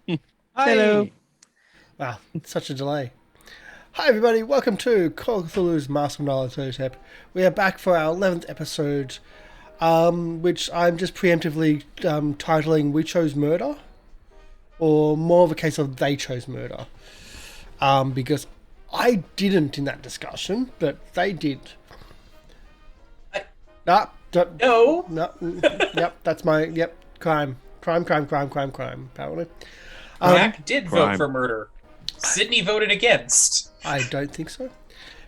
Hello. Hi. Hello. Wow, such a delay. Hi everybody, welcome to Call of Cthulhu's Master of Nyarlathotep. We are back for our 11th episode, which I'm just preemptively titling We Chose Murder, or more of a case of They Chose Murder, because I didn't in that discussion, but they did. No. Yep, that's my, crime, apparently. Jack did vote for murder. Sidney voted against. I don't think so.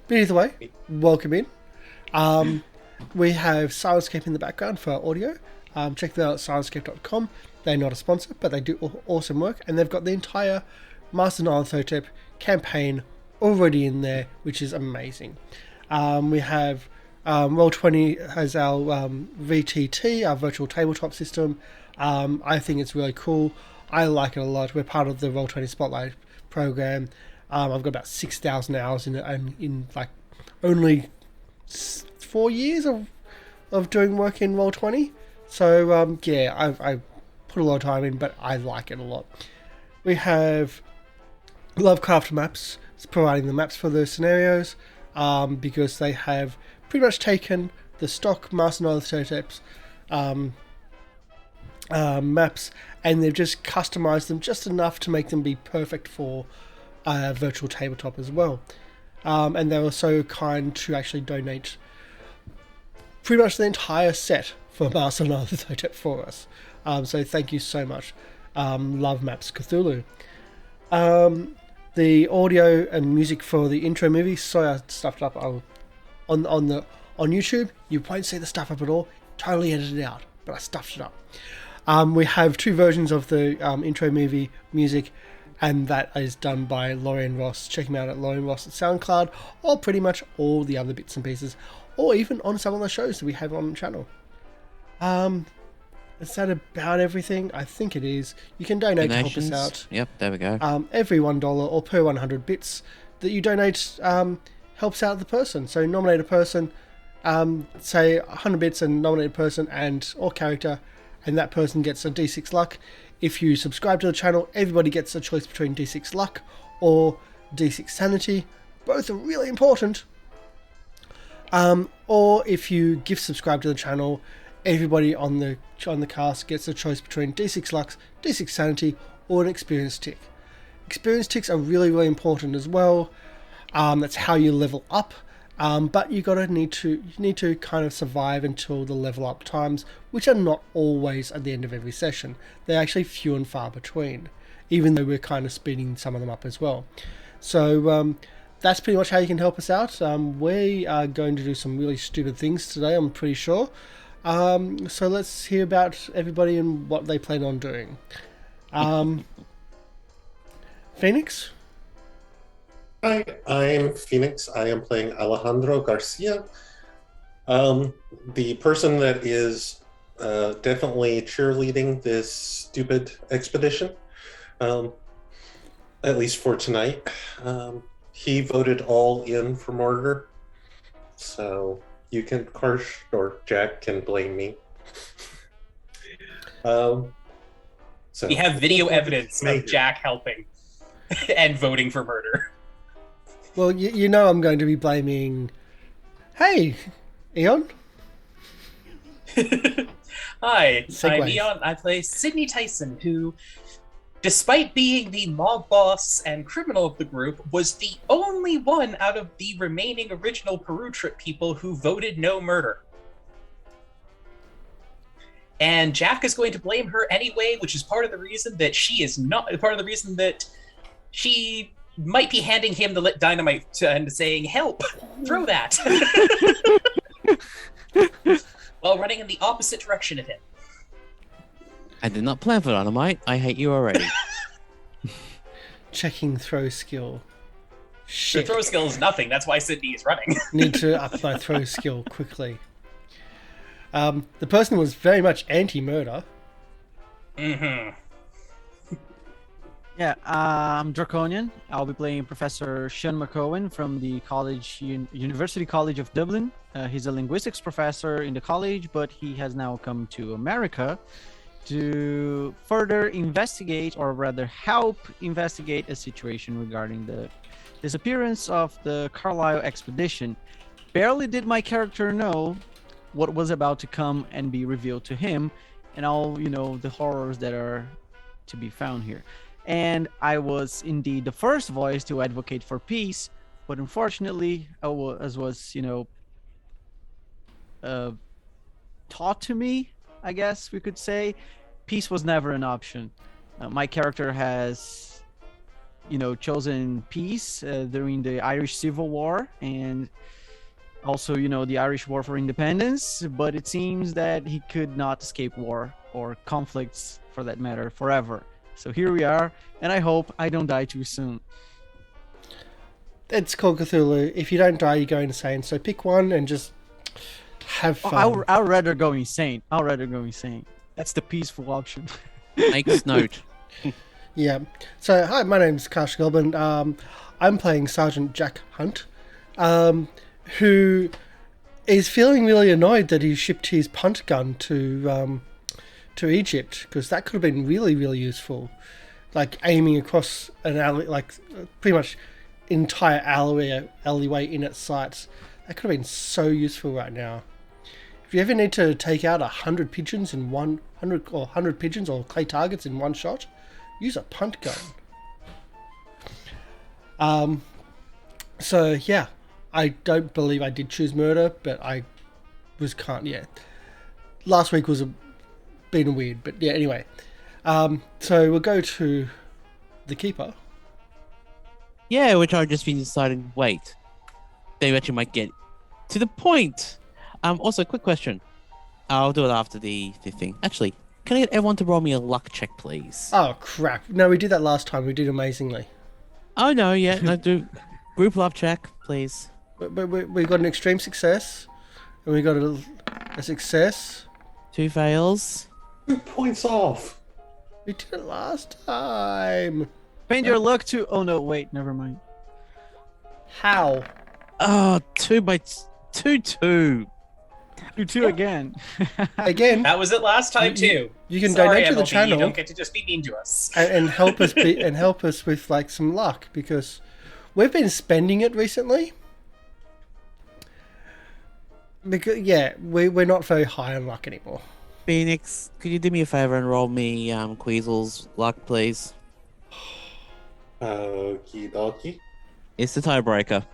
But either way, welcome in. We have Syrinscape in the background for our audio. Check them out at syrinscape.com. They're not a sponsor, but they do awesome work. And they've got the entire Master Nyarlathotep campaign already in there, which is amazing. We have Roll20 as our VTT, our virtual tabletop system. I think it's really cool. I like it a lot. We're part of the Roll20 Spotlight program. I've got about 6,000 hours in it, and in like only 4 years of doing work in Roll20. So yeah, I put a lot of time in, but I like it a lot. We have Lovecraft Maps, providing the maps for those scenarios, because they have pretty much taken the stock Master Nyarlathotep's maps, and they've just customized them just enough to make them be perfect for virtual tabletop as well. And they were so kind to actually donate pretty much the entire set for Master Nyarlathotep for us. So thank you so much, LoveMaps Cthulhu. The audio and music for the intro movie. Sorry, I stuffed up. On YouTube, you won't see the stuff up at all. Totally edited it out, but I stuffed it up. We have two versions of the intro movie music, and that is done by Lorian Ross. Check him out at Lorian Ross at SoundCloud, or pretty much all the other bits and pieces, or even on some of the shows that we have on the channel. Is that about everything? I think it is. You can donate Donations. to help us out. Yep, there we go. Every $1 or per 100 bits that you donate helps out the person. So nominate a person, say 100 bits and nominate a person and or character, and that person gets a D6 luck. If you subscribe to the channel, everybody gets a choice between D6 luck or D6 sanity. Both are really important. Or if you gift subscribe to the channel, everybody on the cast gets a choice between D6 luck, D6 sanity, or an experience tick. Experience ticks are really, really important as well. That's how you level up. But you need to kind of survive until the level up times, which are not always at the end of every session. They're actually few and far between, even though we're kind of speeding some of them up as well. So that's pretty much how you can help us out. We are going to do some really stupid things today, I'm pretty sure. So let's hear about everybody and what they plan on doing. Phoenix? Hi, I'm Phoenix. I am playing Alejandro Garcia. The person that is definitely cheerleading this stupid expedition, at least for tonight. He voted all in for murder, so you can, Karsh or Jack can blame me. So We have video evidence of Jack helping and voting for murder. Well, you know I'm going to be blaming... Hey, Eon? Hi, Segway. I'm Eon. I play Sidney Tyson, who, despite being the mob boss and criminal of the group, was the only one out of the remaining original Peru trip people who voted no murder. And Jack is going to blame her anyway, which is part of the reason that she might be handing him the lit dynamite and saying, "Help, throw that," while running in the opposite direction of him. I did not plan for dynamite. I hate you already. Checking throw skill. The Shit. throw skill is nothing. That's why Sidney is running. Need to up my throw skill quickly. The person was very much anti-murder. Mm-hmm. Yeah, I'm Drakonyan. I'll be playing Professor Sean McEoghan from the University College of Dublin. He's a linguistics professor in the college, but he has now come to America to further investigate, or rather help investigate, a situation regarding the disappearance of the Carlisle expedition. Barely did my character know what was about to come and be revealed to him, and all, the horrors that are to be found here. And I was indeed the first voice to advocate for peace, but unfortunately, as was, taught to me, I guess we could say, peace was never an option. My character has, chosen peace during the Irish Civil War, and also, the Irish War for Independence, but it seems that he could not escape war, or conflicts for that matter, forever. So here we are, and I hope I don't die too soon. It's called Cthulhu. If you don't die, you go insane. So pick one and just have fun. I'd rather go insane. That's the peaceful option. Makes note. Yeah. So, hi, my name's Karsh Goblin. I'm playing Sergeant Jack Hunt, who is feeling really annoyed that he shipped his punt gun to Egypt, because that could have been really, really useful. Like aiming across an alley, like pretty much entire alleyway in its sights. That could have been so useful right now. If you ever need to take out 100 pigeons in 100 pigeons or clay targets in one shot, use a punt gun. So yeah, I don't believe I did choose murder, but I can't. Yeah, last week was been weird, but yeah. Anyway, so we'll go to the keeper. Yeah, which I've just been deciding. Wait, they actually might get to the point. Also, quick question. I'll do it after the thing. Actually, can I get everyone to roll me a luck check, please? Oh crap! No, we did that last time. We did amazingly. Oh no, yeah, no, do group luck check, please. But we got an extreme success, and we got a success. 2 fails. 2 points off. We did it last time. Spend your luck to... Oh no, wait, never mind. How? Oh, 2 by 2. 2 again. Again. That was it last time too. You can Sorry, donate to the MLB, channel. You don't get to just be mean to us. and help us help us with like some luck, because we've been spending it recently. Because yeah, we're not very high on luck anymore. Phoenix, could you do me a favor and roll me Quezel's luck, please? Okie dokie. It's the tiebreaker.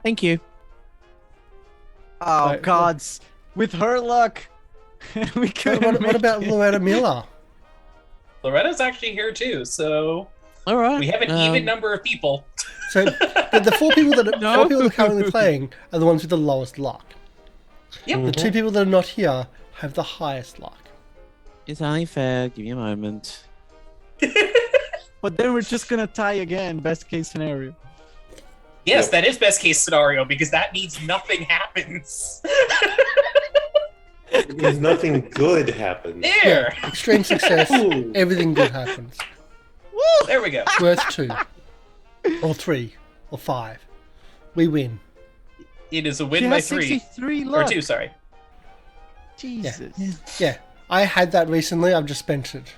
Thank you. Oh, Right, gods. With her luck, we couldn't What about Loretta Miller? Loretta's actually here too, so All right. we have an even number of people. So the four people that are currently playing are the ones with the lowest luck. Yep. The 2 people that are not here have the highest luck. It's only fair. Give me a moment. But then we're just gonna tie again, best case scenario. Yes, that is best case scenario, because that means nothing happens. It means nothing good happens. There! Extreme success. Ooh. Everything good happens. Woo! There we go. Worth 2. Or 3. Or 5. We win. It is a She win by has 3. 63 Or luck. 2, sorry. Jesus. Yeah. I had that recently. I've just spent it.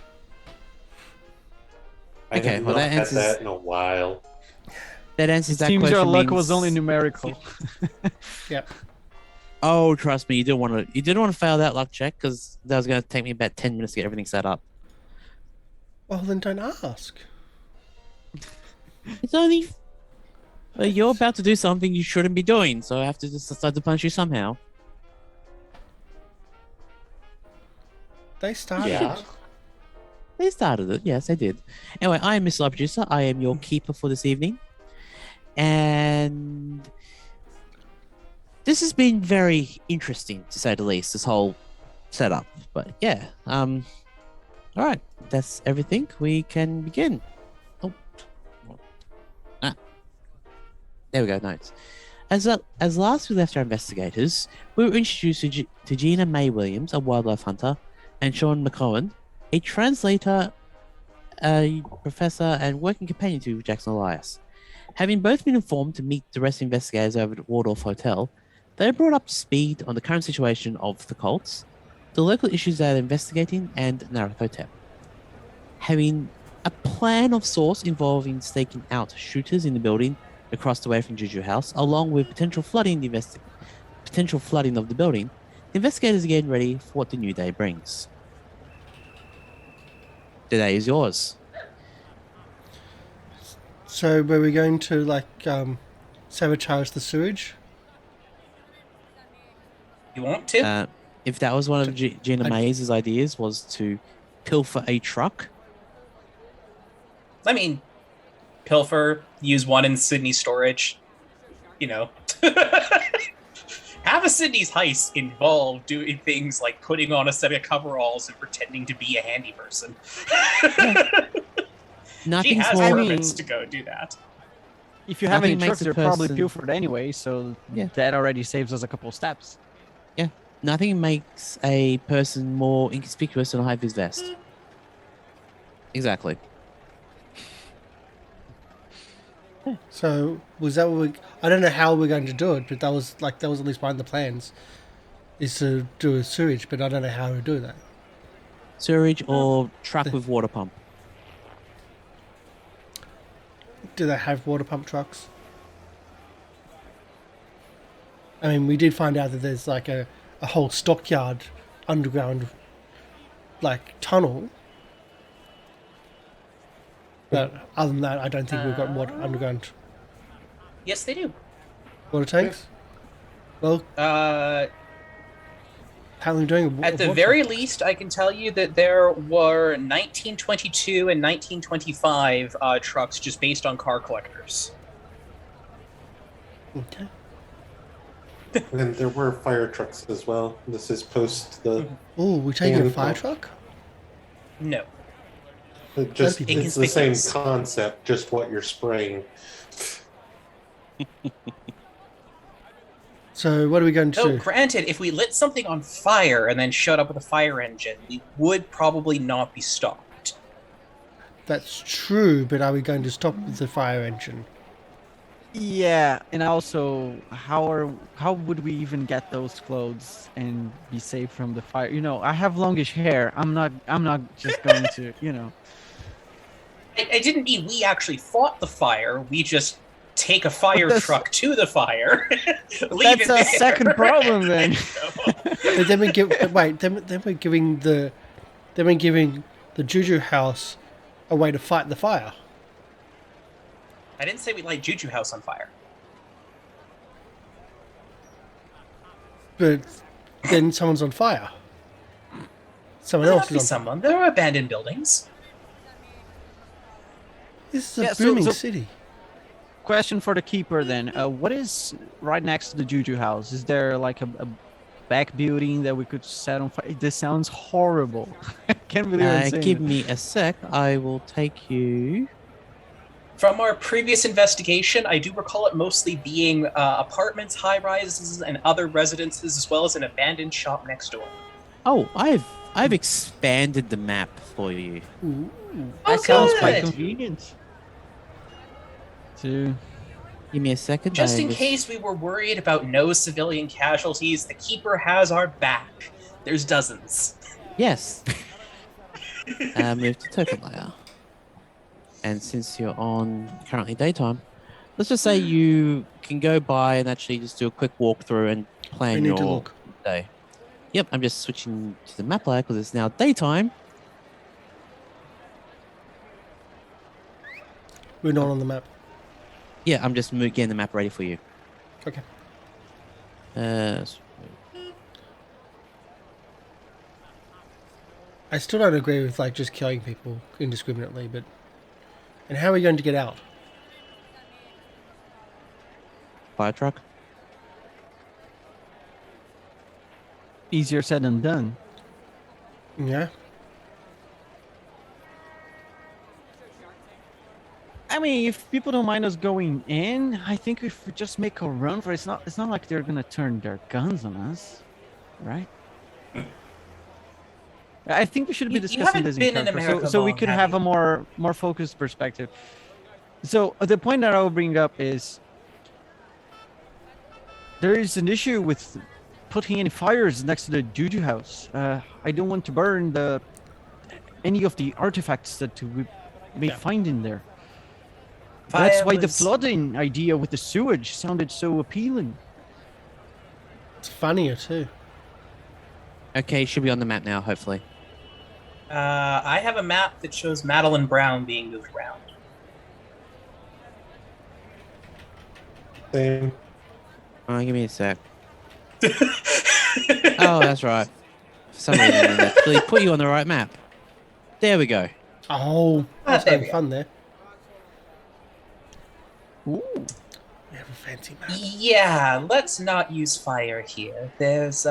I Okay, have well, not that had answers- that in a while. That answers that Seems question. your luck means- was only numerical. Yep. Oh, trust me, you didn't want to fail that luck check, because that was going to take me about 10 minutes to get everything set up. Well, then don't ask. It's only. You're about to do something you shouldn't be doing, so I have to just decide to punish you somehow. They started. Yeah. They started it, yes, they did. Anyway, I am MrLiveProducer. I am your keeper for this evening. And this has been very interesting, to say the least, this whole setup. But yeah, all right, that's everything. We can begin. Oh, there we go. Notes. As last we left our investigators, we were introduced to Jeana-Mae Williams, a wildlife hunter, and Sean McEoghan, a translator, a professor, and working companion to Jackson Elias. Having both been informed to meet the rest of the investigators over at Waldorf Hotel, They are brought up to speed on the current situation of the cults, the local issues they are investigating, and Nyarlathotep. Having a plan of sorts involving staking out shooters in the building across the way from JuJu House, along with potential flooding of the building, the investigators are getting ready for what the new day brings. The day is yours. So were we going to sabotage the sewage? You want to? If that was one of Jeana-Mae's ideas, was to pilfer a truck. I mean, pilfer, use one in Sidney's storage. You know. Have a Sidney's heist involve doing things like putting on a set of coveralls and pretending to be a handy person. She has permits to go do that. If you have any trucks, they're probably pilfered anyway, so that already saves us a couple of steps. Yeah. Nothing makes a person more inconspicuous than a high-vis vest. Exactly. So was that what I don't know how we're going to do it, but that was at least one of the plans, is to do a sewage, but I don't know how to do that. Sewage or truck with water pump. Do they have water pump trucks? I mean, we did find out that there's a whole stockyard underground tunnel. But other than that, I don't think we've got water underground. Yes, they do. Water tanks? Well, how are we doing? At the very least, I can tell you that there were 1922 and 1925 trucks just based on car collectors. Okay. And there were fire trucks as well. This is post the... Oh, we're taking a fire truck? No. It's the same concept, just what you're spraying. So what are we going to do? Granted, if we lit something on fire and then showed up with a fire engine, we would probably not be stopped. That's true, but are we going to stop the fire engine? Yeah, and also, how would we even get those clothes and be safe from the fire? You know, I have longish hair. I'm not just going to, you know. I didn't mean we actually fought the fire. We just take a fire truck to the fire. That's a second problem then. But then we give then we're giving the JuJu House a way to fight the fire. I didn't say we light JuJu House on fire. But then someone's on fire. Someone else is on someone. There are abandoned buildings. This is a booming city. Question for the keeper then. What is right next to the JuJu House? Is there a back building that we could set on fire? This sounds horrible. I can't believe I'm saying Give me a sec. I will take you... From our previous investigation, I do recall it mostly being apartments, high-rises, and other residences, as well as an abandoned shop next door. Oh, I've expanded the map for you. Ooh. That sounds quite convenient. Give me a second. Just in case we were worried about no civilian casualties, the Keeper has our back. There's dozens. Yes. Move to token layer. And since you're on currently daytime, let's just say you can go by and actually just do a quick walkthrough and plan your day. Yep, I'm just switching to the map layer because it's now daytime. We're not on the map. Yeah, I'm just getting the map ready for you. Okay. I still don't agree with just killing people indiscriminately, but... And how are we going to get out? Fire truck? Easier said than done. Yeah. I mean, if people don't mind us going in, I think if we just make a run for it, it's not like they're gonna turn their guns on us, right? I think we should be discussing this in character, so we could have a more focused perspective. So the point that I will bring up is There is an issue with putting any fires next to the JuJu House. I don't want to burn any of the artifacts that we may find in there. That's why the flooding idea with the sewage sounded so appealing. It's funnier too. Okay, should be on the map now, hopefully. I have a map that shows Madeline Brown being moved around. Same. Give me a sec. Oh, that's right. For some reason, I didn't actually put you on the right map. There we go. Oh, that's there having we go. fun there. Ooh. We have a fancy map. Yeah, let's not use fire here. There's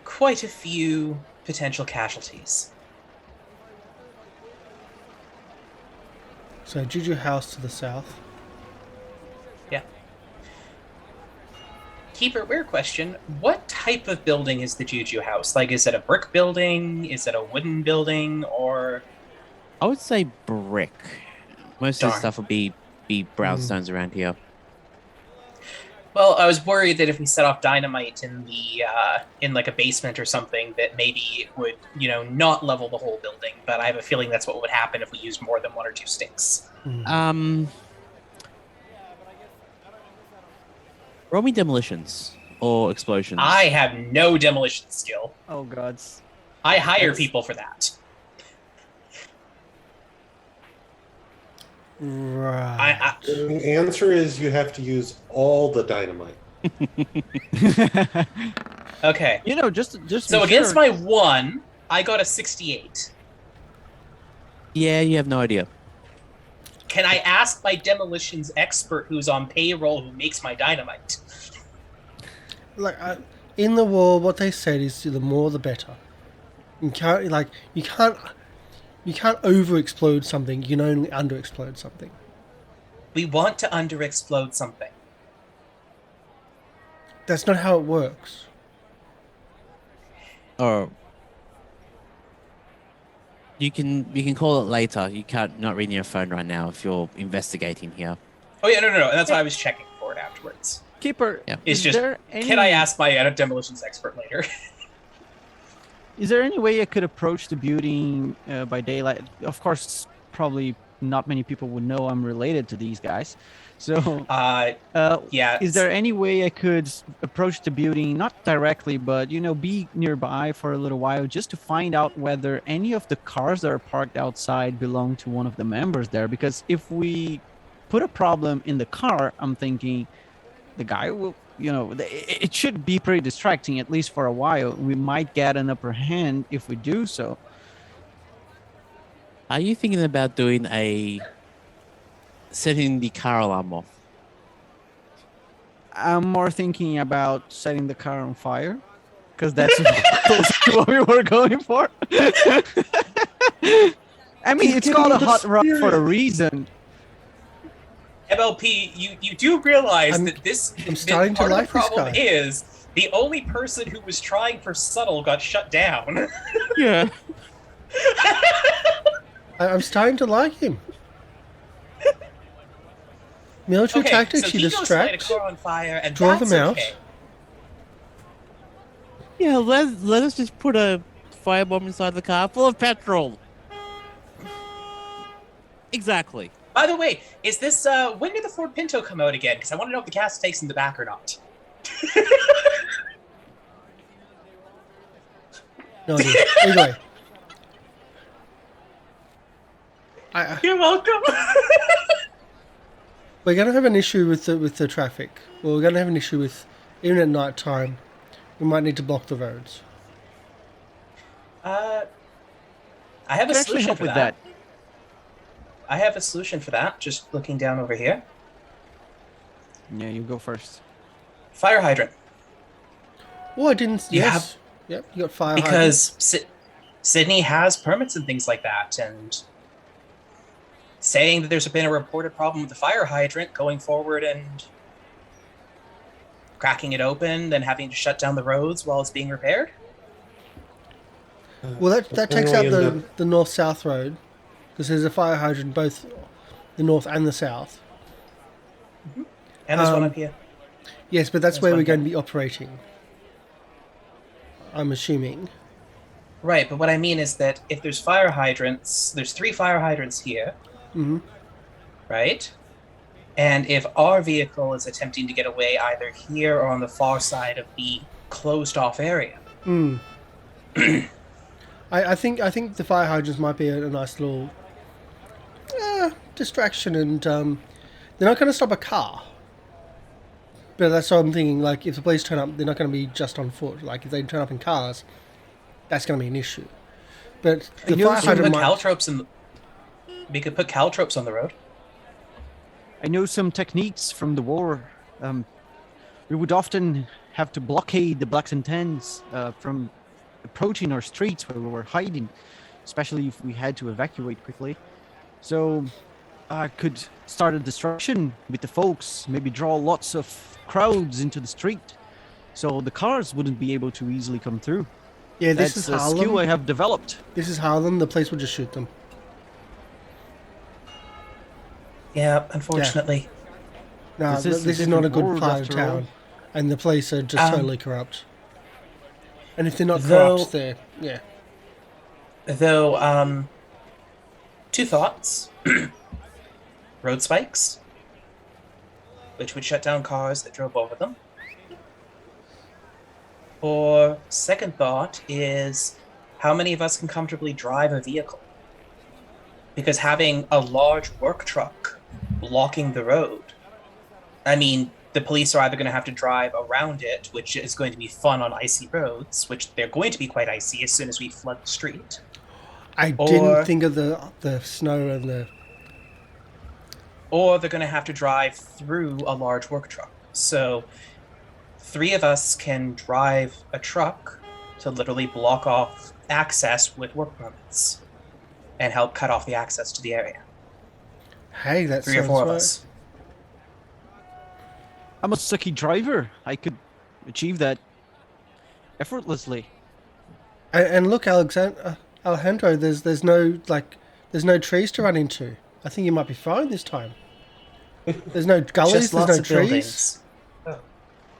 quite a few potential casualties. So JuJu House to the south. Yeah. Keeper, weird question. What type of building is the JuJu House? Like, is it a brick building? Is it a wooden building? Or... I would say brick. Most of the Darn. stuff would be brownstones around here. Well, I was worried that if we set off dynamite in the in like a basement or something, that maybe it would, not level the whole building. But I have a feeling that's what would happen if we used more than one or two stinks. Roll me demolitions or explosions. I have no demolition skill. Oh gods. I hire people for that. Right. The answer is you have to use all the dynamite. Okay. Just So be against sure. my 1, I got a 68. Yeah, you have no idea. Can I ask my demolitions expert who's on payroll who makes my dynamite? Like in the war, what they said is the more the better. You can't over-explode something. You can only under-explode something. We want to under-explode something. That's not how it works. Or you can call it later. You can't not reading your phone right now if you're investigating here. Oh yeah, no. That's why I was checking for it afterwards. Keeper, Yeah. It's is just, there any, can I ask my demolitions expert later? Is there any way I could approach the building by daylight? Of course, probably not many people would know I'm related to these guys. So, Yeah. is there any way I could approach the building, not directly, but be nearby for a little while, just to find out whether any of the cars that are parked outside belong to one of the members there? Because if we put a problem in the car, I'm thinking the guy will, it should be pretty distracting, at least for a while. We might get an upper hand if we do so. Are you thinking about doing setting the car alarm off? I'm more thinking about setting the car on fire, because that's what we were going for. I mean, it's called a hot rod for a reason. MLP, you do realize that I'm starting to part like of the this problem guy. is the only person who was trying for subtle got shut down. Yeah. I'm starting to like him. Military Okay, tactics, so you he goes to light a distract, car on fire, and draw that's them out. okay. Yeah, let us just put a firebomb inside the car full of petrol. Exactly. By the way, is this when did the Ford Pinto come out again? Because I want to know if the gas takes in the back or not. No idea. Either way. You're welcome. We're going to have an issue with the traffic. Well, we're going to have an issue with, even at night time, we might need to block the roads. I have a Can actually solution help for with that. I have a solution for that. Just looking down over here. Yeah, you go first. Fire hydrant. Oh, I didn't... You yes. Yep, you got fire Because Sydney has permits and things like that, and saying that there's been a reported problem with the fire hydrant, going forward and cracking it open, then having to shut down the roads while it's being repaired. Well, that takes out Apparently the north-south road, because there's a fire hydrant both the north and the south. And there's one up here. Yes, but that's where one we're going to thing. be operating. I'm assuming. Right, but what I mean is that if there's fire hydrants, there's 3 fire hydrants here, Hmm. right? And if our vehicle is attempting to get away either here or on the far side of the closed off area. I think the fire hydrants might be a nice little distraction, and they're not going to stop a car. But that's what I'm thinking. Like, if the police turn up, they're not going to be just on foot. Like, if they turn up in cars, that's going to be an issue. But the know fire some hydrant Put might. caltropes in. We could put caltropes on the road. I know some techniques from the war. We would often have to blockade the blacks and tans from approaching our streets where we were hiding, especially if we had to evacuate quickly. So I could start a distraction with the folks, maybe draw lots of crowds into the street, so the cars wouldn't be able to easily come through. Yeah, this That's is a skill I Harlem. have developed. This is Harlem. The police will just shoot them. Yeah, unfortunately. No, This is a this is not a different good world part of after all. town, and the police are just totally corrupt. And if they're not Though- corrupt, they're Though, 2 thoughts. Road spikes, which would shut down cars that drove over them. Or second thought is, how many of us can comfortably drive a vehicle? Because having a large work truck blocking the road, I mean, the police are either going to have to drive around it, which is going to be fun on icy roads, which they're going to be quite icy as soon as we flood the street. I Or- didn't think of the snow and the. Or they're going to have to drive through a large work truck. So 3 of us can drive a truck to literally block off access with work permits and help cut off the access to the area. Hey, that's 3 or 4 of us. I'm a sucky driver. I could achieve that effortlessly. And look, Alejandro, there's no trees to run into. I think you might be fine this time. There's no gullies. Just There's lots no of trees. buildings.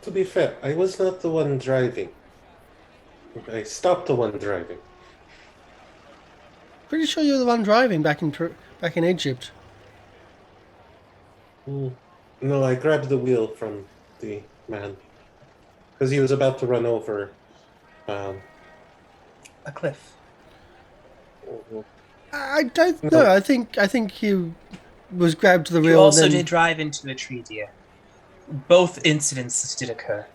To be fair, I was not the one driving. I stopped the one driving. Pretty sure you're the one driving back in Egypt. No, I grabbed the wheel from the man because he was about to run over. A cliff. I don't know. I think he was grabbed to the You wheel. also and then, did drive into a tree, dear. Both incidents did occur.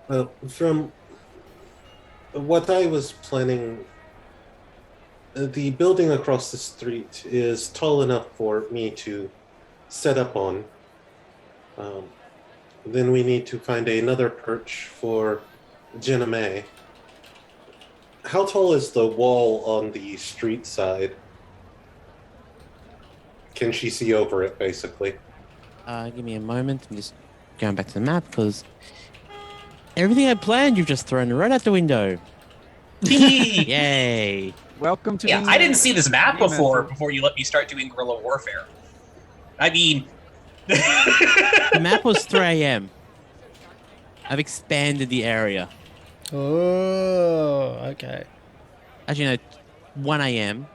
Well, from what I was planning, the building across the street is tall enough for me to set up on. Then we need to find another perch for Jeana-Mae. How tall is the wall on the street side? Can she see over it, basically? Give me a moment. I'm just going back to the map because everything I planned, you've just thrown right out the window. Yay! Welcome to Yeah, the, I didn't see this map game before master. you let me start doing guerrilla warfare. I mean... The map was 3 a.m. I've expanded the area. oh, okay. Actually, no, 1 a.m.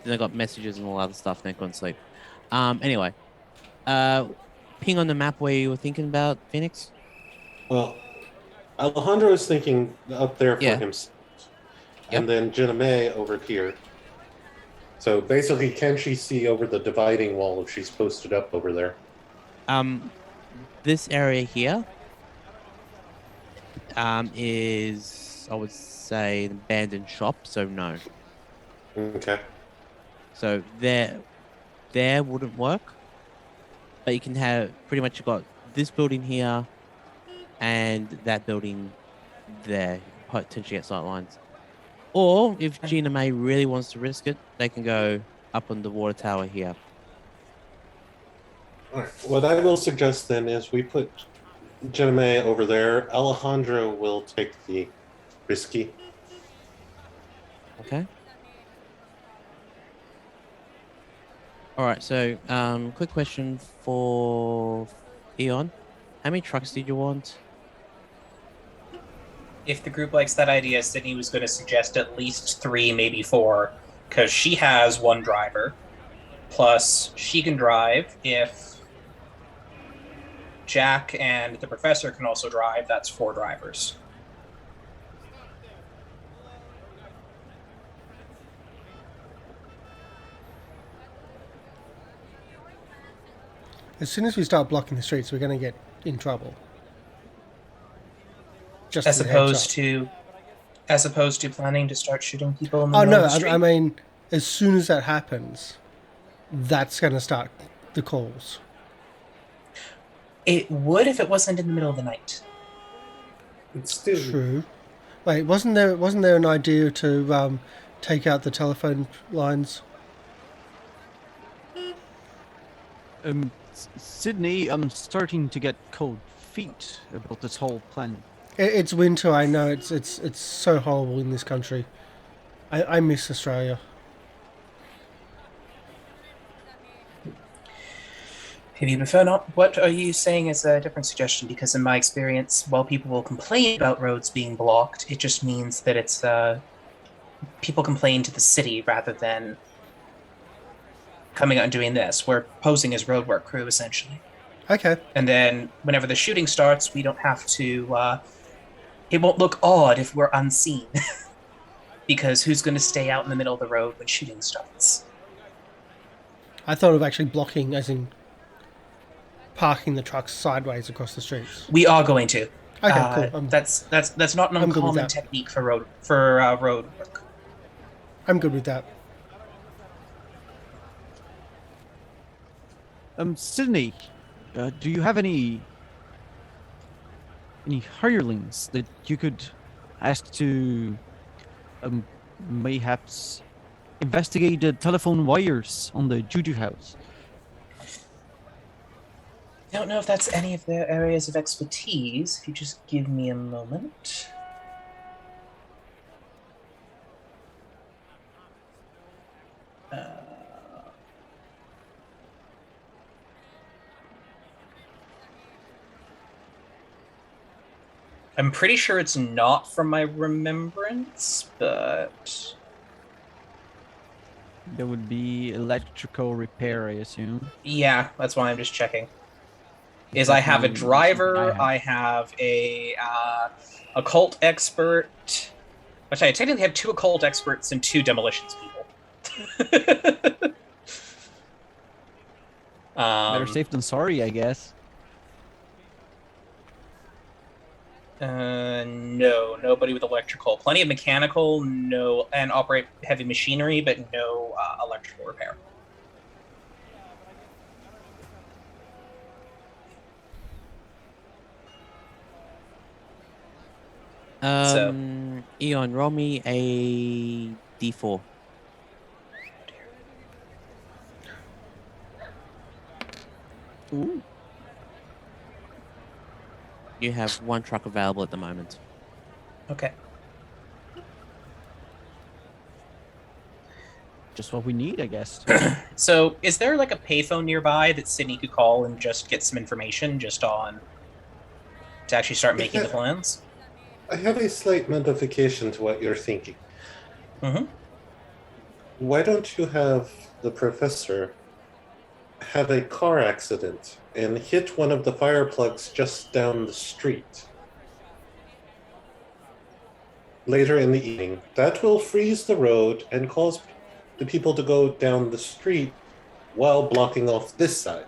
Then I got messages and all other stuff, and I couldn't sleep. Anyway, ping on the map where you were thinking about, Phoenix. Well, Alejandro is thinking up there for Yeah. himself. Yep. And then Jeana-Mae over here. So basically, can she see over the dividing wall if she's posted up over there? This area here is, I would say, an abandoned shop, so no. Okay. So there wouldn't work. But you can have pretty much, you've got this building here and that building there. Potentially get sight lines. Or if Jeana-Mae really wants to risk it, they can go up on the water tower here. All right. What I will suggest then is we put Jeana-Mae over there. Alejandro will take the risky. Okay? All right. So, quick question for Eon: how many trucks did you want? If the group likes that idea, Sydney was going to suggest at least 3, maybe 4, because she has 1 driver. Plus, she can drive. If Jack and the professor can also drive, that's 4 drivers. As soon as we start blocking the streets, we're going to get in trouble. Just As as a heads opposed to planning to start shooting people in the up. Oh middle no, of the street. I mean, as soon as that happens, that's going to start the calls. It would if it wasn't in the middle of the night. It's still True. Wait, wasn't there an idea to take out the telephone lines? Sydney, I'm starting to get cold feet about this whole plan. It's winter. I know it's so horrible in this country. I miss Australia. If you prefer not, what are you saying is a different suggestion? Because in my experience, while people will complain about roads being blocked, it just means that it's people complain to the city rather than coming out and doing this. We're posing as roadwork crew, essentially. Okay. And then whenever the shooting starts, we don't have to... it won't look odd if we're unseen. Because who's going to stay out in the middle of the road when shooting starts? I thought of actually blocking, as in parking the trucks sideways across the streets. We are going to. Okay, cool. That's not an I'm good with uncommon that. technique for road work. I'm good with that. Sydney, do you have any hirelings that you could ask to mayhaps investigate the telephone wires on the JuJu House? I don't know if that's any of their areas of expertise. If you just give me a moment. I'm pretty sure it's not from my remembrance, but... There would be electrical repair, I assume. Yeah, that's why I'm just checking. I have a driver, I have a occult expert. Which I technically have 2 occult experts and 2 demolitions people. Better safe than sorry, I guess. No, nobody with electrical. Plenty of mechanical, no, and operate heavy machinery, but no electrical repair. Eon, roll me a d4. Ooh. You have 1 truck available at the moment. Okay. Just what we need, I guess. So, is there like a payphone nearby that Sydney could call and just get some information just on to actually start making the plans? I have a slight modification to what you're thinking. Mm-hmm. Why don't you have the professor have a car accident and hit one of the fire plugs just down the street later in the evening? That will freeze the road and cause the people to go down the street while blocking off this side.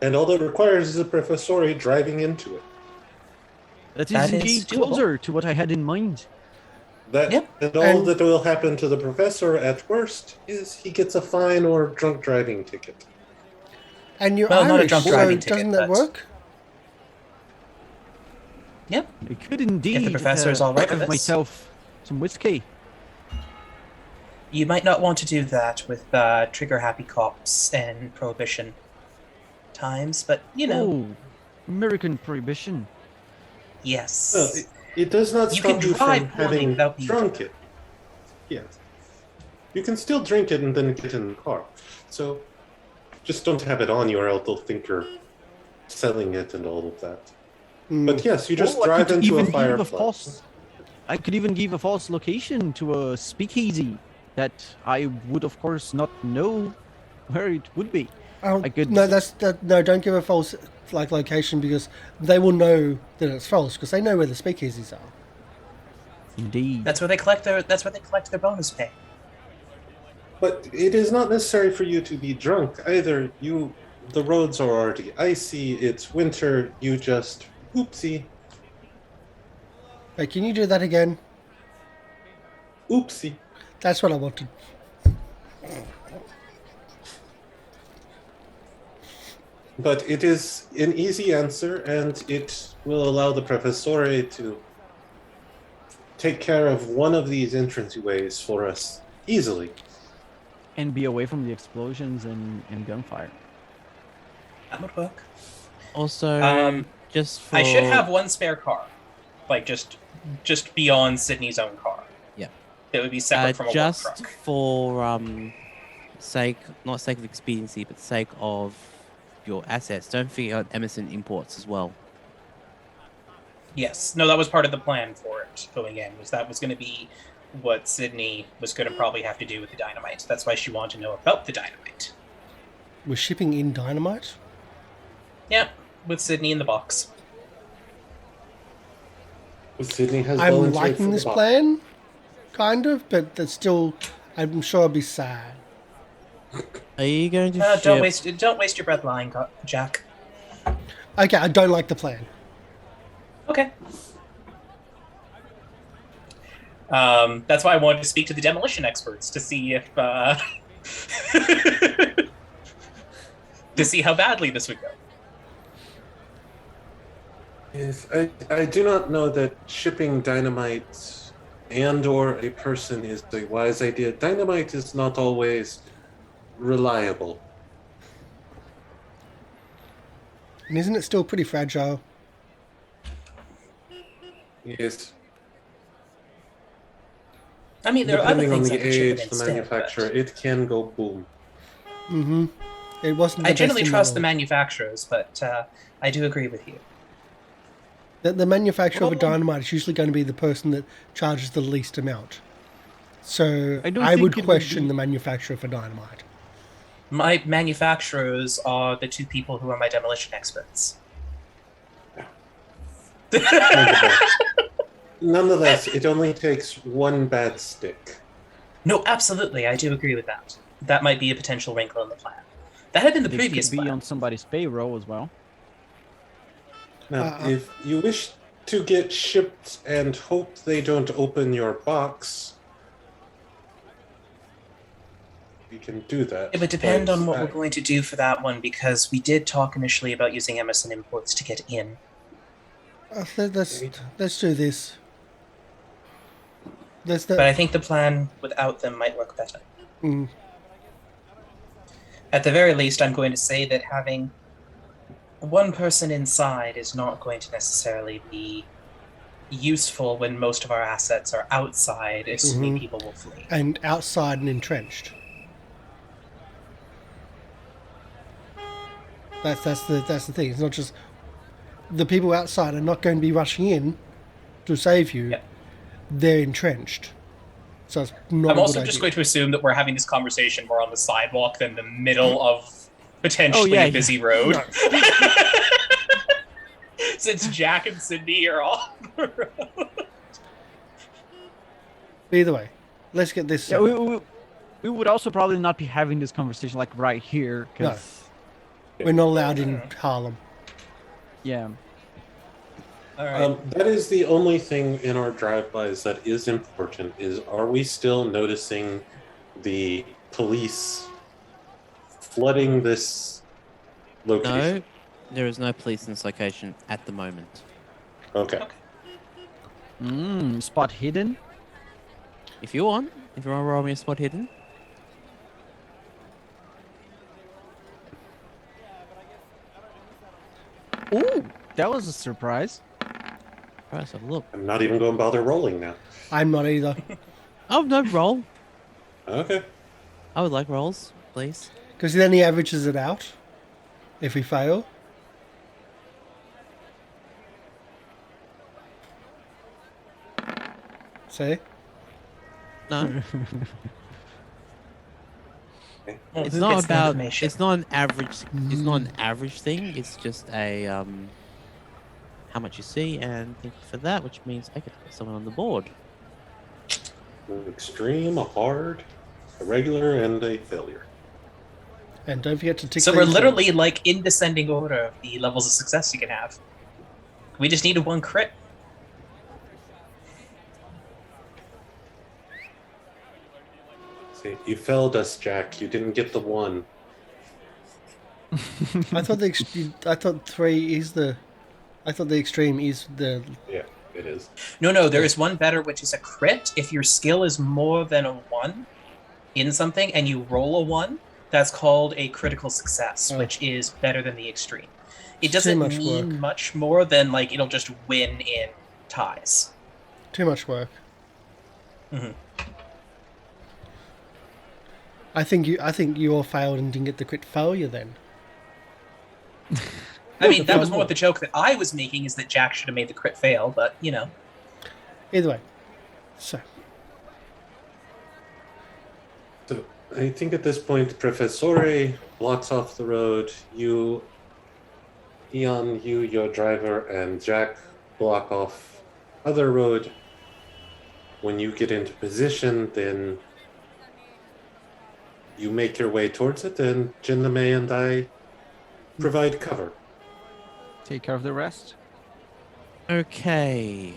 And all that requires is a professor driving into it. That That is is indeed doable. closer to what I had in mind. Yep. And all that will happen to the professor at worst is he gets a fine or drunk driving ticket. And you're Well, not a Irish, drunk so driving ticket, doesn't that but- work? Yep. I could indeed If the professor is all right with have this. myself some whiskey. You might not want to do that with trigger-happy cops and prohibition times, but, you know, Oh, American prohibition. yes. Well, it does not You stop can you drive from poorly having without being drunk it. Yes. You can still drink it and then get in the car. So just don't have it on you, or else they'll think you're selling it and all of that. But yes, you just drive into a fireplace. I could even give a false location to a speakeasy that I would, of course, not know where it would be. I could... No, no. Don't give a false location, because they will know that it's false, because they know where the speakeasies are. Indeed. That's where they collect their bonus pay. But it is not necessary for you to be drunk either. The roads are already icy. It's winter. You just oopsie. Wait, can you do that again? Oopsie. That's what I wanted. But it is an easy answer, and it will allow the Professore to take care of one of these entranceways for us easily. And be away from the explosions and gunfire. That would work. Also, just for... I should have one spare car, like just beyond Sydney's own car. Yeah. That would be separate from a work just truck. for not sake of expediency, but sake of your assets. Don't forget Emerson imports as well. Yes. No, that was part of the plan for it going in. That was going to be what Sidney was going to probably have to do with the dynamite. That's why she wanted to know about the dynamite. We're shipping in dynamite? Yeah, with Sidney in the box. Sydney has I'm liking this plan, kind of, but that's still, I'm sure I'll be sad. Are you going to Don't waste your breath lying, Jack. Okay, I don't like the plan. Okay. That's why I wanted to speak to the demolition experts to see if to see how badly this would go. Yes, I do not know that shipping dynamite and/or a person is a wise idea. Dynamite is not always reliable. And isn't it still pretty fragile? Yes. I mean, there are other Depending on things the that could ship age, it the instead, manufacturer, but it can go boom. Mm-hmm. It wasn't. I generally trust the manufacturers, but I do agree with you. The manufacturer of a dynamite is usually going to be the person that charges the least amount. So I would question the manufacturer for dynamite. My manufacturers are the two people who are my demolition experts. Nonetheless, it only takes one bad stick. No, absolutely, I do agree with that. That might be a potential wrinkle in the plan. That had been the This previous could be plan. on somebody's payroll as well. Now, if you wish to get shipped and hope they don't open your box, you can do that. It would depend on what we're going to do for that one, because we did talk initially about using Emerson imports to get in. Let's do this. But I think the plan without them might work better. Mm. At the very least, I'm going to say that having one person inside is not going to necessarily be useful when most of our assets are outside, assuming people will flee. And outside and entrenched. That's the thing. It's not just the people outside are not going to be rushing in to save you. Yep. They're entrenched. So it's not. I'm also just going to assume that we're having this conversation more on the sidewalk than the middle of potentially a busy road. No. Since Jack and Sidney are on the road. Either way, let's get this. Yeah, we would also probably not be having this conversation like right here. No. We're not allowed in Harlem. Yeah. All right. That is the only thing in our drive-bys that is important, is are we still noticing the police flooding this location? No, there is no police in this location at the moment. Okay. Spot hidden. If you want to roll me a spot hidden. Ooh, that was a surprise. Let's have a look. I'm not even going to bother rolling now. I'm not either. Oh, no roll. Okay. I would like rolls, please. Because then he averages it out if we fail. See? No, Well, it's who not gets the about. information? It's not an average. It's not an average thing. It's just a how much you see, and thank you for that, which means I get to put someone on the board. An extreme, a hard, a regular, and a failure. And don't forget to tick So we're these literally like in descending order of the levels of success you can have. We just needed one crit. See, you failed us, Jack. You didn't get the one. I thought I thought 3 is the. I thought the extreme is the. Yeah, it is. No, there is one better, which is a crit. If your skill is more than a 1 in something and you roll a 1, that's called a critical success, which is better than the extreme. It doesn't much mean work. much more than like it'll just win in ties. Too much work. Mhm. I think you all failed and didn't get the crit failure then. I mean, that was more the joke that I was making, is that Jack should have made the crit fail, but you know. Either way. So. So I think at this point, Professore blocks off the road. You, Eon, your driver, and Jack block off other road. When you get into position, then you make your way towards it, and Jeana-Mae and I provide cover. Take care of the rest. Okay.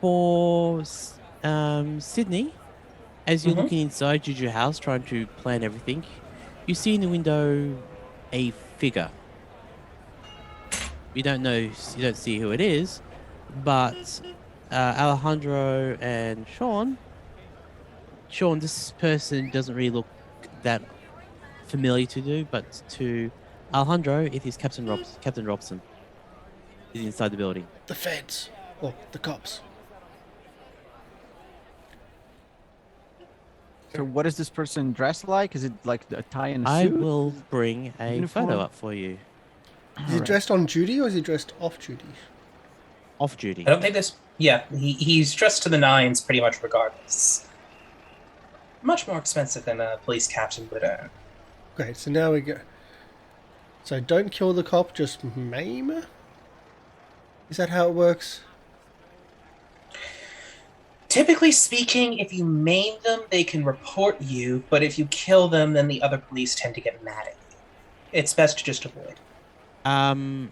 For Sydney, as you're looking inside JuJu House, trying to plan everything, you see in the window a figure. You don't see who it is, but Alejandro and Sean, this person doesn't really look that familiar to you, but to Alejandro, it is Captain Robson. He's inside the building. The feds. Or the cops. So what is this person dressed like? Is it like a tie and a I suit? will bring a Uniform? photo up for you. Is he dressed on duty or is he dressed off duty? Off duty. I don't think this. Yeah, he's dressed to the nines pretty much regardless. Much more expensive than a police captain would earn. Great, so now we go. So don't kill the cop, just maim? Is that how it works? Typically speaking, if you maim them, they can report you, but if you kill them, then the other police tend to get mad at you. It's best to just avoid. Could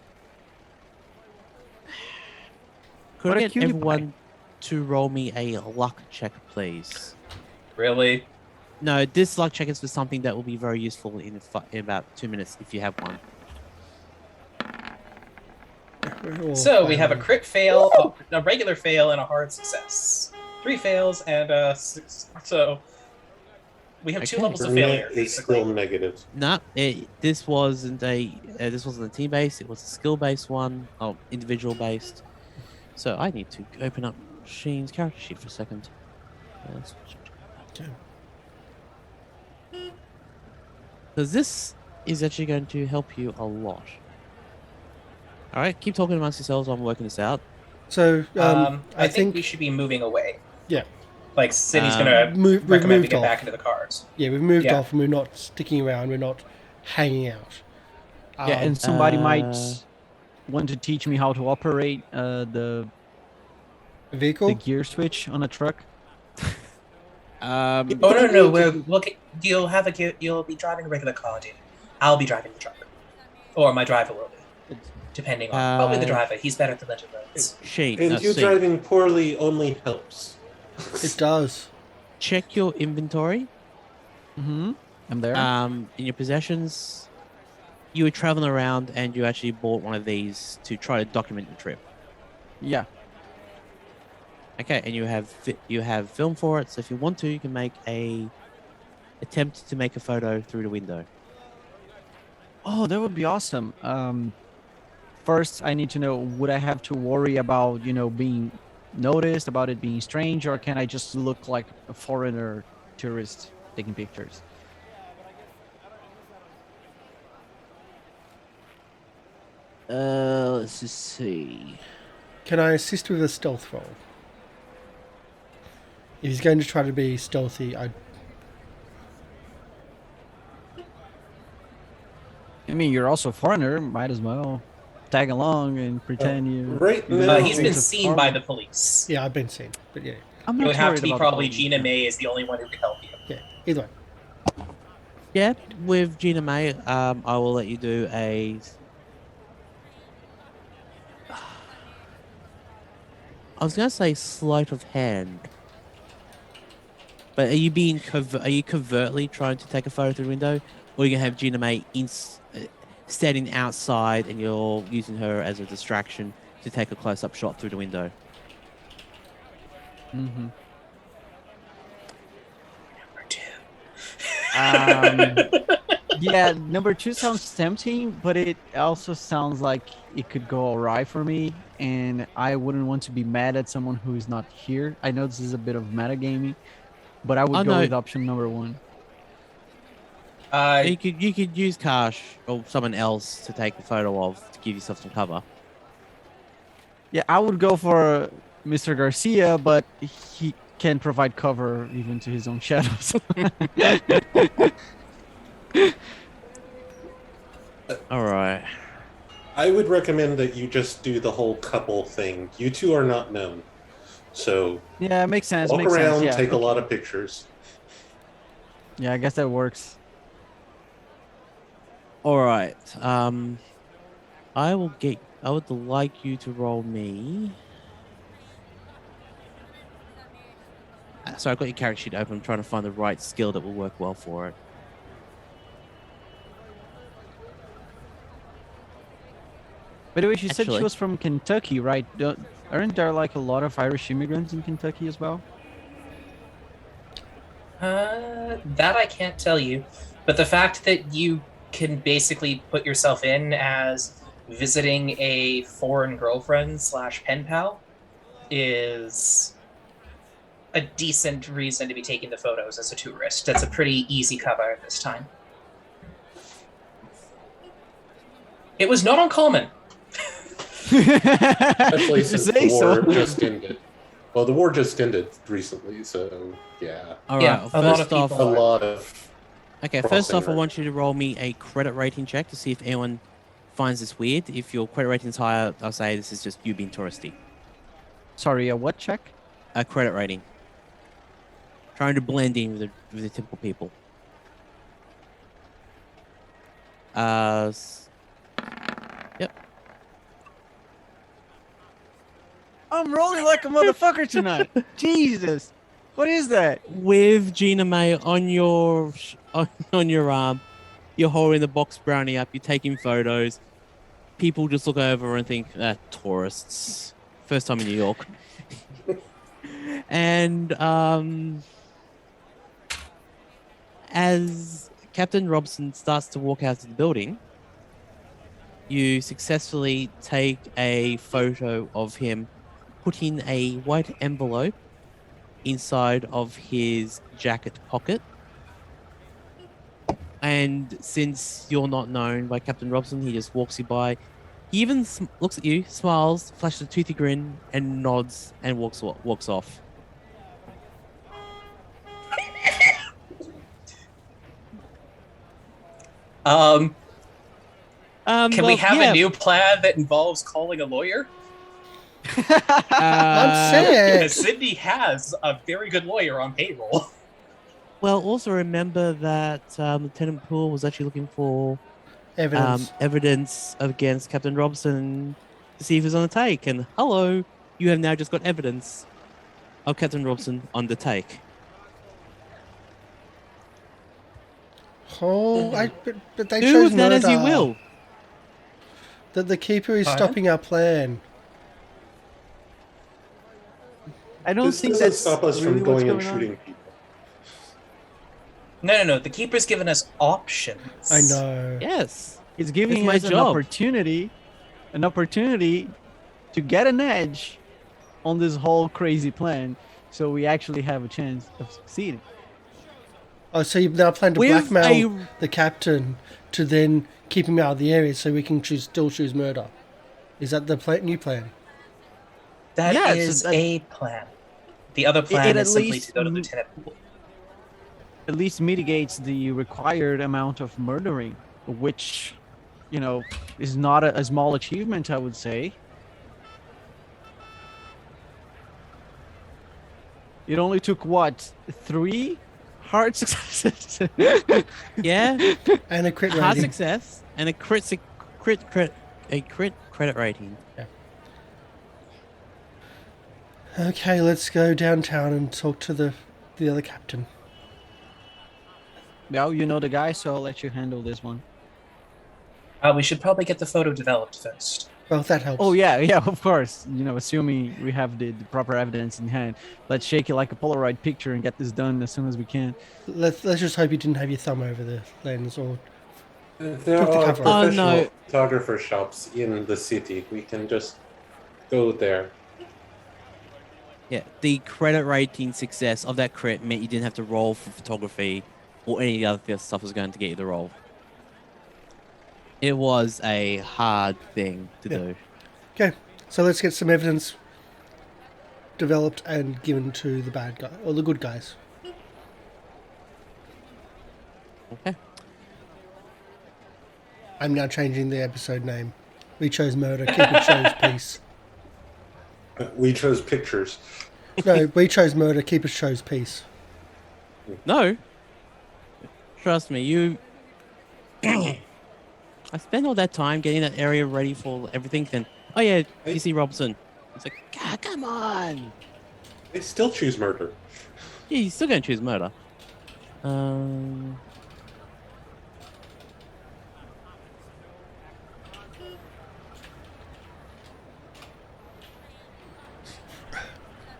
What I a get cutie everyone to roll me a luck check, please? Really? No, this luck check is for something that will be very useful in about 2 minutes if you have one. So we have a crit fail, a regular fail, and a hard success. 3 fails and 6. So we have 2 Okay. levels of The failure. net is still negative. No, this wasn't a team based. It was a skill based one, individual based. So I need to open up Sheen's character sheet for a second. Because this is actually going to help you a lot. All right, keep talking amongst yourselves while I'm working this out. So, I think we should be moving away. Yeah. Like, Sidney's gonna we've recommend we moved get off. back into the cars. Yeah, we've moved Yeah. off and we're not sticking around, we're not hanging out. Yeah, and somebody might uh, want to teach me how to operate the vehicle? gear switch on a truck. Oh no, we'll get, you'll be driving a regular car, dude. I'll be driving the truck, or my driver will be, depending on probably the driver. He's better at the legend roads. Sheen, And you see, driving poorly only helps. It does. check your inventory. Mm-hmm. I'm there. In your possessions, you were traveling around and you actually bought one of these to try to document the trip. Yeah. Okay, and you have film for it. So if you want to, you can make a attempt to make a photo through the window. Oh, that would be awesome. First, I need to know, would I have to worry about, being noticed about it being strange, or can I just look like a foreigner tourist taking pictures? Let's just see. Can I assist with a stealth roll? If he's going to try to be stealthy, I mean, you're also a foreigner. Might as well tag along and pretend you. Right now, He's been seen by the police. Yeah, I've been seen, but yeah, I'm It not would have worried to be about probably the- Jeana-Mae is the only one who could help you. yeah. Either way. Yeah, with Jeana-Mae, I will let you do a. I was gonna say sleight of hand, but are you being are you covertly trying to take a photo through the window, or are you gonna have Jeana-Mae standing outside and you're using her as a distraction to take a close-up shot through the window? Mhm. Number 2. Yeah, number 2 sounds tempting, but it also sounds like it could go alright for me, and I wouldn't want to be mad at someone who is not here. I know this is a bit of metagaming, but I would Oh, go no. with option number 1. You could use Karsh or someone else to take a photo of to give yourself some cover. Yeah, I would go for Mr. Garcia, but he can provide cover even to his own shadows. All right. I would recommend that you just do the whole couple thing. You two are not known, so Yeah, it makes sense. walk makes around, sense. Yeah. take a lot of pictures. Yeah, I guess that works. All right. I would like you to roll me. So I've got your character sheet open. I'm trying to find the right skill that will work well for it. By the way, she said she Actually- was from Kentucky, right? Aren't there like a lot of Irish immigrants in Kentucky as well? That I can't tell you, but the fact that you can basically put yourself in as visiting a foreign girlfriend / pen pal is a decent reason to be taking the photos as a tourist. That's a pretty easy cover this time. It was not uncommon. Especially You since say the war so. just ended. Well, the war just ended recently, so yeah. All Yeah, right. a lot First of off, people- A lot of okay. crossing First off, I right. want you to roll me a credit rating check to see if anyone finds this weird. If your credit rating is higher, I'll say this is just you being touristy. Sorry, a what check? A credit rating. Trying to blend in with the typical people. Yep. I'm rolling like a motherfucker tonight. Jesus. What is that? With Jeana-Mae on your on your arm, you're holding the box brownie up. You're taking photos. People just look over and think, tourists. First time in New York. And as Captain Robson starts to walk out of the building, you successfully take a photo of him putting a white envelope inside of his jacket pocket. And since you're not known by Captain Robson, he just walks you by. He even looks at you, smiles, flashes a toothy grin, and nods and walks off. Can we have a new plan that involves calling a lawyer? I'm Because sick. Sidney has a very good lawyer on payroll. Well, also remember that Lieutenant Poole was actually looking for Evidence. evidence against Captain Robson to see if he was on the take. And hello, you have now just got evidence of Captain Robson on the take. But they Do chose with that as you murder. will. The keeper is Pardon? stopping our plan. I don't This think doesn't that's stop us really from what's going and going on. shooting people. No. The keeper's given us options. I know. Yes. It's giving It's my us an job. opportunity to get an edge on this whole crazy plan, so we actually have a chance of succeeding. Oh, so you now plan to With blackmail a- the captain to then keep him out of the area so we can still choose murder. Is that the new plan? That Yeah, so is that- a plan. The other plan it is at simply least to go to Lieutenant Poole. At least mitigates the required amount of murdering, which, is not a small achievement, I would say. It only took what, 3 hard successes? Yeah, And a crit hard rating. success and a crit credit rating. Okay, let's go downtown and talk to the other captain. Well, you know the guy, so I'll let you handle this one. We should probably get the photo developed first. Well, that helps. Oh yeah, of course. Assuming we have the proper evidence in hand, let's shake it like a Polaroid picture and get this done as soon as we can. Let's just hope you didn't have your thumb over the lens or. There Took the are cover. Oh, professional no. photographer shops in the city. We can just go there. Yeah, the credit rating success of that crit meant you didn't have to roll for photography or any other stuff was going to get you the roll. It was a hard thing to do. Okay, so let's get some evidence developed and given to the bad guy or the good guys. Okay. I'm now changing the episode name. We chose murder. Cupid chose peace. We chose pictures. No, we chose murder. Keeper chose peace. No. Trust me, you... I spent all that time getting that area ready for everything, then... Oh yeah, DC Robinson. It's like, God, come on! They still choose murder. Yeah, you're still going to choose murder.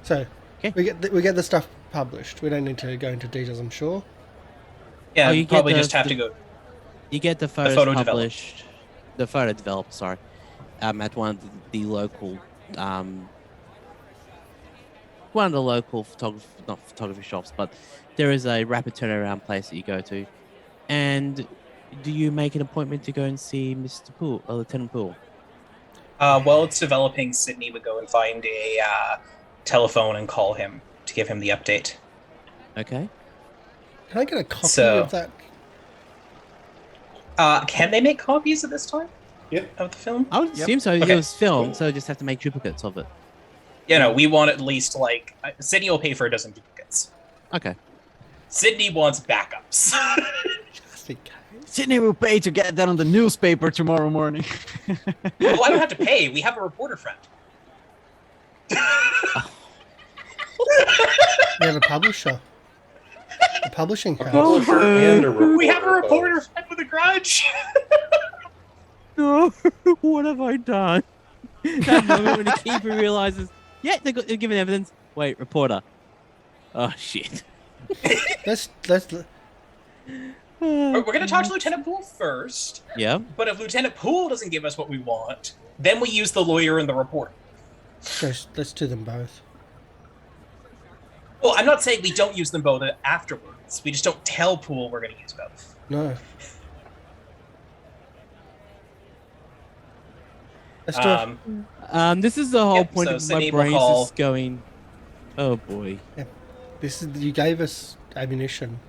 So, Okay. we get the stuff published. We don't need to go into details, I'm sure. Yeah, Oh, you you get probably the- just have the- to go. You get the photos photo developed. published... The photo developed, sorry. At one of the local... one of the local not photography shops, but there is a rapid turnaround place that you go to. And do you make an appointment to go and see Mr. Poole, or Lieutenant Poole? While it's developing, Sidney would go and find a telephone and call him to give him the update. Okay. Can I get a copy So- of that? Can they make copies at this time? Yep. Of the film? I would assume so. Okay. It was filmed, so just have to make duplicates of it. We want at least, Sidney will pay for a dozen duplicates. Okay. Sidney wants backups. Just in case. Sidney will pay to get that on the newspaper tomorrow morning. Well, I don't have to pay. We have a reporter friend. We have a publisher. A publishing house. Publisher and a reporter. We have a reporter friend with a grudge. No, what have I done? That moment when the keeper realizes, yeah, they're giving evidence. Wait, reporter. Oh, shit. Let's We're going to talk to Lieutenant Poole first, Yeah. but if Lieutenant Poole doesn't give us what we want, then we use the lawyer and the reporter. let's do them both. Well, I'm not saying we don't use them both afterwards. We just don't tell Poole we're going to use both. No. Let's do it. This is the whole Yep, point so of my Sidney will brain call- just going, oh boy. You gave us ammunition.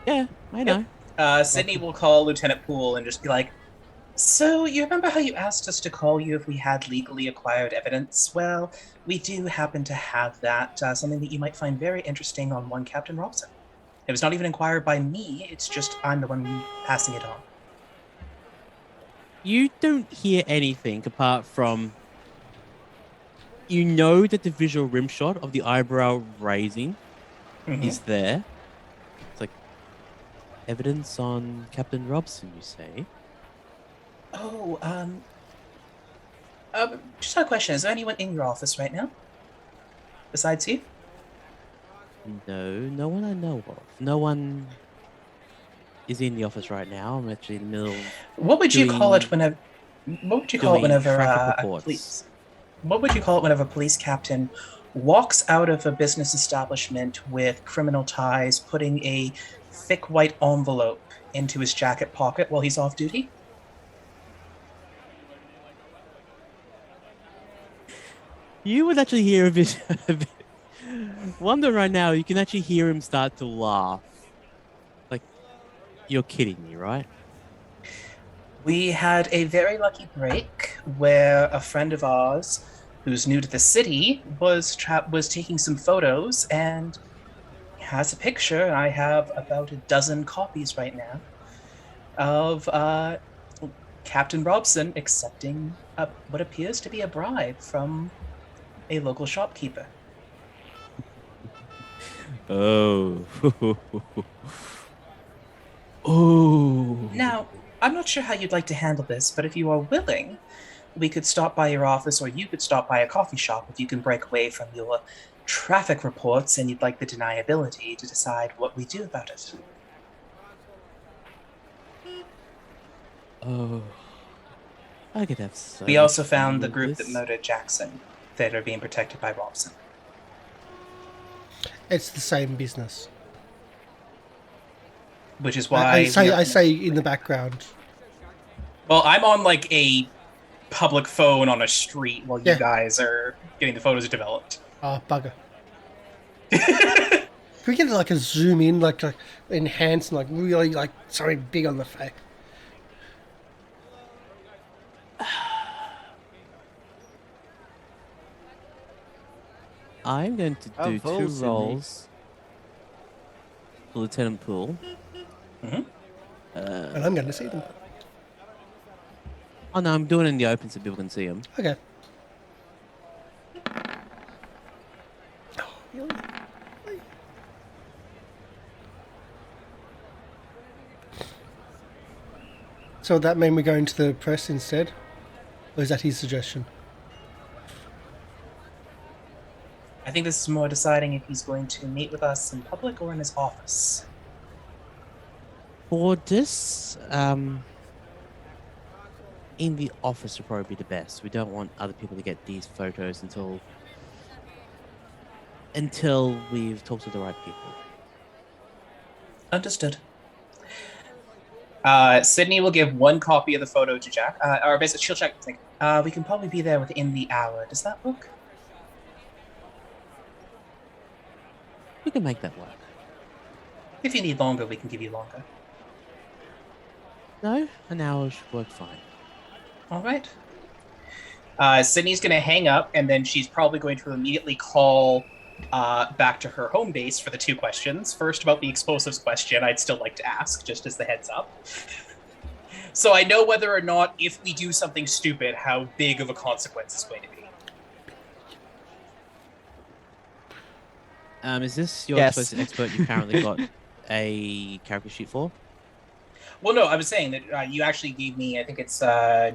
Yeah, I know. Sidney will call Lieutenant Poole and just be like, so, you remember how you asked us to call you if we had legally acquired evidence? Well, we do happen to have that, something that you might find very interesting on one Captain Robson. It was not even acquired by me, it's just I'm the one passing it on. You don't hear anything apart from, you know that the visual rim shot of the eyebrow raising is there. It's like, evidence on Captain Robson, you say? Oh, just a question. Is there anyone in your office right now? Besides you? No one I know of. No one is in the office right now. I'm actually in the middle. What would you call it Doing- whenever... What would you call it doing whenever... traffic reports. Please. what would you call it when a police captain walks out of a business establishment with criminal ties, putting a thick white envelope into his jacket pocket while he's off duty? You would actually hear a bit. Wonder right now, you can actually hear him start to laugh. Like, you're kidding me, right? We had a very lucky break where a friend of ours who's new to the city was taking some photos and has a picture. I have about a dozen copies right now of Captain Robson accepting what appears to be a bribe from a local shopkeeper. Oh. Oh. Now, I'm not sure how you'd like to handle this, but if you are willing, we could stop by your office, or you could stop by a coffee shop if you can break away from your traffic reports and you'd like the deniability to decide what we do about it. Oh. I could have so We also much fun found the with group this. that murdered Jackson that are being protected by Robson. It's the same business. Which is why I say in the background. Well, I'm on like a public phone on a street while you Yeah. guys are getting the photos developed. Oh, bugger. Can we get like a zoom in, like enhance, and like really like something big on the face? I'm going to Oh, do vote, 2 Sidney. rolls for Lieutenant Poole. Mhm. And I'm going to see them. Oh no, I'm doing it in the open so people can see them. Okay. So would that mean we're going to the press instead? Or is that his suggestion? I think this is more deciding if he's going to meet with us in public or in his office. For this, in the office would probably be the best. We don't want other people to get these photos until we've talked to the right people. Understood. Sydney will give 1 copy of the photo to Jack. Or basically, she'll check. Think, we can probably be there within the hour. Does that work? We can make that work. If you need longer, we can give you longer. No, an hour should work fine. All right. Sydney's going to hang up, and then she's probably going to immediately call back to her home base for the 2 questions. First, about the explosives question, I'd still like to ask, just as the heads up. So I know whether or not, if we do something stupid, how big of a consequence it's going to be. Is this your Yes. explosive expert you currently got a character sheet for? Well, no, I was saying that you actually gave me, I think it's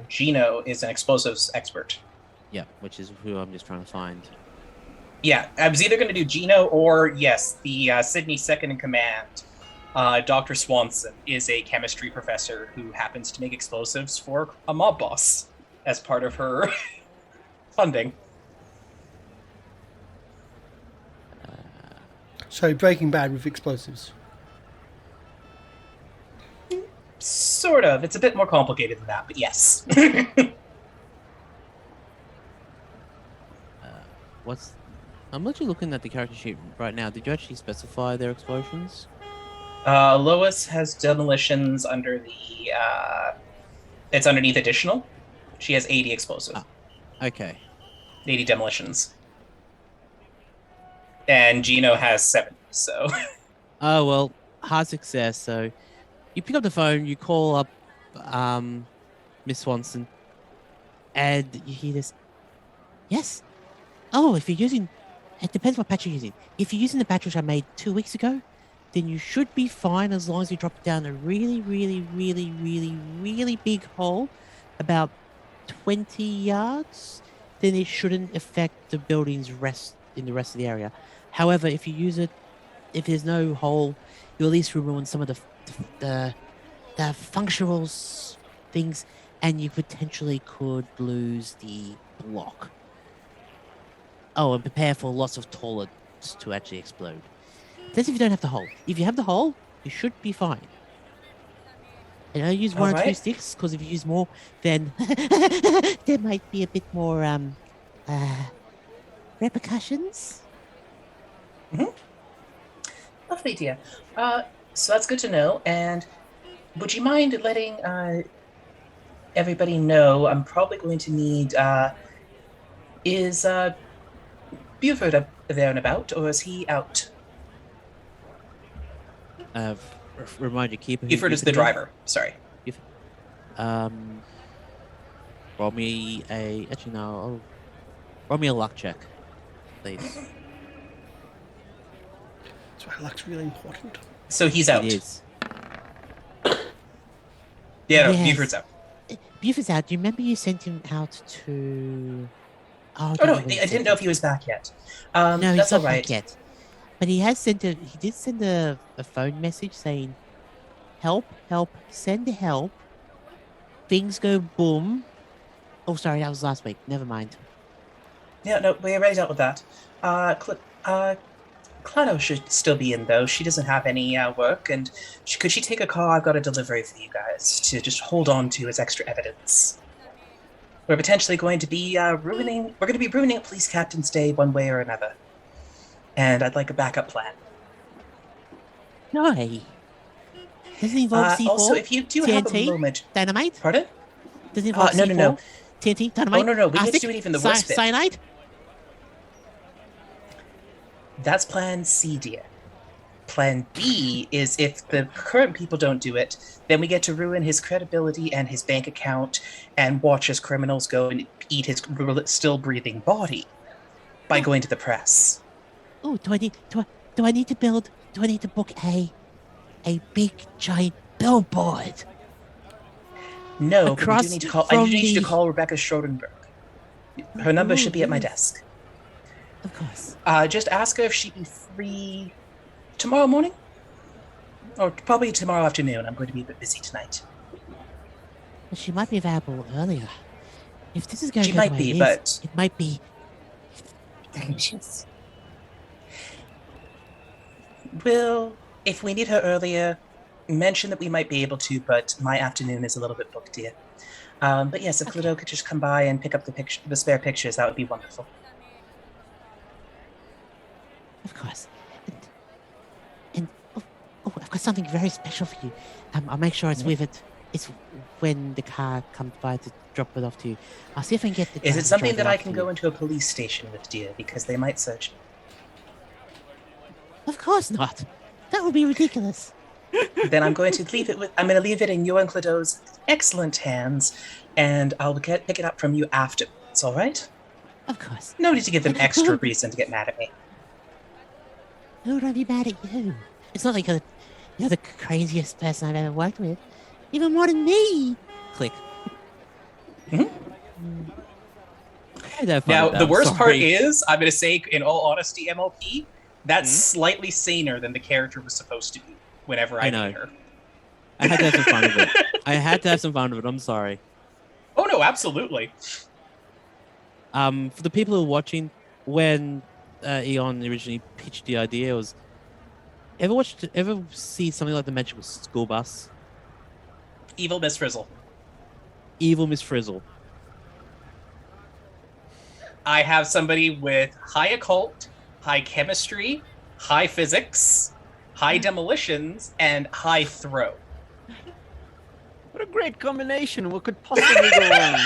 Gino is an explosives expert. Yeah, which is who I'm just trying to find. Yeah, I was either going to do Gino or, yes, the Sydney second in command. Dr. Swanson is a chemistry professor who happens to make explosives for a mob boss as part of her funding. So Breaking Bad with explosives. Sort of. It's a bit more complicated than that, but yes. I'm actually looking at the character sheet right now. Did you actually specify their explosions? Lois has demolitions under the... it's underneath additional. She has 80 explosive. Okay. 80 demolitions. And Gino has 70, so... Oh, well, hard success. So you pick up the phone, you call up Miss Swanson, and you hear this. Yes. Oh, if you're using... It depends what patch you're using. If you're using the patch which I made 2 weeks ago, then you should be fine as long as you drop it down a really, really, really, really, really big hole, about 20 yards. Then it shouldn't affect the building's rest in the rest of the area. However, if you use it, if there's no hole, you'll at least ruin some of the functional things, and you potentially could lose the block. Oh, and prepare for lots of toilets to actually explode. That's if you don't have the hole. If you have the hole, you should be fine. And I use one or two Alright. sticks, because if you use more, then there might be a bit more repercussions. Lovely, dear. So that's good to know. And would you mind letting everybody know I'm probably going to need is Buford up there and about, or is he out? Remind you, keep Buford is the driver. Sorry. Roll me a. Actually, no. Roll me a luck check, please. That's why luck's really important. So he's out. It is. Yeah, no, Yes. Buford's out. Buford's out. Do you remember you sent him out to? Oh no, I didn't know if he was back yet. No, that's he's not all right. back yet. But he has sent a. He did send a phone message saying, "Help! Help! Send help! Things go boom." Oh, sorry, that was last week. Never mind. Yeah, no, we already dealt with that. Clano should still be in though. She doesn't have any work, and could she take a call? I've got a delivery for you guys to just hold on to as extra evidence. We're potentially going to be ruining. We're going to be ruining a police captain's day one way or another, and I'd like a backup plan. No. Does it involve C4? Also, if you do have a TNT? moment, Dynamite? pardon? Does it involve No, C4? no, no. TNT? Dynamite? no, we can Arsenic? do it even the worst bit. Cyanide? That's Plan C, dear. Plan B is if the current people don't do it, then we get to ruin his credibility and his bank account and watch as criminals go and eat his still breathing body by going to the press. Oh, do I need to book a big giant billboard? No, but Across we do need to call. from I need you the- to call Rebecca Schrodenberg. Her number should be at my desk. Of course. Just ask her if she'd be free tomorrow morning, or probably tomorrow afternoon. I'm going to be a bit busy tonight. Well, she might be available earlier. If this is going She to go might the way be, it is, but- it might be dangerous. Well, if we need her earlier, mention that we might be able to, but my afternoon is a little bit booked, dear. But yes, if Cluedo could just come by and pick up the spare pictures, that would be wonderful. Of course. And I've got something very special for you. I'll make sure it's with it. It's when the car comes by to drop it off to you. I'll see if I can get the. Is guy it to something drive that it I off can to go you. into a police station with, dear? Because they might search me. Of course not. That would be ridiculous. Then I'm going to leave it in your and Cluedo's excellent hands, and I'll pick it up from you afterwards, all right? Of course. No need to give them extra reason to get mad at me. Who would I be mad at you? It's not like you're the craziest person I've ever worked with. Even more than me. Click. Mhm. Now, the worst part is, I'm going to say, in all honesty, MLP, that's slightly saner than the character was supposed to be whenever I know. meet her. I had to have some fun with it. I'm sorry. Oh, no, absolutely. For the people who are watching, when Eon originally pitched the idea, it was ever see something like the Magical School Bus? Evil Miss Frizzle. Evil Miss Frizzle. I have somebody with high occult, high chemistry, high physics, high demolitions, and high throw. What a great combination. What could possibly go wrong?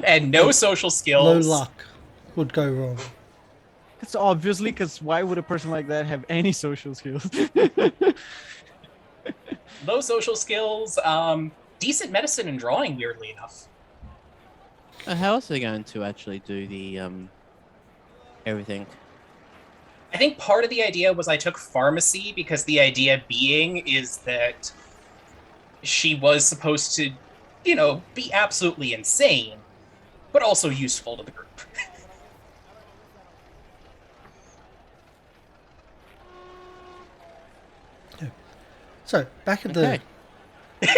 And no social Low skills. luck would go wrong. It's obviously because why would a person like that have any social skills? Low social skills, decent medicine and drawing, weirdly enough. How else are they going to actually do the everything? I think part of the idea was I took pharmacy because the idea being is that she was supposed to, be absolutely insane, but also useful to the group. So back at the Okay.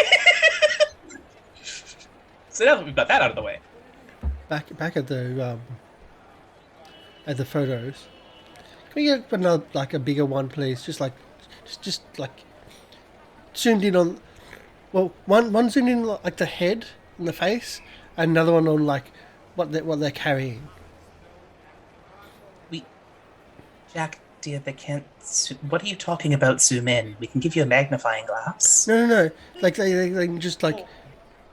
So now that we've got that out of the way. back at the at the photos. Can we get another, like a bigger one, please? Just like zoomed in on. Well, one zoomed in like the head and the face, and another one on like what they're carrying. Jack, dear, they can't. What are you talking about? Zoom in. We can give you a magnifying glass. No. Like they can just like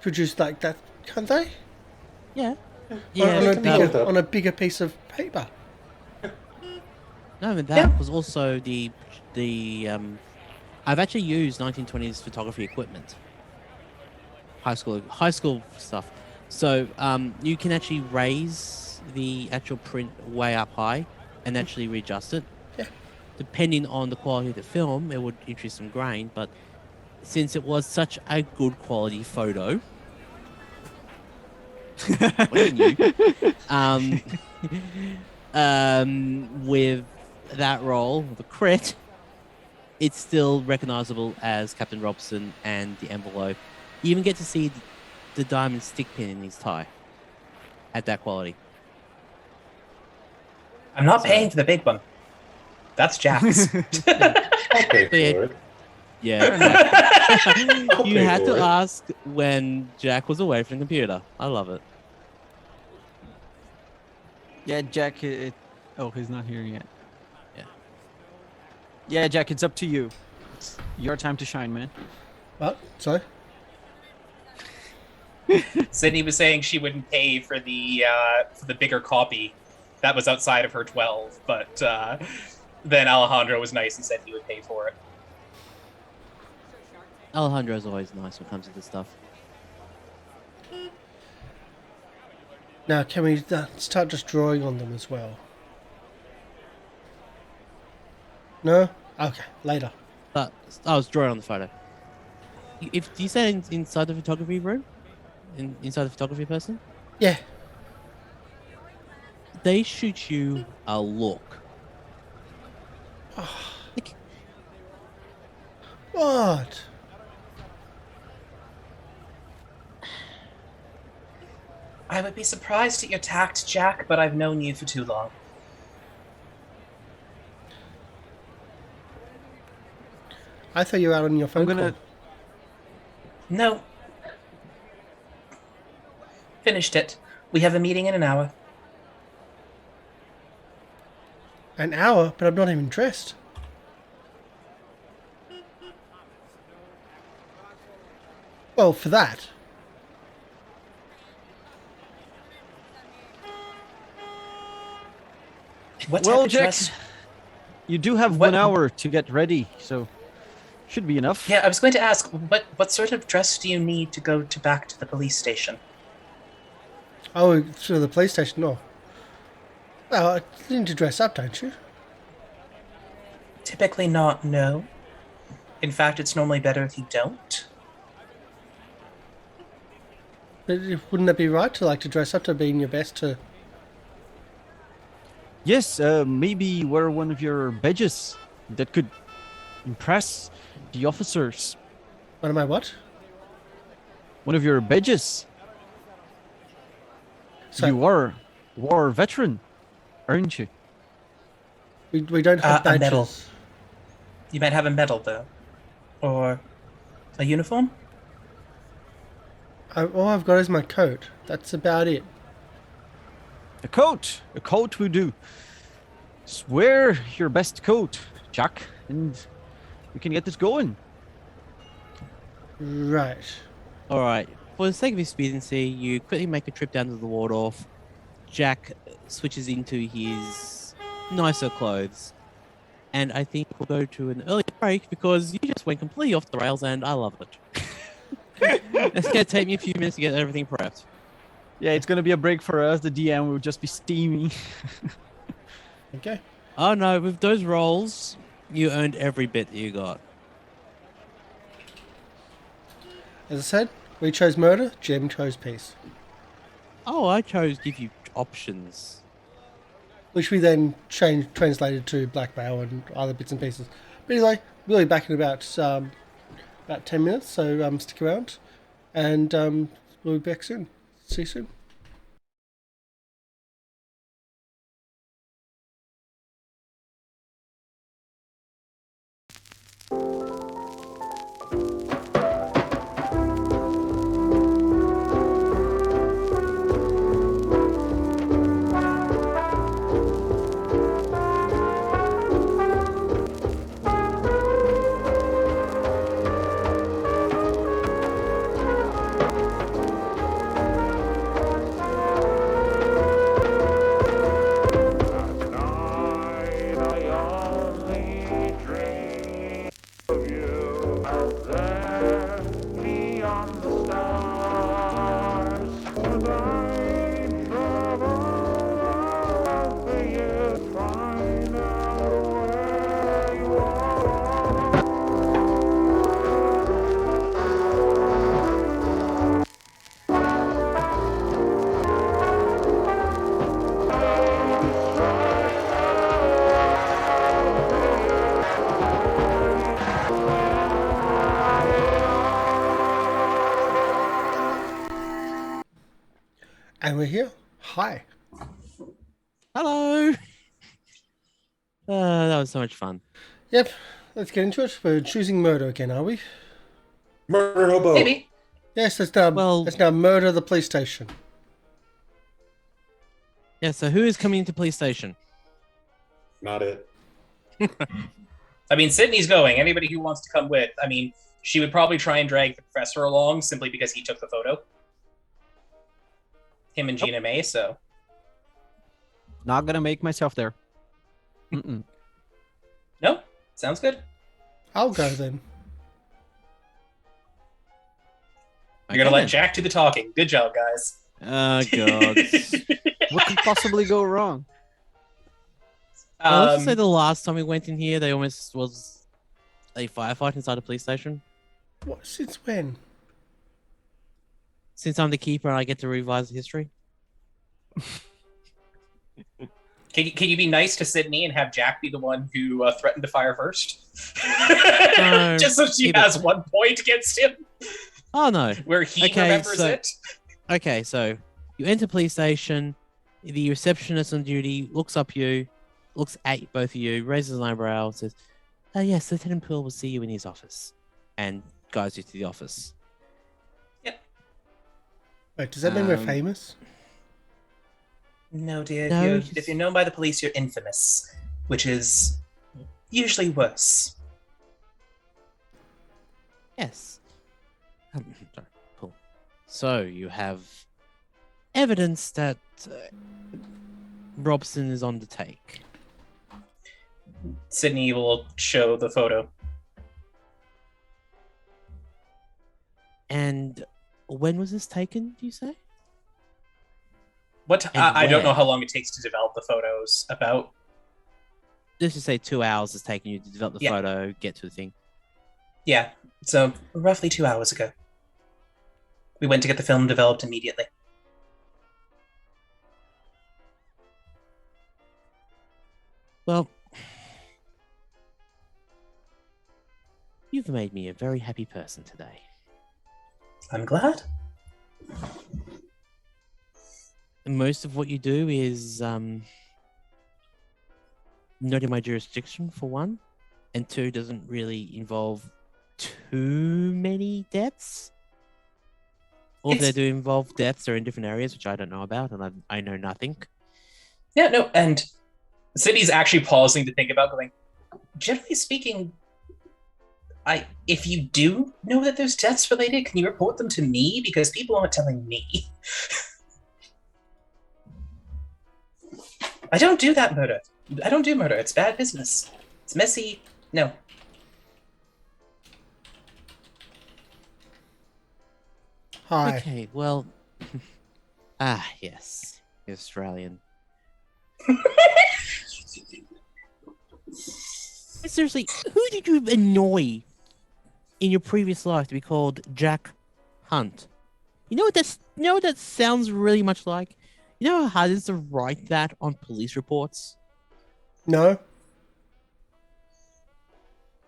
produce like that, can't they? Yeah. On a bigger piece of paper. No, but that was also the I've actually used 1920s photography equipment. High school stuff. So you can actually raise the actual print way up high and actually readjust it. Yeah. Depending on the quality of the film, it would introduce some grain, but since it was such a good quality photo, with that role, the crit, it's still recognizable as Captain Robson and the envelope. You even get to see the diamond stick pin in his tie at that quality. I'm not paying for the big one. That's Jack's. I'll pay for it. Yeah. You had to ask when Jack was away from the computer. I love it. Yeah, Jack. Oh, he's not here yet. Yeah. Yeah, Jack. It's up to you. It's your time to shine, man. What? Sorry. Sydney was saying she wouldn't pay for the bigger copy. That was outside of her 12, but then Alejandro was nice and said he would pay for it. Alejandro's always nice when it comes to this stuff. Now, can we start just drawing on them as well? No? Okay, later. But I was drawing on the photo. Do you say inside the photography room? Inside the photography person? Yeah. They shoot you a look. What? I would be surprised at your tact, Jack, but I've known you for too long. I thought you were out on your phone call. No. Finished it. We have a meeting in an hour. An hour, but I'm not even dressed. Well, for that. What Well, type of Jack, dress? you do have 1 hour to get ready, so should be enough. Yeah, I was going to ask, what sort of dress do you need to go back to the police station? Oh, to the police station? No. Well, you need to dress up, don't you? Typically not, no. In fact, it's normally better if you don't. But wouldn't that be right to dress up to be in your best to... Yes, maybe wear one of your badges that could impress the officers. What am I, what? One of your badges. So, You are war veteran, aren't you? we don't have A medal. badges. You might have a medal, though. Or a uniform? All I've got is my coat. That's about it. A coat will do. Just wear your best coat, Jack, and we can get this going. Right. All right. For the sake of expediency, you quickly make a trip down to the Waldorf. Jack switches into his nicer clothes. And I think we'll go to an early break because you just went completely off the rails and I love it. It's going to take me a few minutes to get everything prepped. Yeah, it's gonna be a break for us. The DM will just be steaming. Okay. Oh no, with those rolls, you earned every bit that you got. As I said, we chose murder, Jim chose peace. Oh, I chose give you options. Which we then translated to blackmail and other bits and pieces. But anyway, we'll be back in about 10 minutes, so stick around. And we'll be back soon. See you soon. we're here. Hi. Hello. That was so much fun. Yep, let's get into it. We're choosing murder again, are we? Murder hobo. Maybe. Yes, let's now, Well- let's now murder the police station. Yeah. So who is coming into police station? Not it. I mean, Sydney's going. Anybody who wants to come with. I mean, she would probably try and drag the professor along simply because he took the photo. Him and Jeana-Mae, so. Not gonna make myself there. Mm-mm. No? Sounds good. I'll go then. You're gonna let Jack do the talking. Good job, guys. Oh God. What could possibly go wrong? Let's just say the last time we went in here, there almost was a firefight inside a police station. What? Since when? Since I'm the keeper, I get to revise the history. Can you be nice to Sydney and have Jack be the one who threatened to fire first? No, Just so she has 1 point against him, Oh no. where he Okay, remembers so- it. Okay, so you enter police station. The receptionist on duty looks at both of you, raises an eyebrow, and says, yes, Lieutenant Poole will see you in his office, and guides you to the office. Wait, does that mean we're Um, famous? No, dear. No, If you're known by the police, you're infamous, which is usually worse. Yes. Sorry, Poole. So you have evidence that Robson is on the take. Sydney will show the photo. And when was this taken, do you say? What? And I don't know where? how long it takes to develop the photos. About. Let's just say 2 hours has taken you to develop the Yeah. photo, get to the thing. Yeah, so roughly 2 hours ago. We went to get the film developed immediately. Well, you've made me a very happy person today. I'm glad. Most of what you do is not in my jurisdiction, for one, and two, doesn't really involve too many deaths. Or if they It's- do involve deaths, they're in different areas, which I don't know about, and I know nothing. Yeah, no, and Sydney's actually pausing to think about going, generally speaking, if you do know that there's deaths related, can you report them to me? Because people aren't telling me. I don't do that murder. I don't do murder. It's bad business. It's messy. No. Hi. Okay, well... yes. You're Australian. Seriously, who did you annoy in your previous life to be called Jack Hunt? You know what that sounds really much like? You know how hard it is to write that on police reports? No?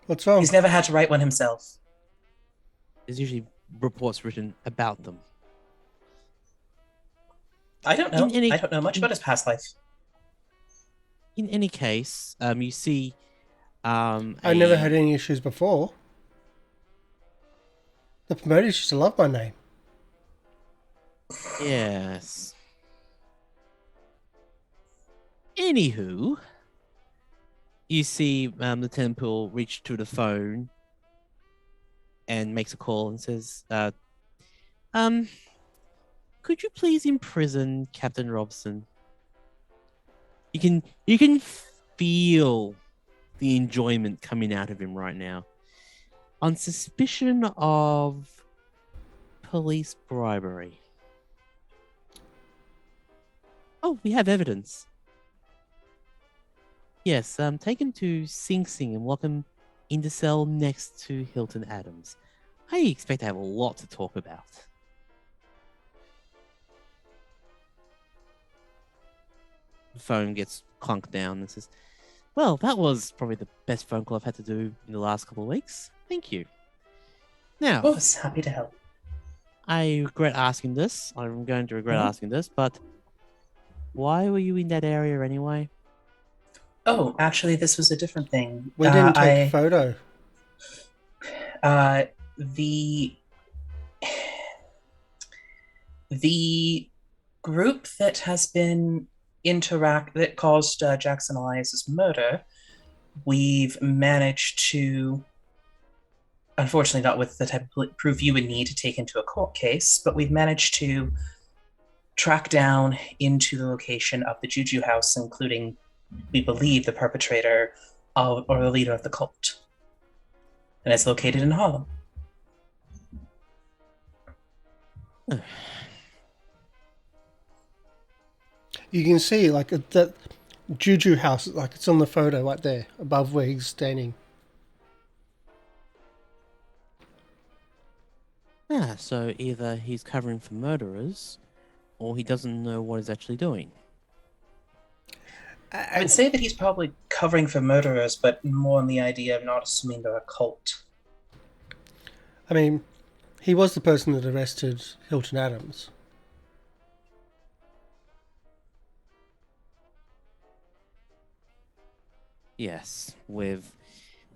What's wrong? He's never had to write one himself. There's usually reports written about them. I don't know. In any- I don't know much about his past life. In any case, you see I never had any issues before. The promoters used to love my name. Yes. Anywho, you see Lieutenant Poole reach to the phone and makes a call and says, could you please imprison Captain Robson? You can feel the enjoyment coming out of him right now. On suspicion of police bribery. Oh, we have evidence. Yes, take him to Sing Sing and lock him in the cell next to Hilton Adams. I expect to have a lot to talk about. The phone gets clunked down and says, well, that was probably the best phone call I've had to do in the last couple of weeks. Thank you. Now, Of course, happy to help. I regret asking this. I'm going to regret asking this, but why were you in that area anyway? Oh, actually, this was a different thing. We didn't take a photo. The group that has been that caused Jackson Elias's murder, we've managed to, unfortunately not with the type of proof you would need to take into a court case, but we've managed to track down into the location of the JuJu House, including, we believe, the perpetrator or the leader of the cult. And it's located in Harlem. You can see, like, that JuJu House, like, it's on the photo right there, above where he's standing. Yeah, so either he's covering for murderers, or he doesn't know what he's actually doing. I would say that he's probably covering for murderers, but more on the idea of not assuming they're a cult. I mean, he was the person that arrested Hilton Adams. Yes, with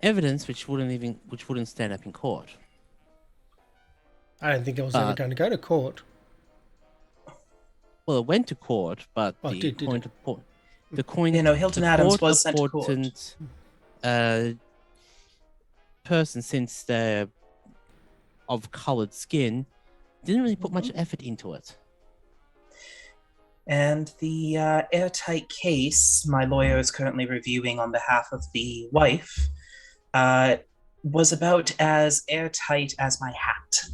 evidence which wouldn't stand up in court. I don't think it was ever going to go to court. Well, it went to court, but Hilton Adams was sent to court. Person, since they're of coloured skin, didn't really put much effort into it. And the airtight case my lawyer is currently reviewing on behalf of the wife was about as airtight as my hat.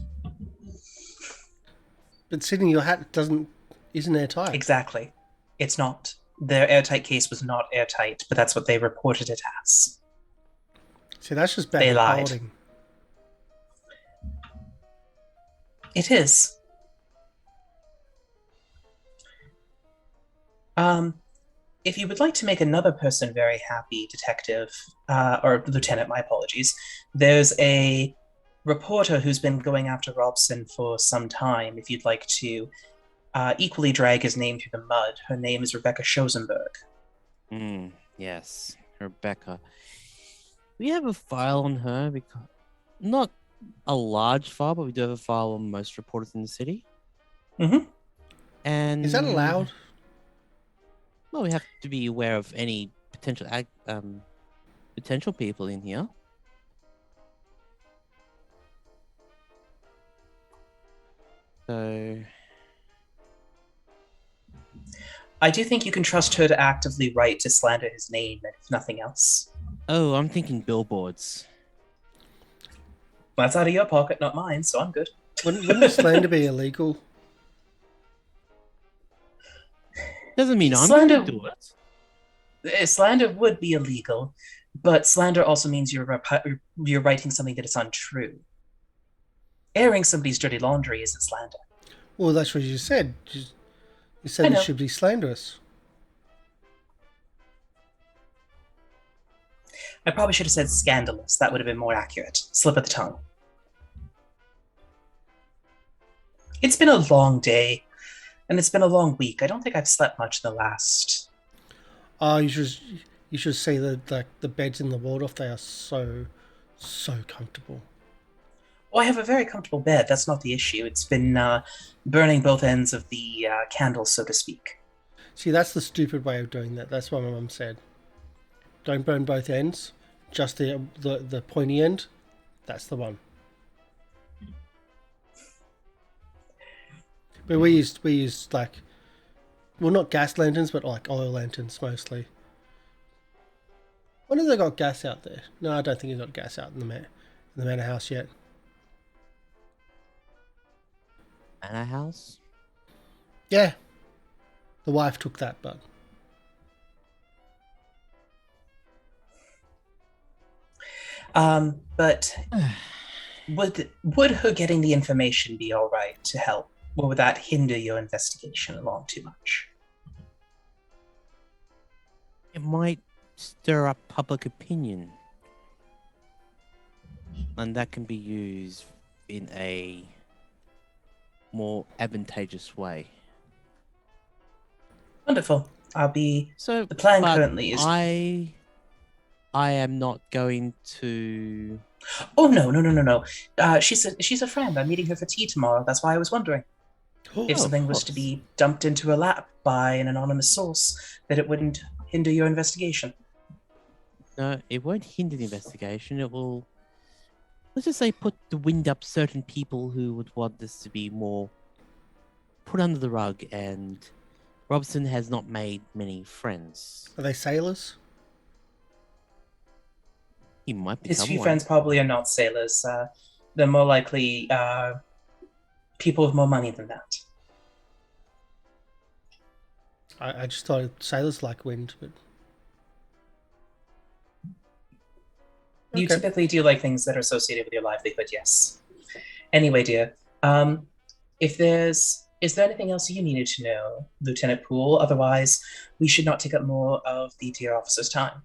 But Sidney, your hat isn't airtight. Exactly. It's not. Their airtight case was not airtight, but that's what they reported it as. See, that's just bad They lied. reporting. It is. If you would like to make another person very happy, detective, or lieutenant, my apologies, there's a reporter who's been going after Robson for some time. If you'd like to equally drag his name through the mud, her name is Rebecca Schosenberg. Yes, Rebecca. We have a file on her, because not a large file, but we do have a file on most reporters in the city. Mm-hmm. And is that allowed? Well, we have to be aware of any potential people in here. So I do think you can trust her to actively write to slander his name, if nothing else. Oh, I'm thinking billboards. That's out of your pocket, not mine, so I'm good. Wouldn't slander be illegal? Doesn't mean I'm going to do it. Slander would be illegal, but slander also means you're writing something that is untrue. Airing somebody's dirty laundry isn't slander. Well, that's what you said. You said it should be slanderous. I probably should have said scandalous. That would have been more accurate. Slip of the tongue. It's been a long day, and it's been a long week. I don't think I've slept much in the last... Oh, you should see the beds in the Waldorf. They are so comfortable. Well, I have a very comfortable bed. That's not the issue. It's been burning both ends of the candle, so to speak. See, that's the stupid way of doing that. That's what my mum said. Don't burn both ends. Just the pointy end. That's the one. But we used like, well, not gas lanterns, but like oil lanterns mostly. When have they got gas out there? No, I don't think they've got gas out in the manor house yet. Manor house? Yeah. The wife took that, but... But would her getting the information be all right to help? Or would that hinder your investigation along too much? It might stir up public opinion. And that can be used in a more advantageous way. Wonderful. I'll be. So The plan but currently is. I am not going to. Oh no. She's a friend. I'm meeting her for tea tomorrow. That's why I was wondering if Oh, something of was to course. be dumped into her lap by an anonymous source, that it wouldn't hinder your investigation. No, it won't hinder the investigation. It will, let's just say, put the wind up certain people who would want this to be more put under the rug. And Robson has not made many friends. Are they sailors? He might be His few someone. friends probably are not sailors. They're more likely people with more money than that. I just thought sailors like wind, but You Okay. typically do like things that are associated with your livelihood, yes. Anyway, dear, is there anything else you needed to know, Lieutenant Poole? Otherwise, we should not take up more of the dear officer's time.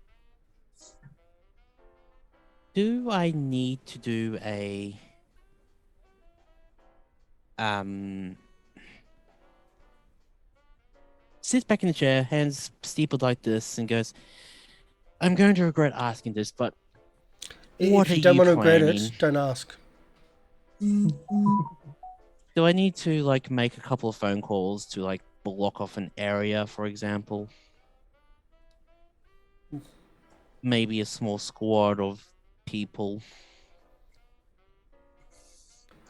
Do I need to do a sits back in the chair, hands steepled like this, and goes, I'm going to regret asking this, but what if are you don't you want to regret planning? it, don't ask. Do I need to like make a couple of phone calls to like block off an area, for example? Maybe a small squad of people.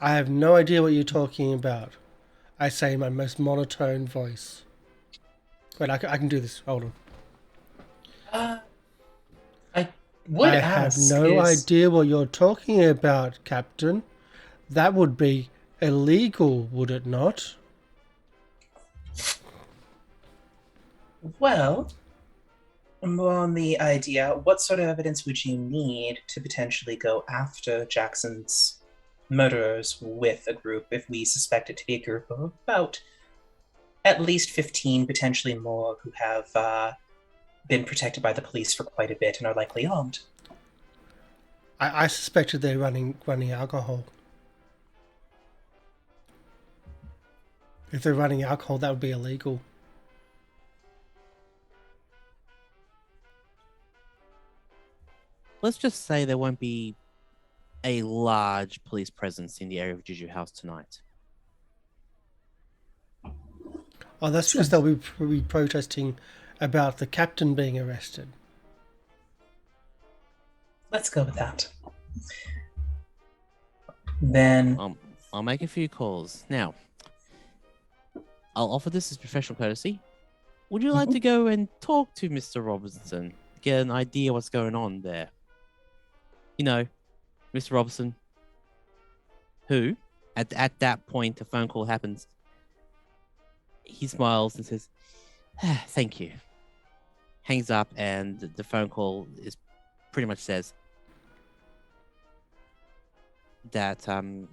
I have no idea what you're talking about. I say in my most monotone voice. Wait, I can do this. Hold on. I would I ask have no is- idea what you're talking about, Captain. That would be illegal, would it not? Well, more on the idea, what sort of evidence would you need to potentially go after Jackson's murderers with a group if we suspect it to be a group of about at least 15, potentially more, who have been protected by the police for quite a bit and are likely armed? I suspected they're running alcohol. If they're running alcohol, that would be illegal. Let's just say there won't be a large police presence in the area of JuJu House tonight. Oh, that's because they'll be protesting about the captain being arrested. Let's go with that. Then, I'll make a few calls. Now, I'll offer this as professional courtesy. Would you like to go and talk to Mr. Robertson? Get an idea what's going on there? You know, Mr. Robertson, who, at that point, a phone call happens. He smiles and says, thank you. Hangs up, and the phone call is pretty much says that, no,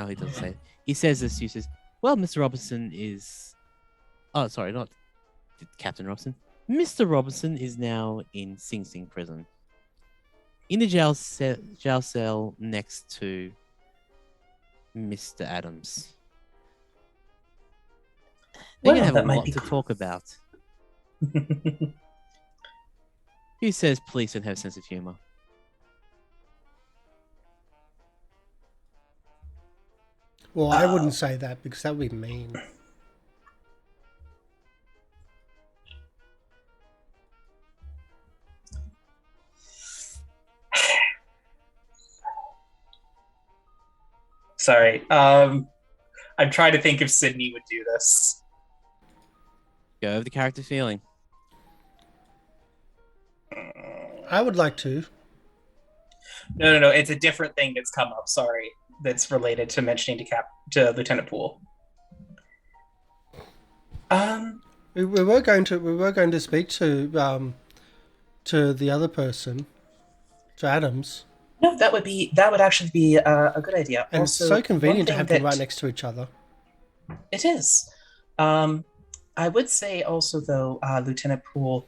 he doesn't say it. He says this, he says, well, Mr. Robertson is, oh, sorry, not Captain Robinson. Mr. Robinson is now in Sing Sing prison. In the jail cell next to Mr. Adams. They're going to have a lot to talk about. Who says police don't have a sense of humor? Well, I wouldn't say that because that would be mean. sorry, I'm trying to think if Sidney would do this. Go over the character feeling. I would like to. No, it's a different thing that's come up, sorry, that's related to mentioning to Lieutenant Poole. We were going to speak to the other person, to Adams. No, that would actually be a good idea. And Also, it's so convenient to one have thing them right that- next to each other. It is. I would say also, though, Lieutenant Poole,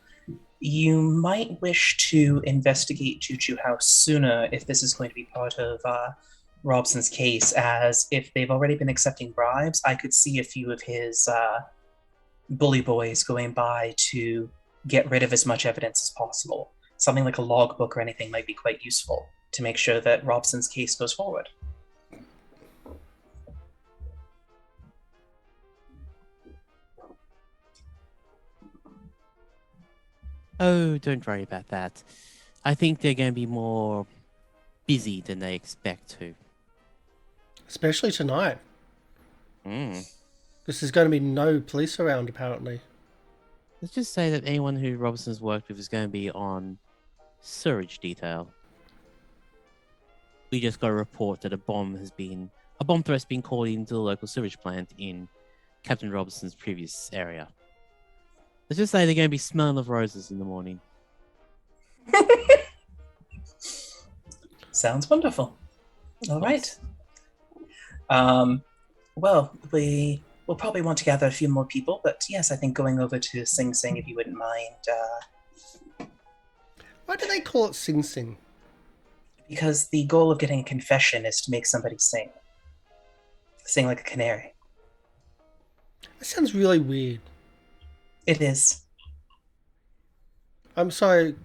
you might wish to investigate JuJu House sooner if this is going to be part of Robson's case, as if they've already been accepting bribes, I could see a few of his bully boys going by to get rid of as much evidence as possible. Something like a logbook or anything might be quite useful to make sure that Robson's case goes forward. Oh, don't worry about that. I think they're going to be more busy than they expect to. Especially tonight. Mm. Because there's going to be no police around, apparently. Let's just say that anyone who Robinson's worked with is going to be on sewage detail. We just got a report that a bomb threat's been called into the local sewage plant in Captain Robinson's previous area. Let's just say they're going to be smelling of roses in the morning. Sounds wonderful. All right. Well, we'll probably want to gather a few more people, but yes, I think going over to Sing Sing, if you wouldn't mind. Why do they call it Sing Sing? Because the goal of getting a confession is to make somebody sing. Sing like a canary. That sounds really weird. It is. I'm sorry.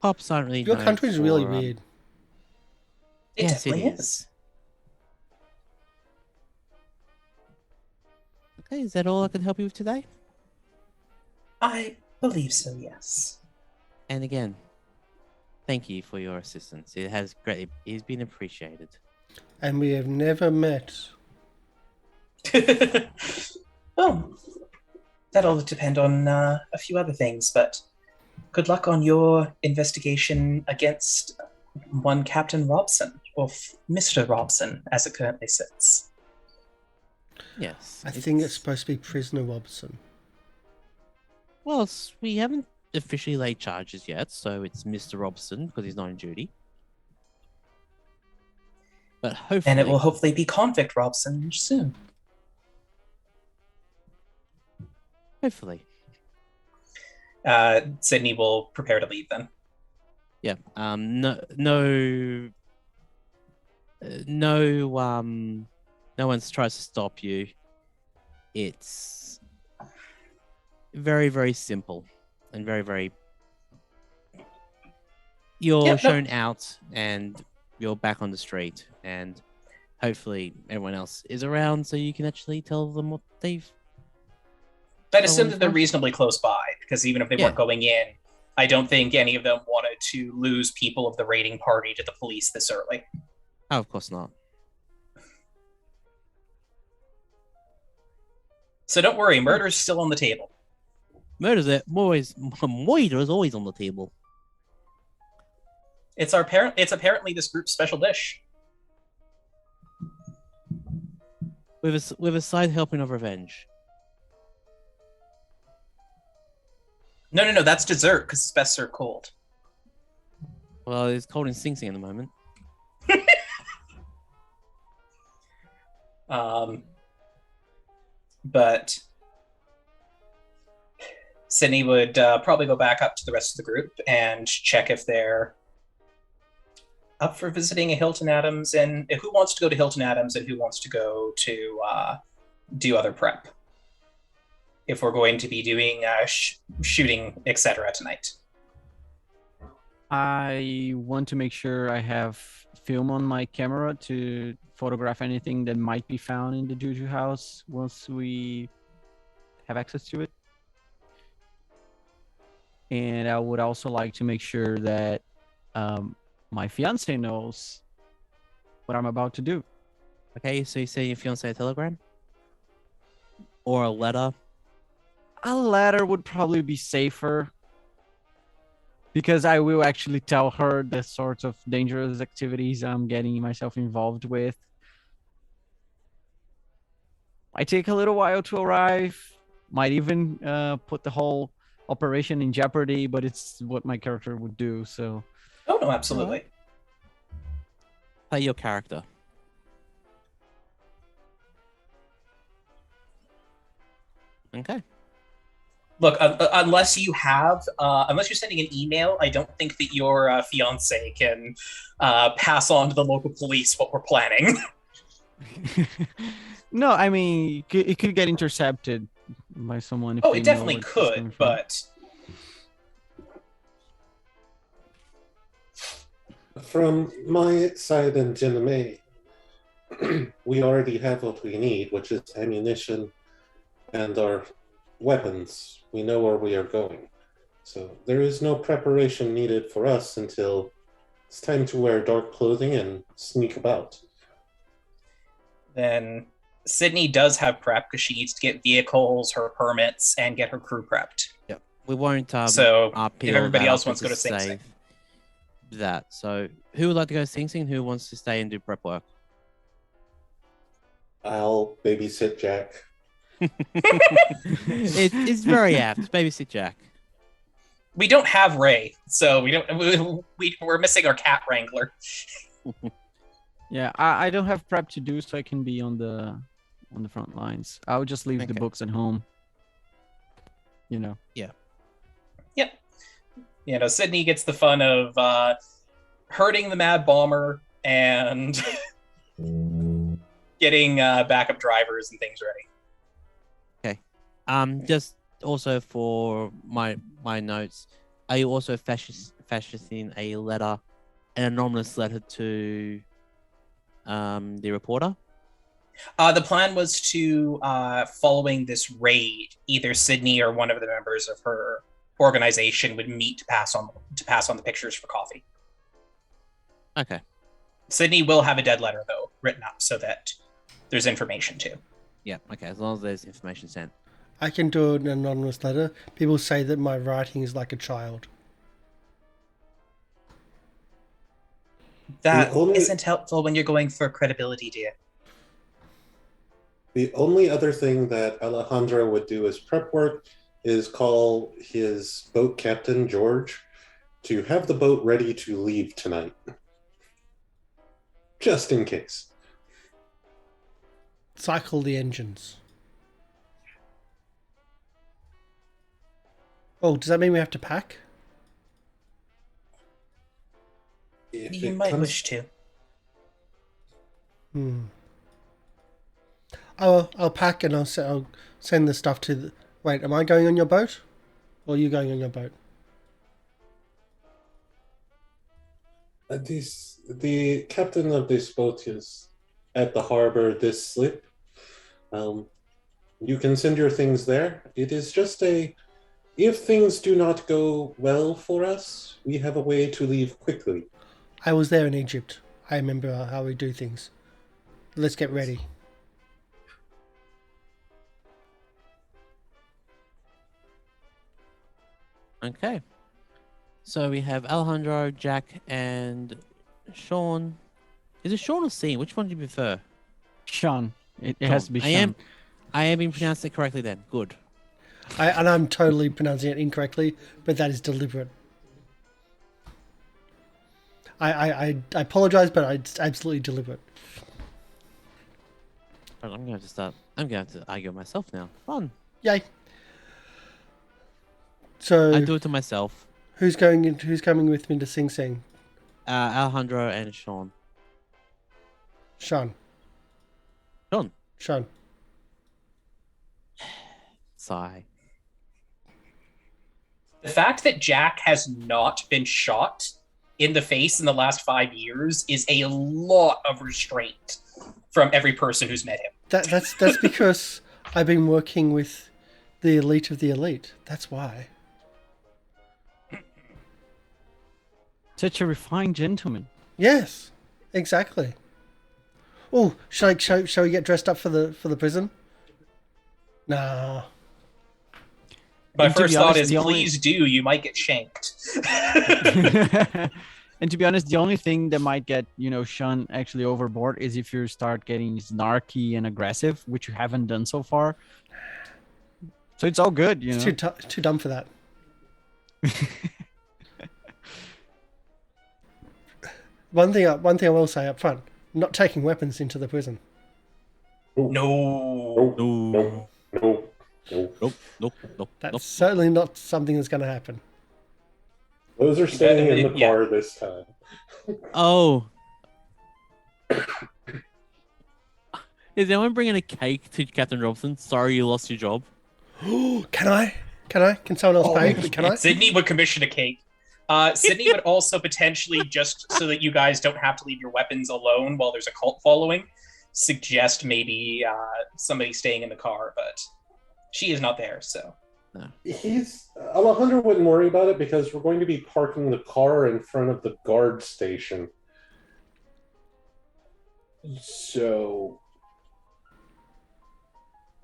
Pops aren't really Your known country's really for, weird. It Yes, definitely it is. Okay, is that all I can help you with today? I believe so, yes. And again, thank you for your assistance. It's been appreciated. And we have never met. Well, that'll depend on a few other things, but good luck on your investigation against one Captain Robson, or Mr. Robson, as it currently sits. Yes. I think it's supposed to be Prisoner Robson. Well, we haven't officially laid charges yet, so it's Mr. Robson because he's not on duty. But hopefully... And it will hopefully be Convict Robson soon. Hopefully. Sidney will prepare to leave then. Yeah. No one tries to stop you. It's very, very simple and very, very... You're shown out and you're back on the street, and hopefully everyone else is around so you can actually tell them what they've... I'd assume that they're reasonably close by, because even if they Yeah. weren't going in, I don't think any of them wanted to lose people of the raiding party to the police this early. Oh, of course not. So don't worry, murder's still on the table. Murder's always on the table. It's apparently this group's special dish. With a side helping of revenge. No, that's dessert, because it's best served cold. Well, it's cold in Sing Sing at the moment. But Sidney would probably go back up to the rest of the group and check if they're up for visiting a Hilton Adams, and who wants to go to Hilton Adams and who wants to go to do other prep. If we're going to be doing shooting, etc. tonight. I want to make sure I have film on my camera to photograph anything that might be found in the JuJu house once we have access to it. And I would also like to make sure that my fiance knows what I'm about to do. Okay, so you say your fiance a telegram? Or a letter? A letter would probably be safer, because I will actually tell her the sorts of dangerous activities I'm getting myself involved with. Might take a little while to arrive, might even put the whole operation in jeopardy, but it's what my character would do, so... Oh, no, absolutely. Play your character. Okay. Look, unless you're sending an email, I don't think that your fiance can pass on to the local police what we're planning. No, I mean, it could get intercepted by someone. If Oh, they it know definitely where this is coming could, from. but From my side and Jeana-Mae, we already have what we need, which is ammunition and our weapons. We know where we are going. So there is no preparation needed for us until it's time to wear dark clothing and sneak about. then Sidney does have prep because she needs to get vehicles, her permits, and get her crew prepped. Yep. We won't So, appeal if everybody that else up wants to go to to Sing Sing. save that. So who would like to go Sing Sing? Who wants to stay and do prep work? I'll babysit Jack. It's very apt. Babysit Jack. We don't have Ray, so we're missing our cat wrangler. Yeah, I don't have prep to do, so I can be on the front lines. I'll just leave the Okay. books at home. You know. Yep. Sidney gets the fun of hurting the Mad Bomber and getting backup drivers and things ready. Just also for my notes, are you also fascisting a letter, an anonymous letter to the reporter? The plan was to, following this raid, either Sidney or one of the members of her organization would meet to pass on the pictures for coffee. Okay. Sidney will have a dead letter though written up so that there's information too. Yeah. Okay. As long as there's information sent. I can do an anonymous letter. People say that my writing is like a child. That The only- isn't helpful when you're going for credibility, dear. The only other thing that Alejandro would do as prep work is call his boat captain, George, to have the boat ready to leave tonight. Just in case. Cycle the engines. Oh, does that mean we have to pack? If You it might comes- wish to. I'll pack and I'll send the stuff to the... Wait, am I going on your boat? Or are you going on your boat? The captain of this boat is at the harbor this slip. You can send your things there. It is just if things do not go well for us, we have a way to leave quickly. I was there in Egypt. I remember how we do things. Let's get ready. Okay. So we have Alejandro, Jack, and Sean. Is it Sean or C? Which one do you prefer? Sean. It has to be Sean. Sean. I am being pronounced it correctly then. Good. And I'm totally pronouncing it incorrectly, but that is deliberate. I apologize, but it's absolutely deliberate. Right, I'm going to argue with myself now. Fun. Yay. So I do it to myself. who's coming with me to Sing Sing? Alejandro and Sean. Sean. Sean. Sigh. The fact that Jack has not been shot in the face in the last 5 years is a lot of restraint from every person who's met him. That's because I've been working with the elite of the elite. That's why. Such a refined gentleman. Yes, exactly. Oh, shall we get dressed up for the prison? Nah. My And to be first thought honest, is, the only- please do, you might get shanked. And to be honest, the only thing that might get, Sean actually overboard is if you start getting snarky and aggressive, which you haven't done so far. So it's all good, It's too dumb for that. One thing I will say up front: not taking weapons into the prison. No. No. Nope. That's certainly not something that's going to happen. Those are staying in the Yeah. car this time. Oh. Is anyone bringing a cake to Captain Robson? Sorry you lost your job. Can I? Can someone else pay? But can I? Sydney would commission a cake. Sydney would also potentially, just so that you guys don't have to leave your weapons alone while there's a cult following, suggest maybe somebody staying in the car, but she is not there, so. No. Alejandro wouldn't worry about it because we're going to be parking the car in front of the guard station. So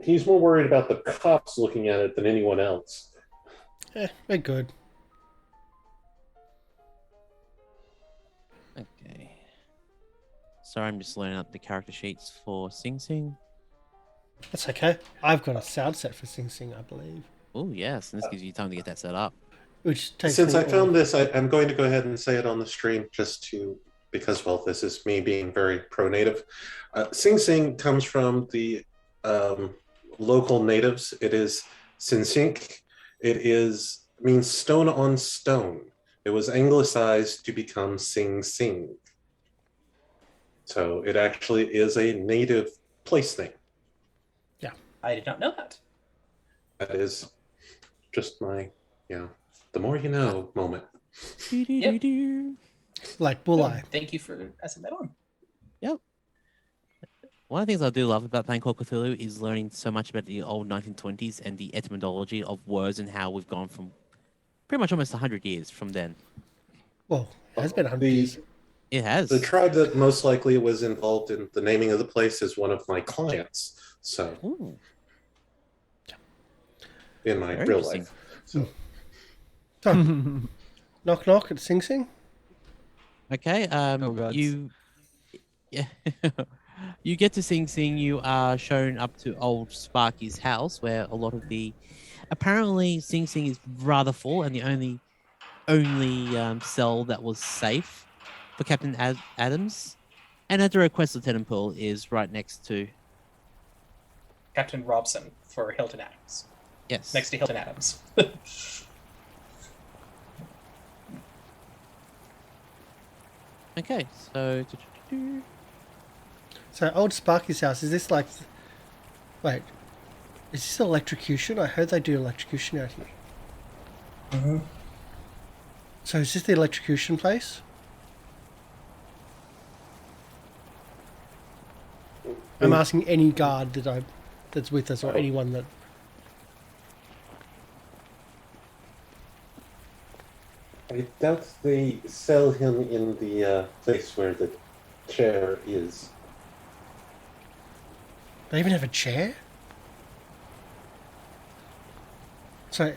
he's more worried about the cops looking at it than anyone else. We're good. Okay. Sorry, I'm just loading up the character sheets for Sing Sing. That's okay. I've got a sound set for Sing Sing, I believe. Oh, yes, and this gives you time to get that set up. Which takes Since me I found this, I'm going to go ahead and say it on the stream because, well, this is me being very pro-native. Sing Sing comes from the local natives. It is Sinsink. It means stone on stone. It was anglicized to become Sing Sing. So it actually is a native place name. I did not know that. That is just my, the more you know moment. Yep. like Bulleye. Thank you for passing that on. Yep. One of the things I do love about playing Call of Cthulhu is learning so much about the old 1920s and the etymology of words and how we've gone from pretty much almost 100 years from then. Well, it has been 100 years. It has. The tribe that most likely was involved in the naming of the place is one of my clients. So, Ooh. in my Very real interesting. life. So, So, knock knock at Sing Sing. Okay. gods. Yeah. You get to Sing Sing. You are shown up to old Sparky's house, where a lot of apparently Sing Sing is rather full, and the only cell that was safe for Captain Adams, and at the request of Lieutenant Poole, is right next to. Captain Robson for Hilton Adams. Yes. Next to Hilton Adams. Okay, so. So, old Sparky's house, is this like... Wait, is this electrocution? I heard they do electrocution out here. Mm-hmm. So is this the electrocution place? I'm asking any guard that's with us or anyone that... I doubt they sell him in the place where the chair is. They even have a chair? So,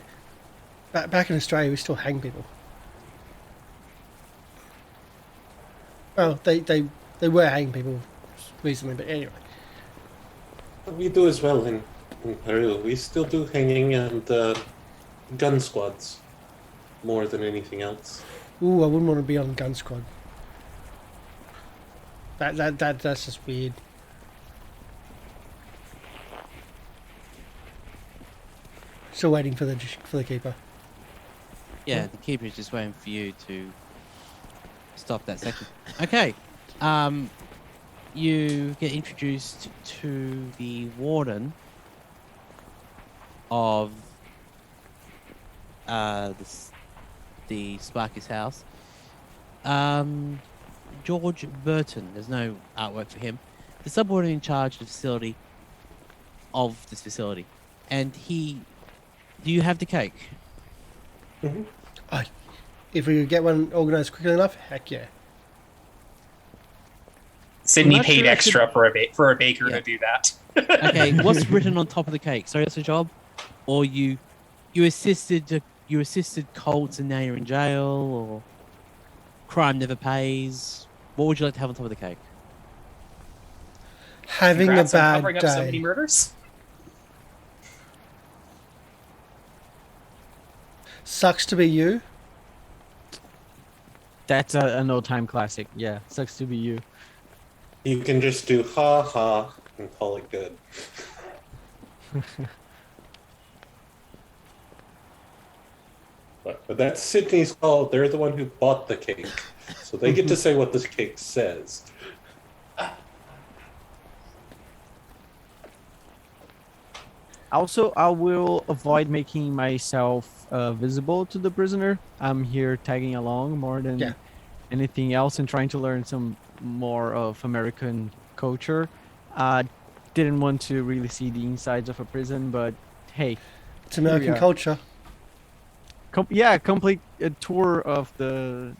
back in Australia, we still hang people. Well, they were hanging people recently, but anyway. We do as well in Peru. We still do hanging and gun squads more than anything else. Ooh, I wouldn't want to be on gun squad. That's just weird. Still waiting for the keeper. Yeah, the keeper is just waiting for you to stop that section. Okay. You get introduced to the warden of the Sparky's house. George Burton. There's no artwork for him. The subwarden in charge of this facility. And do you have the cake? Mm-hmm. If we could get one organised quickly enough, heck yeah. Sydney not paid sure I extra for a baker Yeah. to do that. Okay, what's written on top of the cake? Sorry, that's a job, or you assisted cults and now you're in jail, or crime never pays. What would you like to have on top of the cake? Having Congrats a on bad covering up so many day. murders. Sucks to be you. That's a no time classic. Yeah, sucks to be you. You can just do ha ha and call it good. But that's Sydney's call. They're the one who bought the cake. So they get to say what the cake says. Also, I will avoid making myself visible to the prisoner. I'm here tagging along more than anything else and trying to learn some more of American culture. Didn't want to really see the insides of a prison, but hey. It's American culture. Complete tour of the,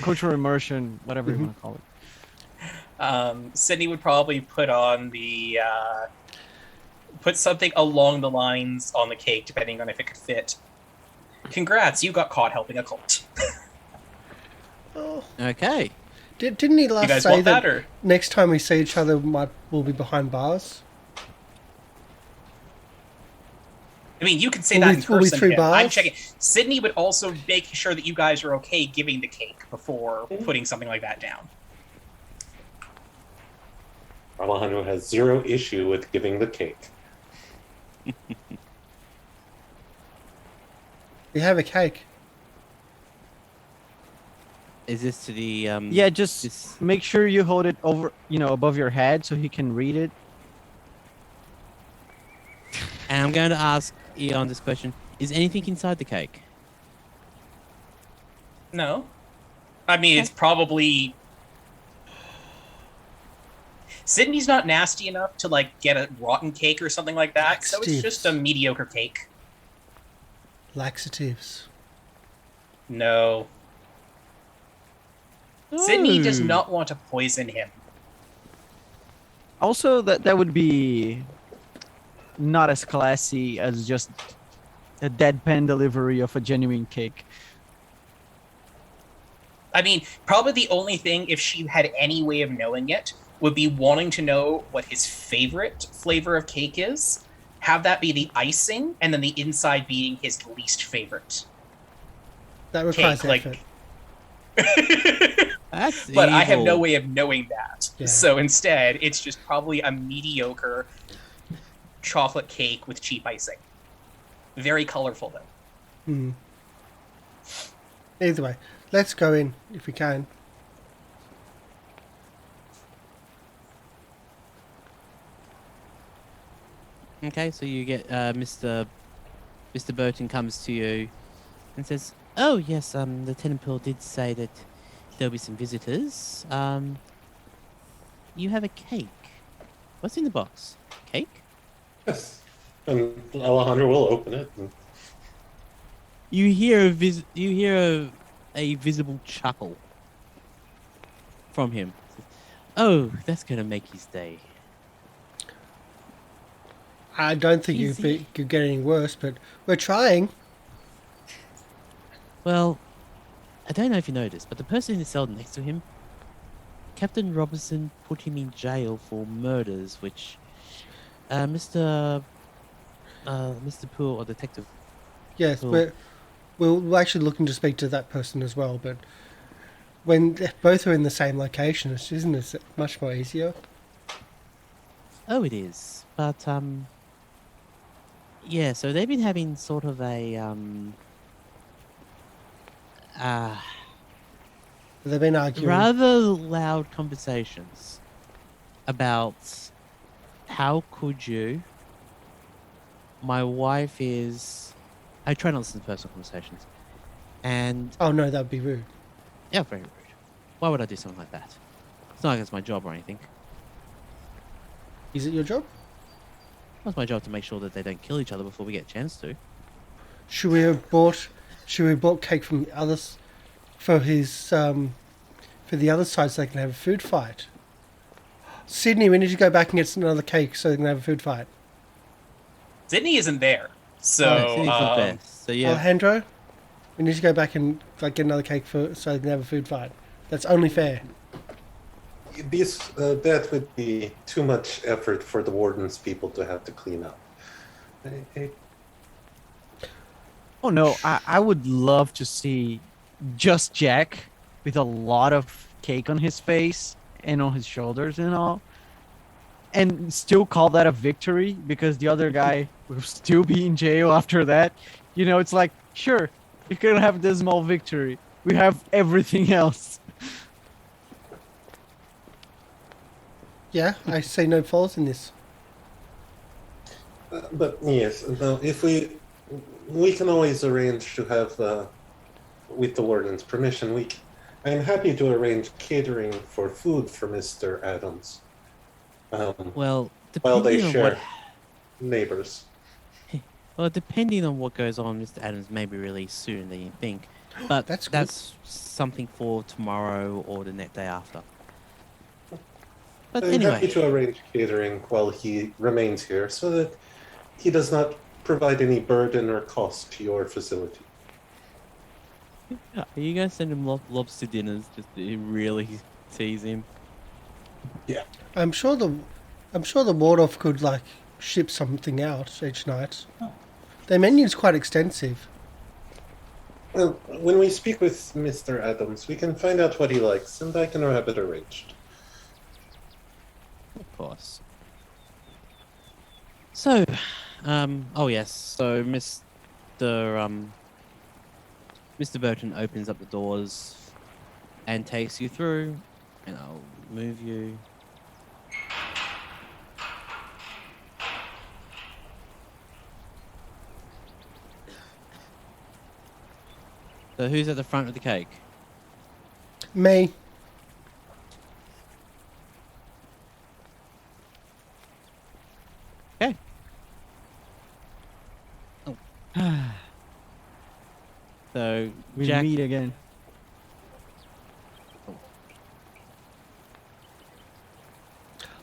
cultural immersion, whatever you want to call it. Sidney would probably put on the... put something along the lines on the cake, depending on if it could fit. Congrats, you got caught helping a cult. Oh. Okay. Didn't he last guys say want that that, or? Next time we see each other, we'll be behind bars? I mean, you can say that in person. Through bars? I'm checking. Sidney would also make sure that you guys are okay giving the cake before putting something like that down. Alejandro has zero issue with giving the cake. We have a cake. Is this to the just make sure you hold it over, above your head so he can read it. And I'm going to ask Eon this question: is anything inside the cake? No. I mean, it's probably... Sydney's not nasty enough to, get a rotten cake or something like that, so it's just a mediocre cake. Laxatives. No. Sidney does not want to poison him. Also, that would be not as classy as just a deadpan delivery of a genuine cake. I mean, probably the only thing, if she had any way of knowing it, would be wanting to know what his favorite flavor of cake is, have that be the icing, and then the inside being his least favorite. That requires cake, effort. That's but evil. I have no way of knowing that. Yeah. So instead, it's just probably a mediocre chocolate cake with cheap icing. Very colorful, though. Either way, let's go in if we can. Okay, so you get Mr. Burton comes to you and says, "Oh yes, Lieutenant Pearl did say that there'll be some visitors. You have a cake. What's in the box? Cake?" Yes. And Alejandro will open it. You hear a visible chuckle from him. "Oh, that's gonna make his day." I don't think you could get any worse, but we're trying. Well, I don't know if you noticed, but the person in the cell next to him, Captain Robertson, put him in jail for murders, which Mr. Poole or Detective. Yes, Poole, we're actually looking to speak to that person as well, but when both are in the same location, isn't it much more easier? Oh, it is, but yeah. So they've been having sort of a They've been arguing. rather loud conversations about how could you. My wife is. I try not to listen to personal conversations, and Oh no, that would be rude. yeah, very rude. Why would I do something like that? It's not like it's my job or anything. Is it your job? It's my job to make sure that they don't kill each other before we get a chance to. Should we have bought cake from the others for his for the other side so they can have a food fight? Sydney, we need to go back and get another cake so they can have a food fight. Sydney isn't there, so Sydney's not there. So yeah, Alejandro, we need to go back and get another cake so they can have a food fight. That's only fair. That would be too much effort for the warden's people to have to clean up. Oh no, I would love to see just Jack with a lot of cake on his face and on his shoulders and all, and still call that a victory because the other guy will still be in jail after that. It's like, sure, You can have the small victory. We have everything else. Yeah, I see no flaws in this. But yes, no, if we can always arrange to have, with the warden's permission, I'm happy to arrange catering for food for Mr. Adams. Well, While they depending on share what, neighbors. well, depending on what goes on, Mr. Adams may be released sooner than you think. But That's good. that's something for tomorrow or the next day after. But I'm happy anyway, to arrange catering while he remains here so that he does not provide any burden or cost to your facility. are you going to send him lobster dinners just to really tease him? Yeah. I'm sure the Waldorf could like ship something out each night. Their menu's quite extensive. Well, when we speak with Mr. Adams, we can find out what he likes, and I can have it arranged. Of course. So, oh yes, so Mr. Burton opens up the doors and takes you through, and I'll move you. So who's at the front of the cake? Me. Okay. So We Jack, meet again.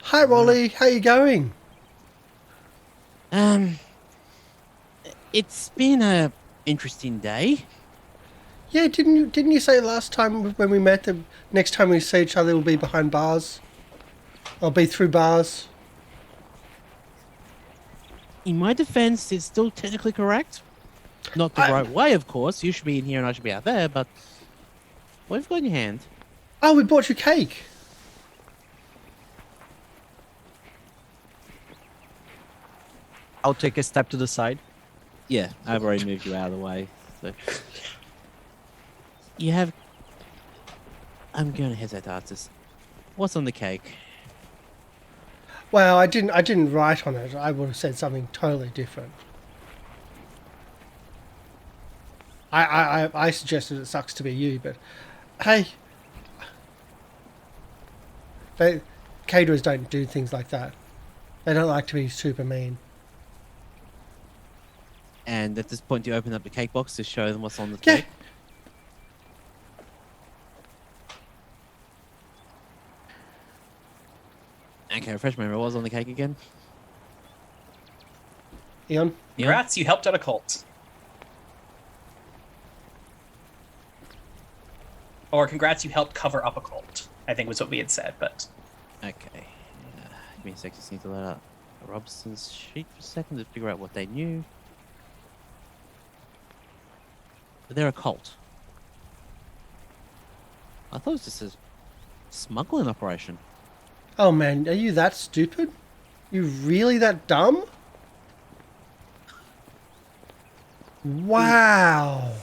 Hi, Wally. How you going? it's been a interesting day. Yeah, didn't you say last time when we met the next time we see each other will be behind bars? I'll be through bars. In my defense, it's still technically correct. Not the right way, of course. You should be in here and I should be out there, but what have you got in your hand? Oh, we bought you cake. I'll take a step to the side. Yeah, I've already moved you out of the way. So. You have... I'm going to hesitate to ask this. What's on the cake? Well, I didn't write on it. I would have said something totally different. I suggested it sucks to be you, but hey, caterers don't do things like that. They don't like to be super mean. And at this point, you open up the cake box to show them what's on the Yeah. cake. Okay, refresh my memory. What was on the cake again? Eon? Congrats, you helped out a cult. Or congrats, you helped cover up a cult, I think was what we had said, but... Okay. Give me a sec. Just need to let out Robson's sheet for a second to figure out what they knew. But they're a cult. I thought it was just a smuggling operation. Oh man, are you that stupid? You really that dumb? Wow.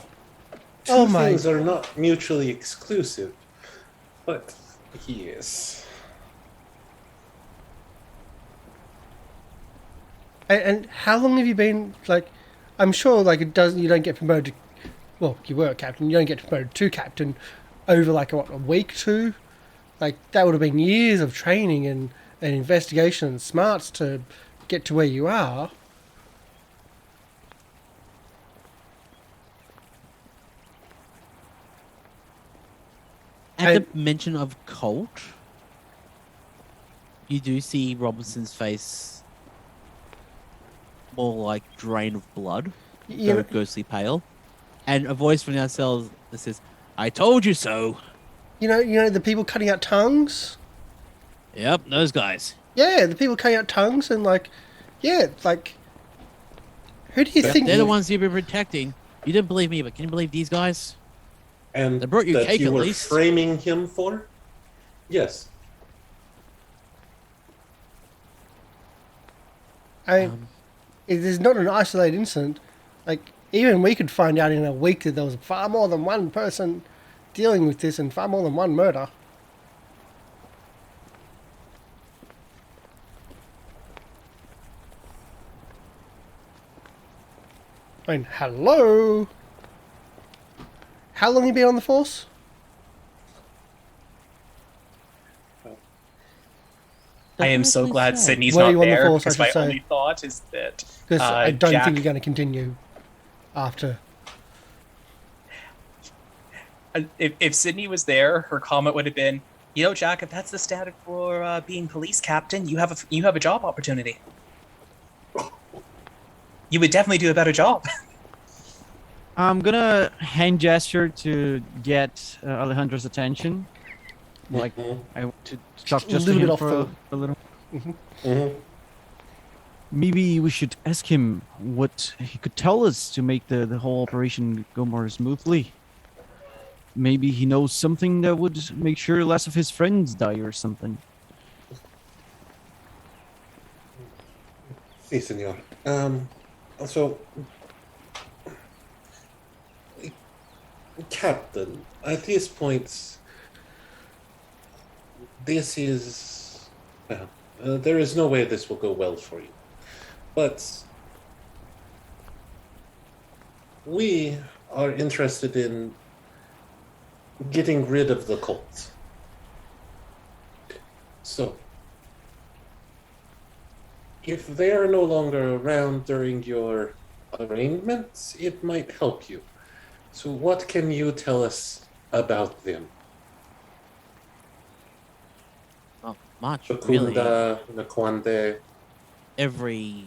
Two things are not mutually exclusive, but yes. And how long have you been, like, I'm sure, like, you don't get promoted to, well, you were a captain, you don't get promoted to captain over, like, what, a week, two? Like, that would have been years of training and investigation and smarts to get to where you are. At the mention of cult, you do see Robinson's face more like drain of blood, very ghostly pale, and a voice from the cells that says, "I told you so." You know the people cutting out tongues? Yep, those guys. Yeah, the people cutting out tongues and, like, yeah, like, who do you think... They're the ones you've been protecting. You didn't believe me, but can you believe these guys? And they brought you that cake you at were least. Framing him for? Yes. It is not an isolated incident. Like, Even we could find out in a week that there was far more than one person dealing with this and far more than one murder. I mean, hello? How long have you been on the force? I am so Definitely glad so. Sydney's Where are not you on the there, force, I because my should say? only thought is that Because I don't Jack, think you're going to continue after. if Sydney was there, her comment would have been, "You know, Jack, if that's the static for being police captain, you have a job opportunity. You would definitely do a better job." I'm gonna hand gesture to get Alejandro's attention. Like I want to talk A just to little bit him off for the- a little. Mhm. Maybe we should ask him what he could tell us to make the whole operation go more smoothly. Maybe he knows something that would make sure less of his friends die or something. Si, senor. So, Captain, at this point, this is... Well, there is no way this will go well for you. But we are interested in getting rid of the cult. So, if they are no longer around during your arraignments, it might help you. So what can you tell us about them? Not much, really. Bakunda, Nakwande. Every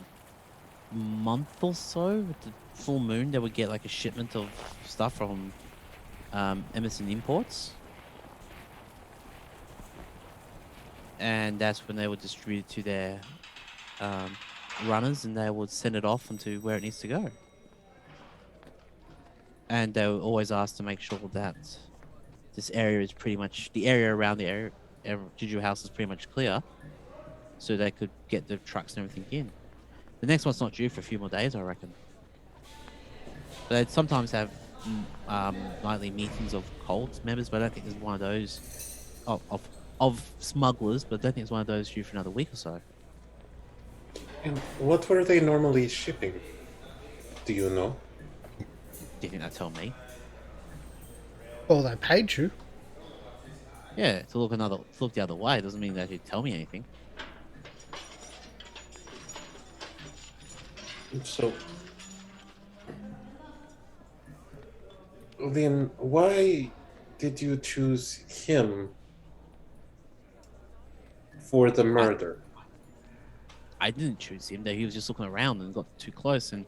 month or so, with the full moon, they would get like a shipment of stuff from Emerson Imports. And that's when they would distribute it to their runners, and they would send it off into where it needs to go. And they were always asked to make sure that this area is pretty much, the area around the area, JuJu House is pretty much clear, so they could get the trucks and everything in. The next one's not due for a few more days, I reckon. But they'd sometimes have nightly meetings of cult members, but I don't think there's one of those of smugglers, but I don't think it's one of those due for another week or so. And what were they normally shipping? Do you know? Do you think they'll tell me? Well, they paid you. Yeah, to look the other way doesn't mean they should tell me anything. So, then why did you choose him for the murder? I didn't choose him. He was just looking around and got too close, and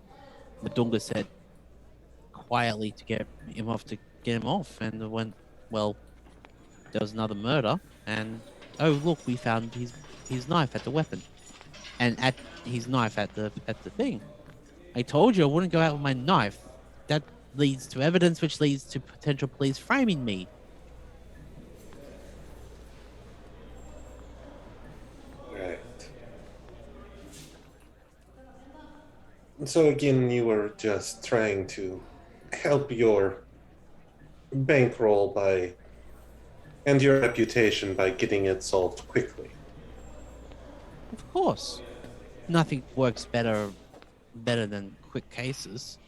Madunga said quietly to get him off, and when, well, there was another murder, and oh look, we found his knife at the weapon, and at his knife at the thing. I told you I wouldn't go out with my knife. That leads to evidence, which leads to potential police framing me. Right. So again, you were just trying to help your bankroll and your reputation by getting it solved quickly. Of course, nothing works better than quick cases.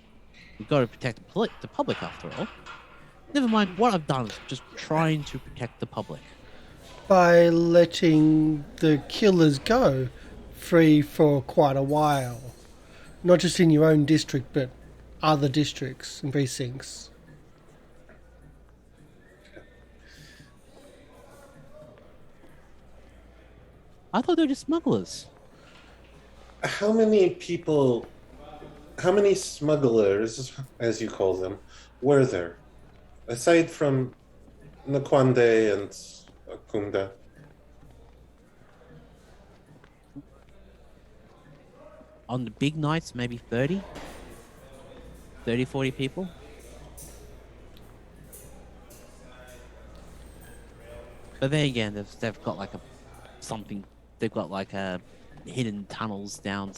You've got to protect the public after all. Never mind what I've done, just trying to protect the public. By letting the killers go free for quite a while. Not just in your own district, but other districts and precincts. I thought they were just smugglers. How many smugglers, as you call them, were there? Aside from Nakwande and Kunda. On the big nights, maybe 30, 40 people. But then again, they've got like they've got like hidden tunnels down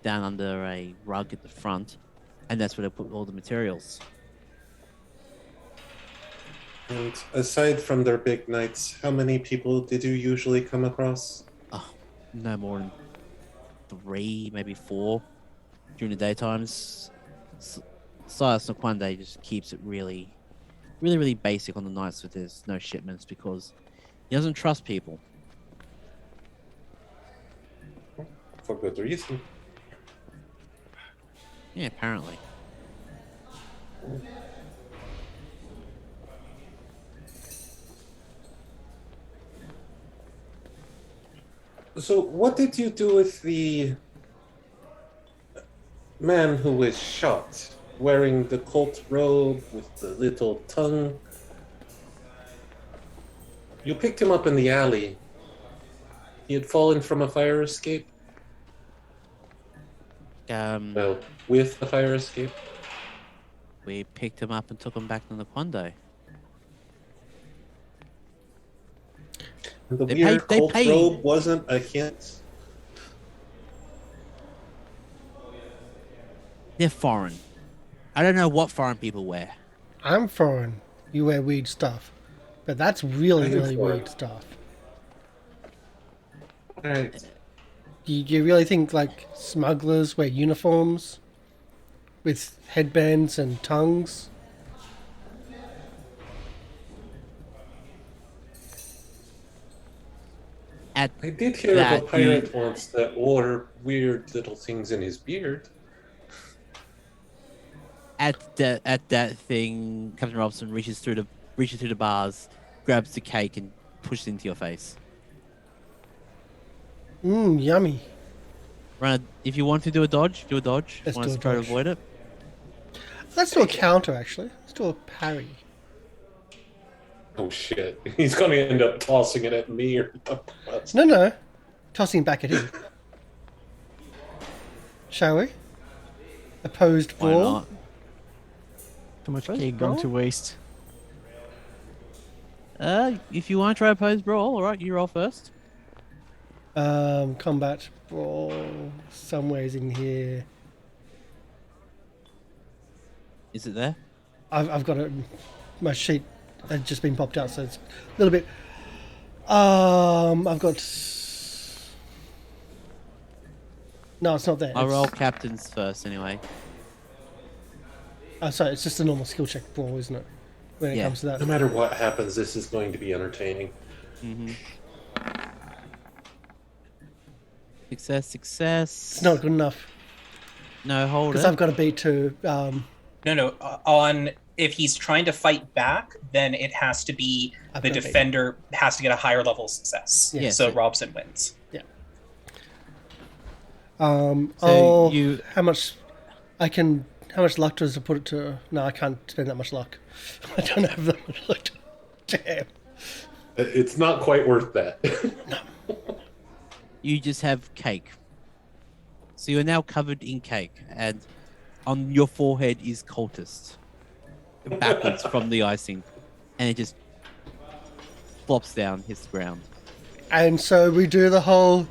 under a rug at the front, and that's where they put all the materials. And aside from their big nights, how many people did you usually come across? Oh, no more than 3, maybe 4 during the daytimes. Silas Nkwande just keeps it really basic on the nights if there's no shipments because he doesn't trust people. For good reason. Yeah, apparently. So, what did you do with the man who was shot, wearing the cult robe with the little tongue? You picked him up in the alley. He had fallen from a fire escape. Well, with the fire escape. We picked him up and took him back to Nkwande. The weird cult robe wasn't a hint. They're foreign. I don't know what foreign people wear. I'm foreign. You wear weird stuff. But that's really weird stuff. Alright. Do you really think, like, smugglers wear uniforms? With headbands and tongues? I did hear of a pirate once that wore weird little things in his beard. At that thing, Captain Robson reaches through the bars, grabs the cake, and pushes it into your face. Yummy. If you want to do a dodge, do a dodge. Let's Want do to a try to dodge. avoid it? Let's do a counter, actually. Let's do a parry. Oh shit. He's gonna end up tossing it at me or something else. No. Tossing back at him. Shall we? Opposed Why brawl. not? Too much Opposed cake going brawl? to waste. If you want to try opposed brawl, alright, you roll first. Combat brawl. Somewhere's in here. Is it there? I've got it. My sheet had just been popped out, so it's a little bit. I've got. No, it's not there. I'll It's- roll captains first anyway. Oh, sorry, it's just a normal skill check brawl, isn't it? When it Yeah. comes to that. No matter what happens, this is going to be entertaining. Mm-hmm. Success. It's not good enough No, hold because it. I've got to beat to. No. On if he's trying to fight back, then it has to be I've the got to beat. defender has to get a higher level of success. Yeah. So Robson wins. Yeah. So you- How much? How much luck does it put it to? No, I can't spend that much luck. I don't have that much luck. Damn. It's not quite worth that. You just have cake. So you're now covered in cake, and on your forehead is cultist. Backwards from the icing. And it just flops down, hits the ground. And so we do the whole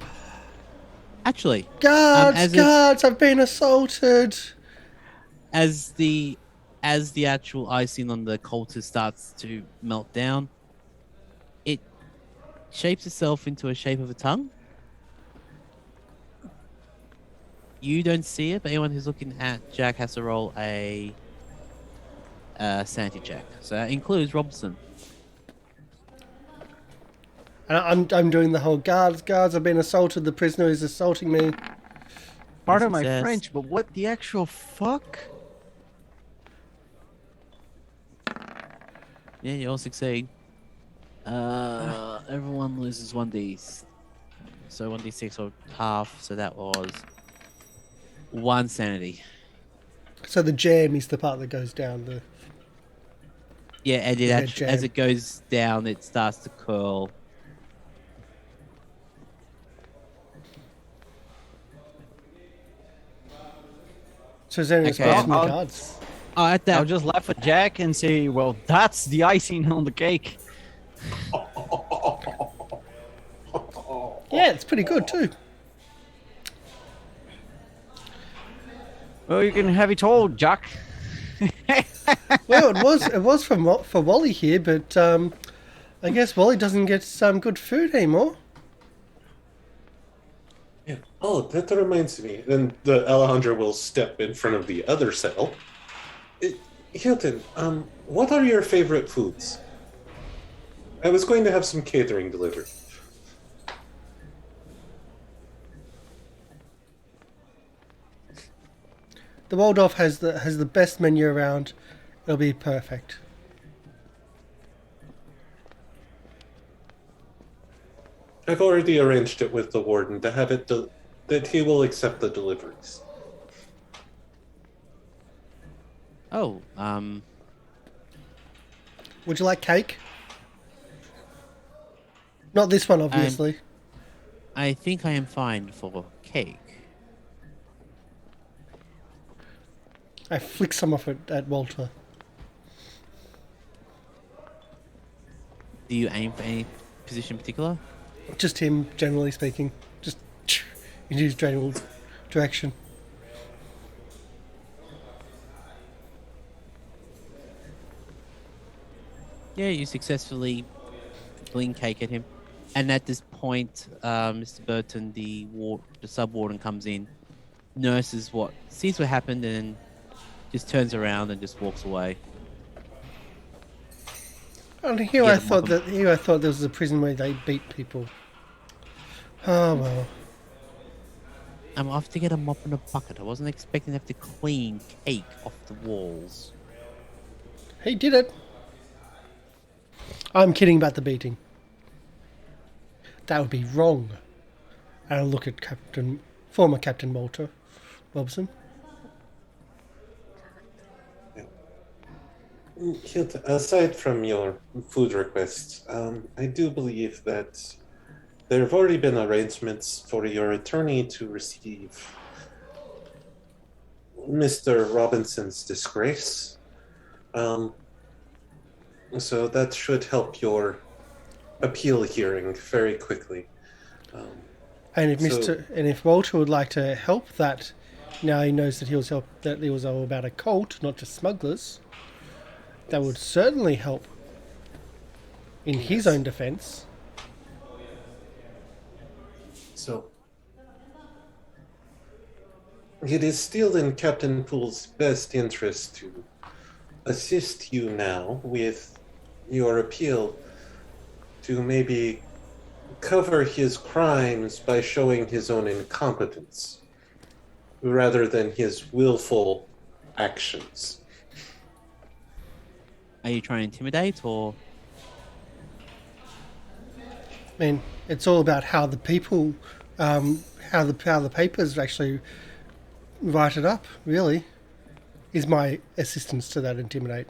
Actually, guards, I've been assaulted. as the actual icing on the cultist starts to melt down, it shapes itself into a shape of a tongue. You don't see it, but anyone who's looking at Jack has to roll a sanity check. So that includes Robson. And I'm doing the whole guards, I've been assaulted. The prisoner is assaulting me. Pardon my Success. French, but what the actual fuck? Yeah, you all succeed. Everyone loses 1d. So 1d6 or half, so that was 1 sanity. So the jam is the part that goes down. Yeah, and Yeah, as jam. it goes down, it starts to curl. So is there any Okay, response from the I'll- guards? Oh, at that I'll just laugh at Jack and say, well, that's the icing on the cake. Yeah, it's pretty good too. Well, you can have it all, Jack. Well, it was for Wally here, but I guess Wally doesn't get some good food anymore. Yeah. Oh, that reminds me. Then the Alejandro will step in front of the other cell. Hilton, what are your favorite foods? I was going to have some catering delivered. The Waldorf has the best menu around. It'll be perfect. I've already arranged it with the warden to have it that he will accept the deliveries. Oh, Would you like cake? Not this one, obviously. I think I am fine for cake. I flick some off it at Walter. Do you aim for any position in particular? Just him, generally speaking. Just in his general direction. Yeah, you successfully fling cake at him. And at this point, Mr. Burton, the sub-warden, comes in, sees what happened, and just turns around and just walks away. And here I thought there was a prison where they beat people. Oh well. I'm off to get a mop and a bucket. I wasn't expecting to have to clean cake off the walls. He did it. I'm kidding about the beating. That would be wrong. And I'll look at former Captain Walter Robson. Hilton, aside from your food requests, I do believe that there have already been arrangements for your attorney to receive Mr. Robinson's disgrace. So that should help your appeal hearing very quickly. And if Walter would like to help that, now he knows that it was all about a cult, not just smugglers. That would certainly help in his own defense. So, it is still in Captain Poole's best interest to assist you now with your appeal to maybe cover his crimes by showing his own incompetence rather than his willful actions. Are you trying to intimidate, or...? I mean, it's all about how the people, how the papers actually write it up, really, is my assistance to that intimidate.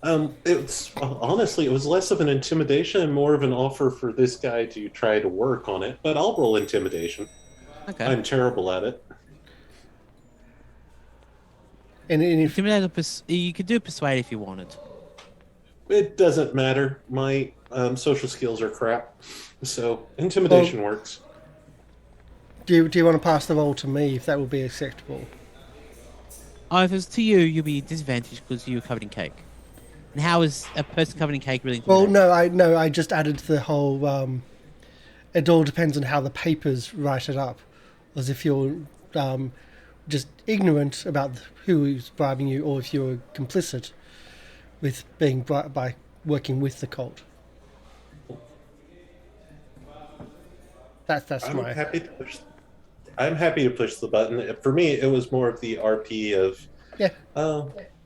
Honestly, it was less of an intimidation and more of an offer for this guy to try to work on it, but I'll roll intimidation. Okay. I'm terrible at it. And if Intimidate, you could do persuade if you wanted. It doesn't matter. My social skills are crap, so intimidation works. do you want to pass the roll to me if that would be acceptable? Oh, if it's to you, you'll be disadvantaged because you're covered in cake. And how is a person covered in cake really intimidating? Well, I just added the whole. It all depends on how the papers write it up. As if you're just ignorant about who is bribing you, or if you're complicit with being bribed by working with the cult. That's I'm my. I'm happy to push the button. For me, it was more of the RP of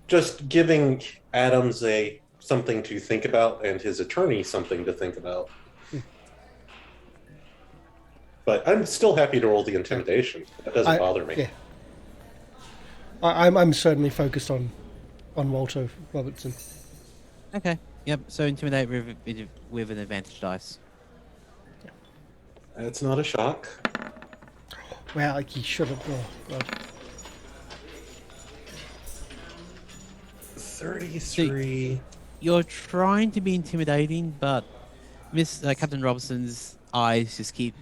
just giving Adams something to think about and his attorney something to think about. But I'm still happy to roll the intimidation. That doesn't bother me. Yeah. I'm certainly focused on Walter Robertson. Okay. Yep. So intimidate with an advantage dice. That's not a shock. Wow, like he should have. Oh, God. 33. You're trying to be intimidating, but Captain Robinson's eyes just keep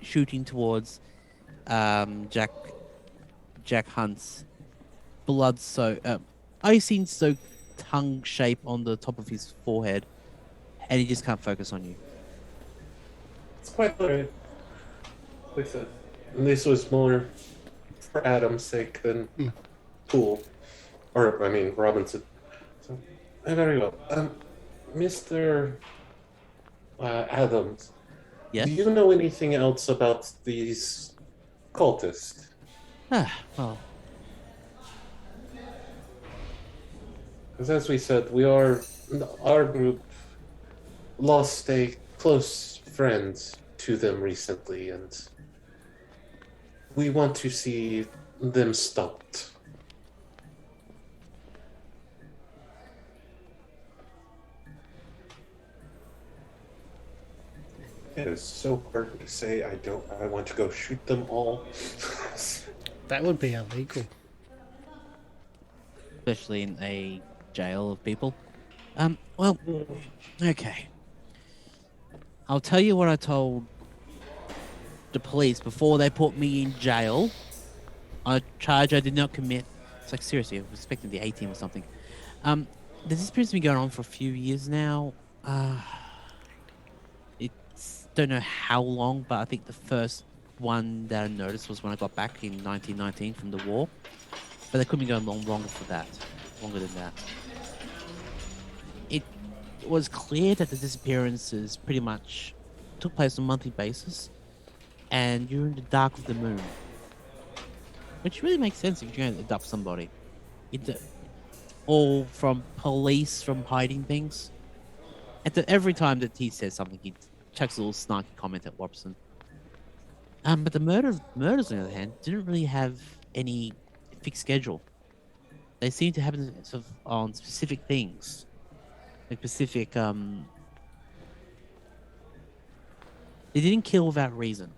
shooting towards Jack Jack Hunt's blood icing soaked tongue shape on the top of his forehead, and he just can't focus on you. It's quite alright. Like I said, this was more for Adam's sake than Poole. Or, I mean, Robinson. So, very well. Mr. Adams, Yes? do you know anything else about these cultists? Well, Because as we said, our group lost a close friend to them recently, and we want to see them stopped. It is so hard to say I want to go shoot them all. That would be illegal. especially in a jail of people. Well, okay. I'll tell you what I told the police before they put me in jail. A charge I did not commit. It's like, seriously, I was expecting the 18 or something. This appears to be going on for a few years now. Don't know how long, but I think the first one that I noticed was when I got back in 1919 from the war. But they couldn't be going longer than that. It was clear that the disappearances pretty much took place on a monthly basis, and during the dark of the moon. Which really makes sense if you're going to abduct somebody. All from police, from hiding things. Every time that he says something, he chucks a little snarky comment at Watson. But the murders, on the other hand, didn't really have any fixed schedule. They seemed to happen sort of on specific things. Like specific, they didn't kill without reason.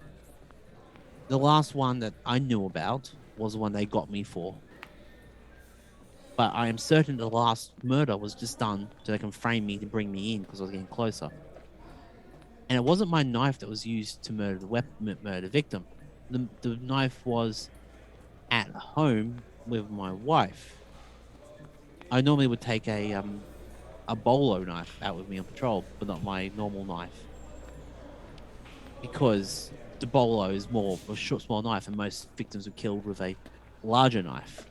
The last one that I knew about was the one they got me for. But I am certain the last murder was just done so they can frame me to bring me in because I was getting closer. And it wasn't my knife that was used to murder the victim. The knife was at home with my wife. I normally would take a bolo knife out with me on patrol, but not my normal knife. Because the bolo is more of a short, small knife, and most victims were killed with a larger knife.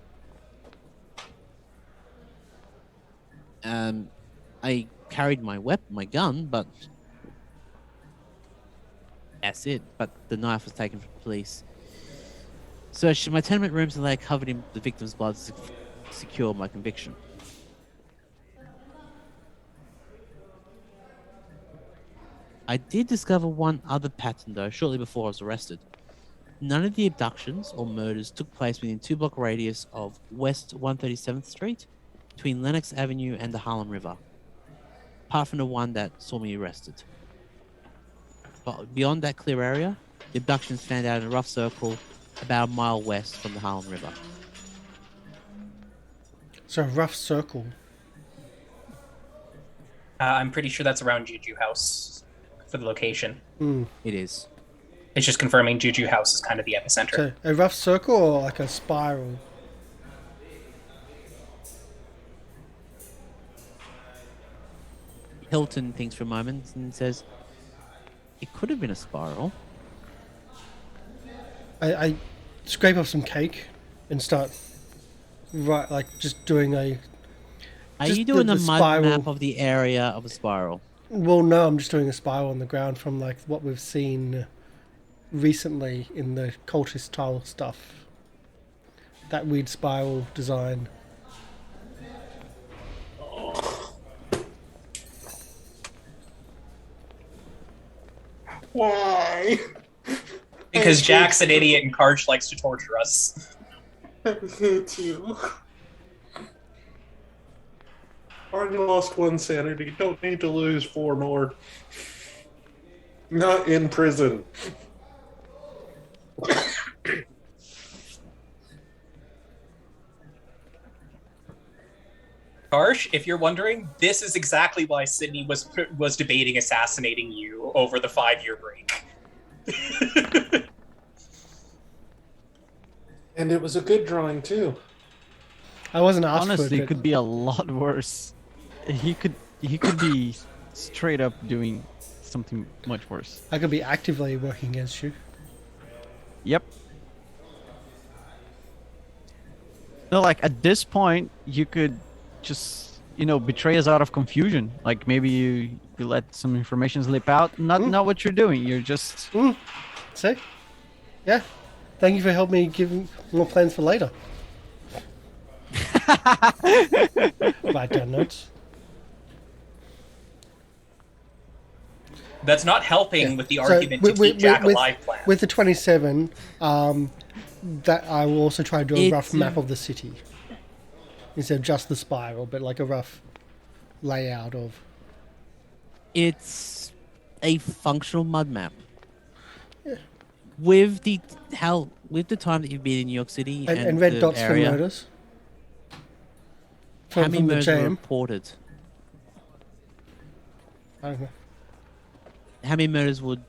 I carried my gun, but that's it. But the knife was taken from the police. So my tenement rooms are covered in the victim's blood to secure my conviction. I did discover one other pattern, though, shortly before I was arrested. None of the abductions or murders took place within a 2-block radius of West 137th Street, between Lenox Avenue and the Harlem River, apart from the one that saw me arrested. But beyond that clear area, the abductions fanned out in a rough circle about a mile west from the Harlem River. So a rough circle. I'm pretty sure that's around JuJu House for the location. It is. It's just confirming JuJu House is kind of the epicenter. So a rough circle or like a spiral? Hilton thinks for a moment and says, it could have been a spiral. I scrape off some cake and start just doing a... Are just you doing the a mud spiral map of the area of a spiral? Well, no, I'm just doing a spiral on the ground from what we've seen recently in the cultist tile stuff. That weird spiral design. Why? Because Jack's an idiot and Karsh likes to torture us. I hate you. Already lost 1 sanity. Don't need to lose 4 more. Not in prison. Karsh, if you're wondering, this is exactly why Sidney was debating assassinating you over the 5-year break. And it was a good drawing too. I wasn't asked Honestly, for it could be a lot worse. He could be straight up doing something much worse. I could be actively working against you. Yep. No, like at this point, you could just, betray us out of confusion. Like maybe you let some information slip out. Not what you're doing. You're just. See? Yeah. Thank you for helping me give more plans for later. Write down notes. That's not helping with the argument to keep Jack alive plan. With the 27, that I will also try to do a rough map of the city. Instead of just the spiral, but like a rough layout of... It's a functional mud map. Yeah. With the time that you've been in New York City and red the dots area, for murders. How many From the murders were jam. reported? I don't know. How many murders would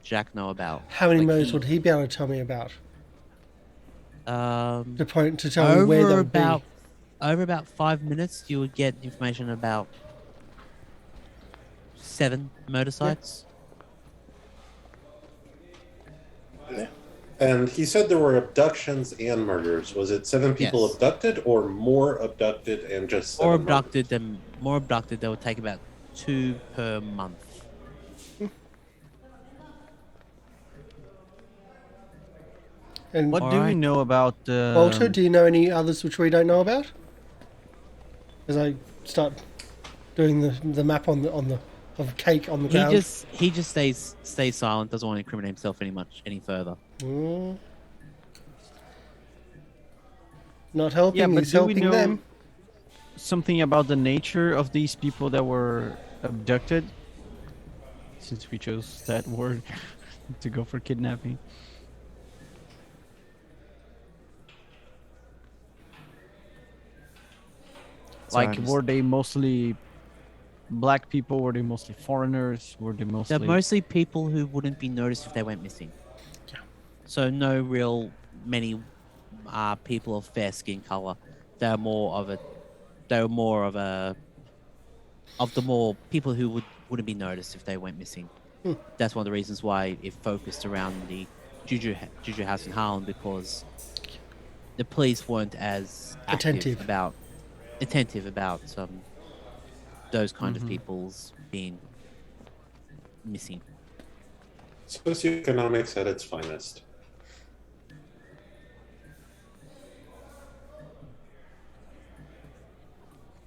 Jack know about? How many murders would he be able to tell me about? To tell me where they would be. Over about 5 minutes, you would get information about 7 murder sites. Yeah. And he said there were abductions and murders. Was it 7 people Yes. abducted or more abducted and just 7 More abducted. That would take about 2 per month. And What do we know about Walter, do you know any others which we don't know about? As I start doing the map on the cake on the ground. He just stays silent. Doesn't want to incriminate himself any further. Not helping. Yeah, but He's do we helping know them. something about the nature of these people that were abducted? Since we chose that word to go for kidnapping. Like, were they mostly black people? Were they mostly foreigners? Were they mostly... They're mostly people who wouldn't be noticed if they went missing. Yeah. So no real many people of fair skin color. They're more people who wouldn't be noticed if they went missing. That's one of the reasons why it focused around the JuJu House in Harlem, because the police weren't as attentive about those kind of people's being missing. Socioeconomics at its finest.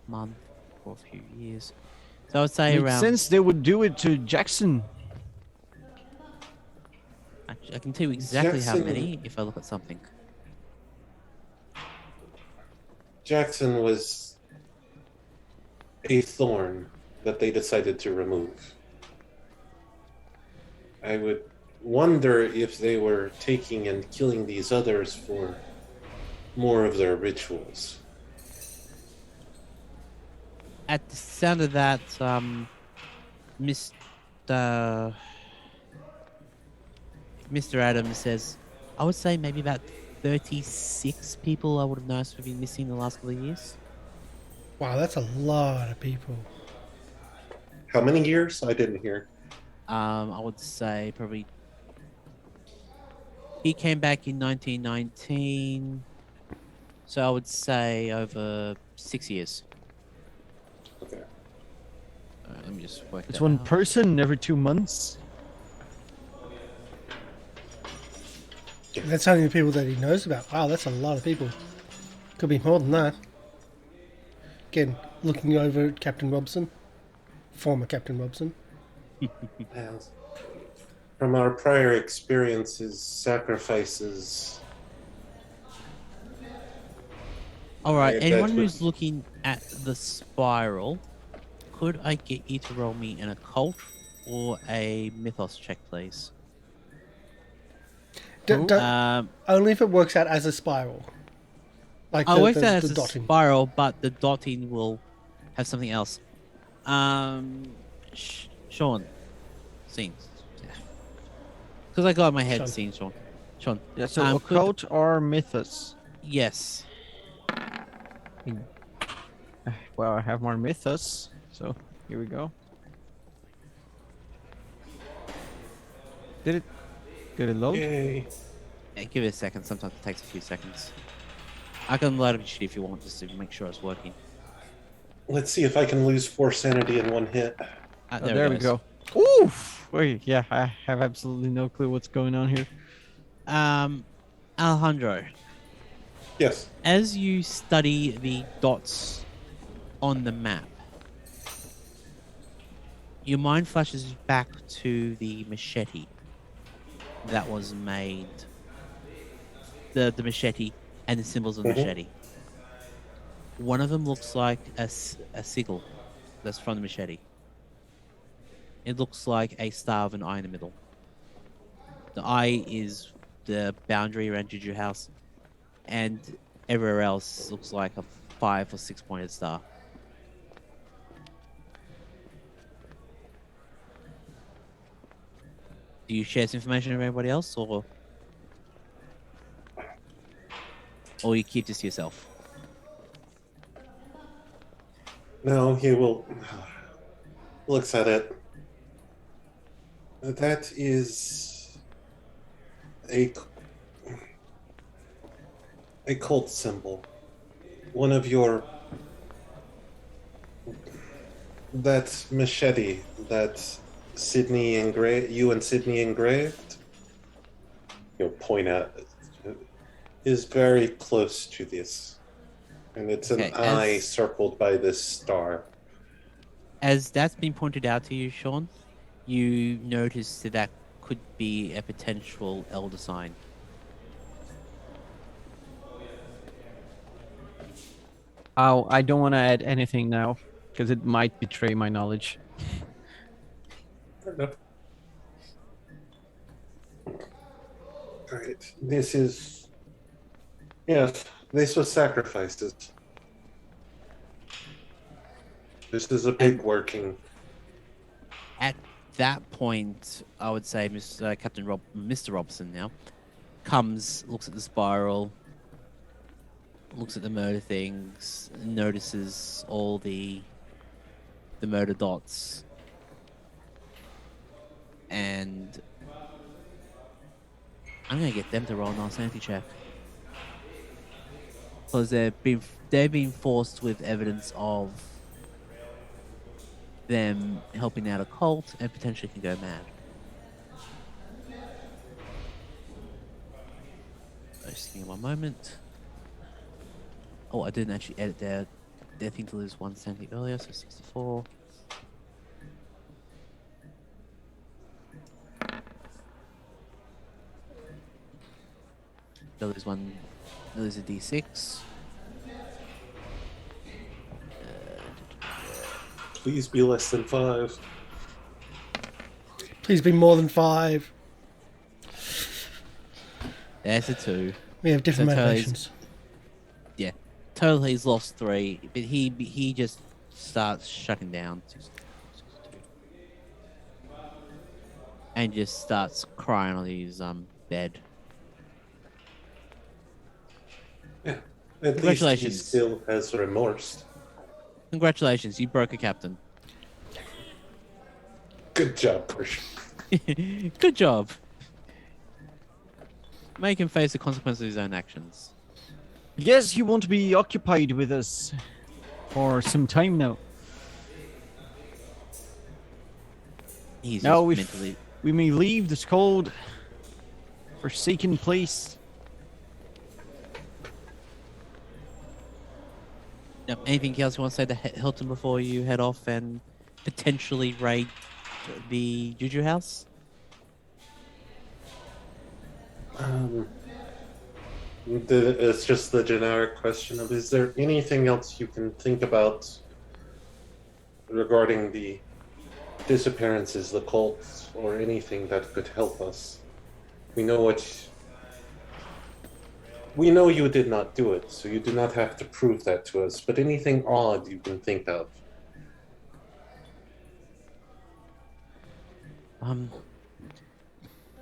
Month for a few years. So I would say Makes around... sense they would do it to Jackson. I can tell you exactly how Jackson- many if I look at something. Jackson was a thorn that they decided to remove. I would wonder if they were taking and killing these others for more of their rituals. At the sound of that, Mr. Adams says, I would say maybe about 36 people I would have noticed have been missing the last couple of years. Wow, that's a lot of people. How many years? I didn't hear. I would say probably... He came back in 1919, so I would say over 6 years. Okay. Let me just work It's that one out. person every 2 months. That's only the people that he knows about. Wow, that's a lot of people. Could be more than that. Again, looking over at Captain Robson. Former Captain Robson. Well, from our prior experiences, sacrifices... Alright, Yeah, anyone that's who's looking at the spiral, could I get you to roll me an occult or a mythos check, please? Only if it works out as a spiral. Like I worked out as a dotting. spiral, but the dotting will have something else. Sean. Scenes. Because I got in my head Sean. scene, Sean. Sean. Yeah, so put- occult or mythos? Yes. Well, I have more mythos, so here we go. Did it load? Yay. Yeah, give it a second. Sometimes it takes a few seconds. I can load up your sheet if you want, just to make sure it's working. Let's see if I can lose 4 sanity in one hit. Oh, There there it we goes. go. Oof! Wait, yeah, I have absolutely no clue what's going on here. Alejandro, Yes. as you study the dots on the map, your mind flashes back to the machete that was made. The machete and the symbols of the machete. One of them looks like a sigil that's from the machete. It looks like a star of an eye in the middle. The eye is the boundary around JuJu House, and everywhere else looks like a 5 or 6 pointed star. Do you share this information with everybody else, or you keep this to yourself? No, he will. Looks at it. That is a cult symbol. One of your. That machete that Sidney you and Sidney engraved, you'll point out, is very close to this. And it's an eye circled by this star. As that's been pointed out to you, Sean, you notice that could be a potential elder sign. Oh, I don't want to add anything now, because it might betray my knowledge. Fair enough. Alright, this is... Yes, this was sacrifices. This is a big working. At that point, I would say Mr. Robson now comes, looks at the spiral, looks at the murder things, notices all the murder dots, and I'm gonna get them to roll a sanity check because they've been forced with evidence of them helping out a cult and potentially can go mad. Just give me one moment. Oh, I didn't actually edit their thing to lose 1 sanity earlier, so 64. They'll lose a D6. Please be less than 5. Please be more than 5. There's a 2. We have different So motivations. Yeah, totally he's lost 3, but he just starts shutting down. And just starts crying on his bed. Yeah. At least he Congratulations. still has remorse. Congratulations, you broke a captain. Good job, Karsh. Good job. Make him face the consequences of his own actions. Yes, you won't be occupied with us for some time now. He's Now just we mentally... we may leave this cold, forsaken place. Yep. Anything else you want to say to Hilton before you head off and potentially raid the JuJu House? It's just the generic question of, is there anything else you can think about regarding the disappearances, the cults, or anything that could help us? We know you did not do it, so you do not have to prove that to us, but anything odd you can think of.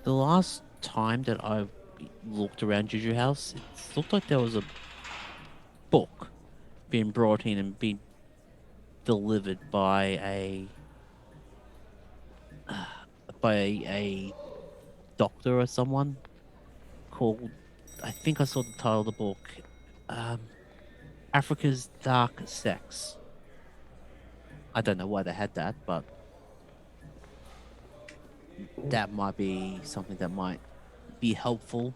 The last time that I've looked around JuJu House, it looked like there was a book being brought in and being delivered by a doctor or someone called, I think I saw the title of the book, Africa's Dark Sex. I don't know why they had that, but that might be something that might be helpful.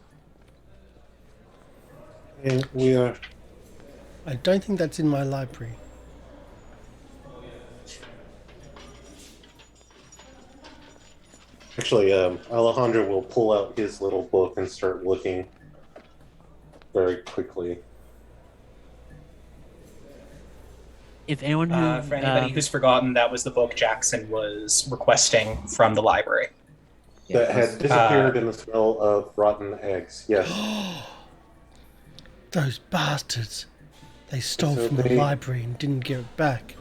And we are. I don't think that's in my library. Actually, Alejandro will pull out his little book and start looking very quickly. If anyone who For anybody who's forgotten, that was the book Jackson was requesting from the library. That had disappeared in the smell of rotten eggs. Yes. Those bastards. They stole So from the library and didn't give it back.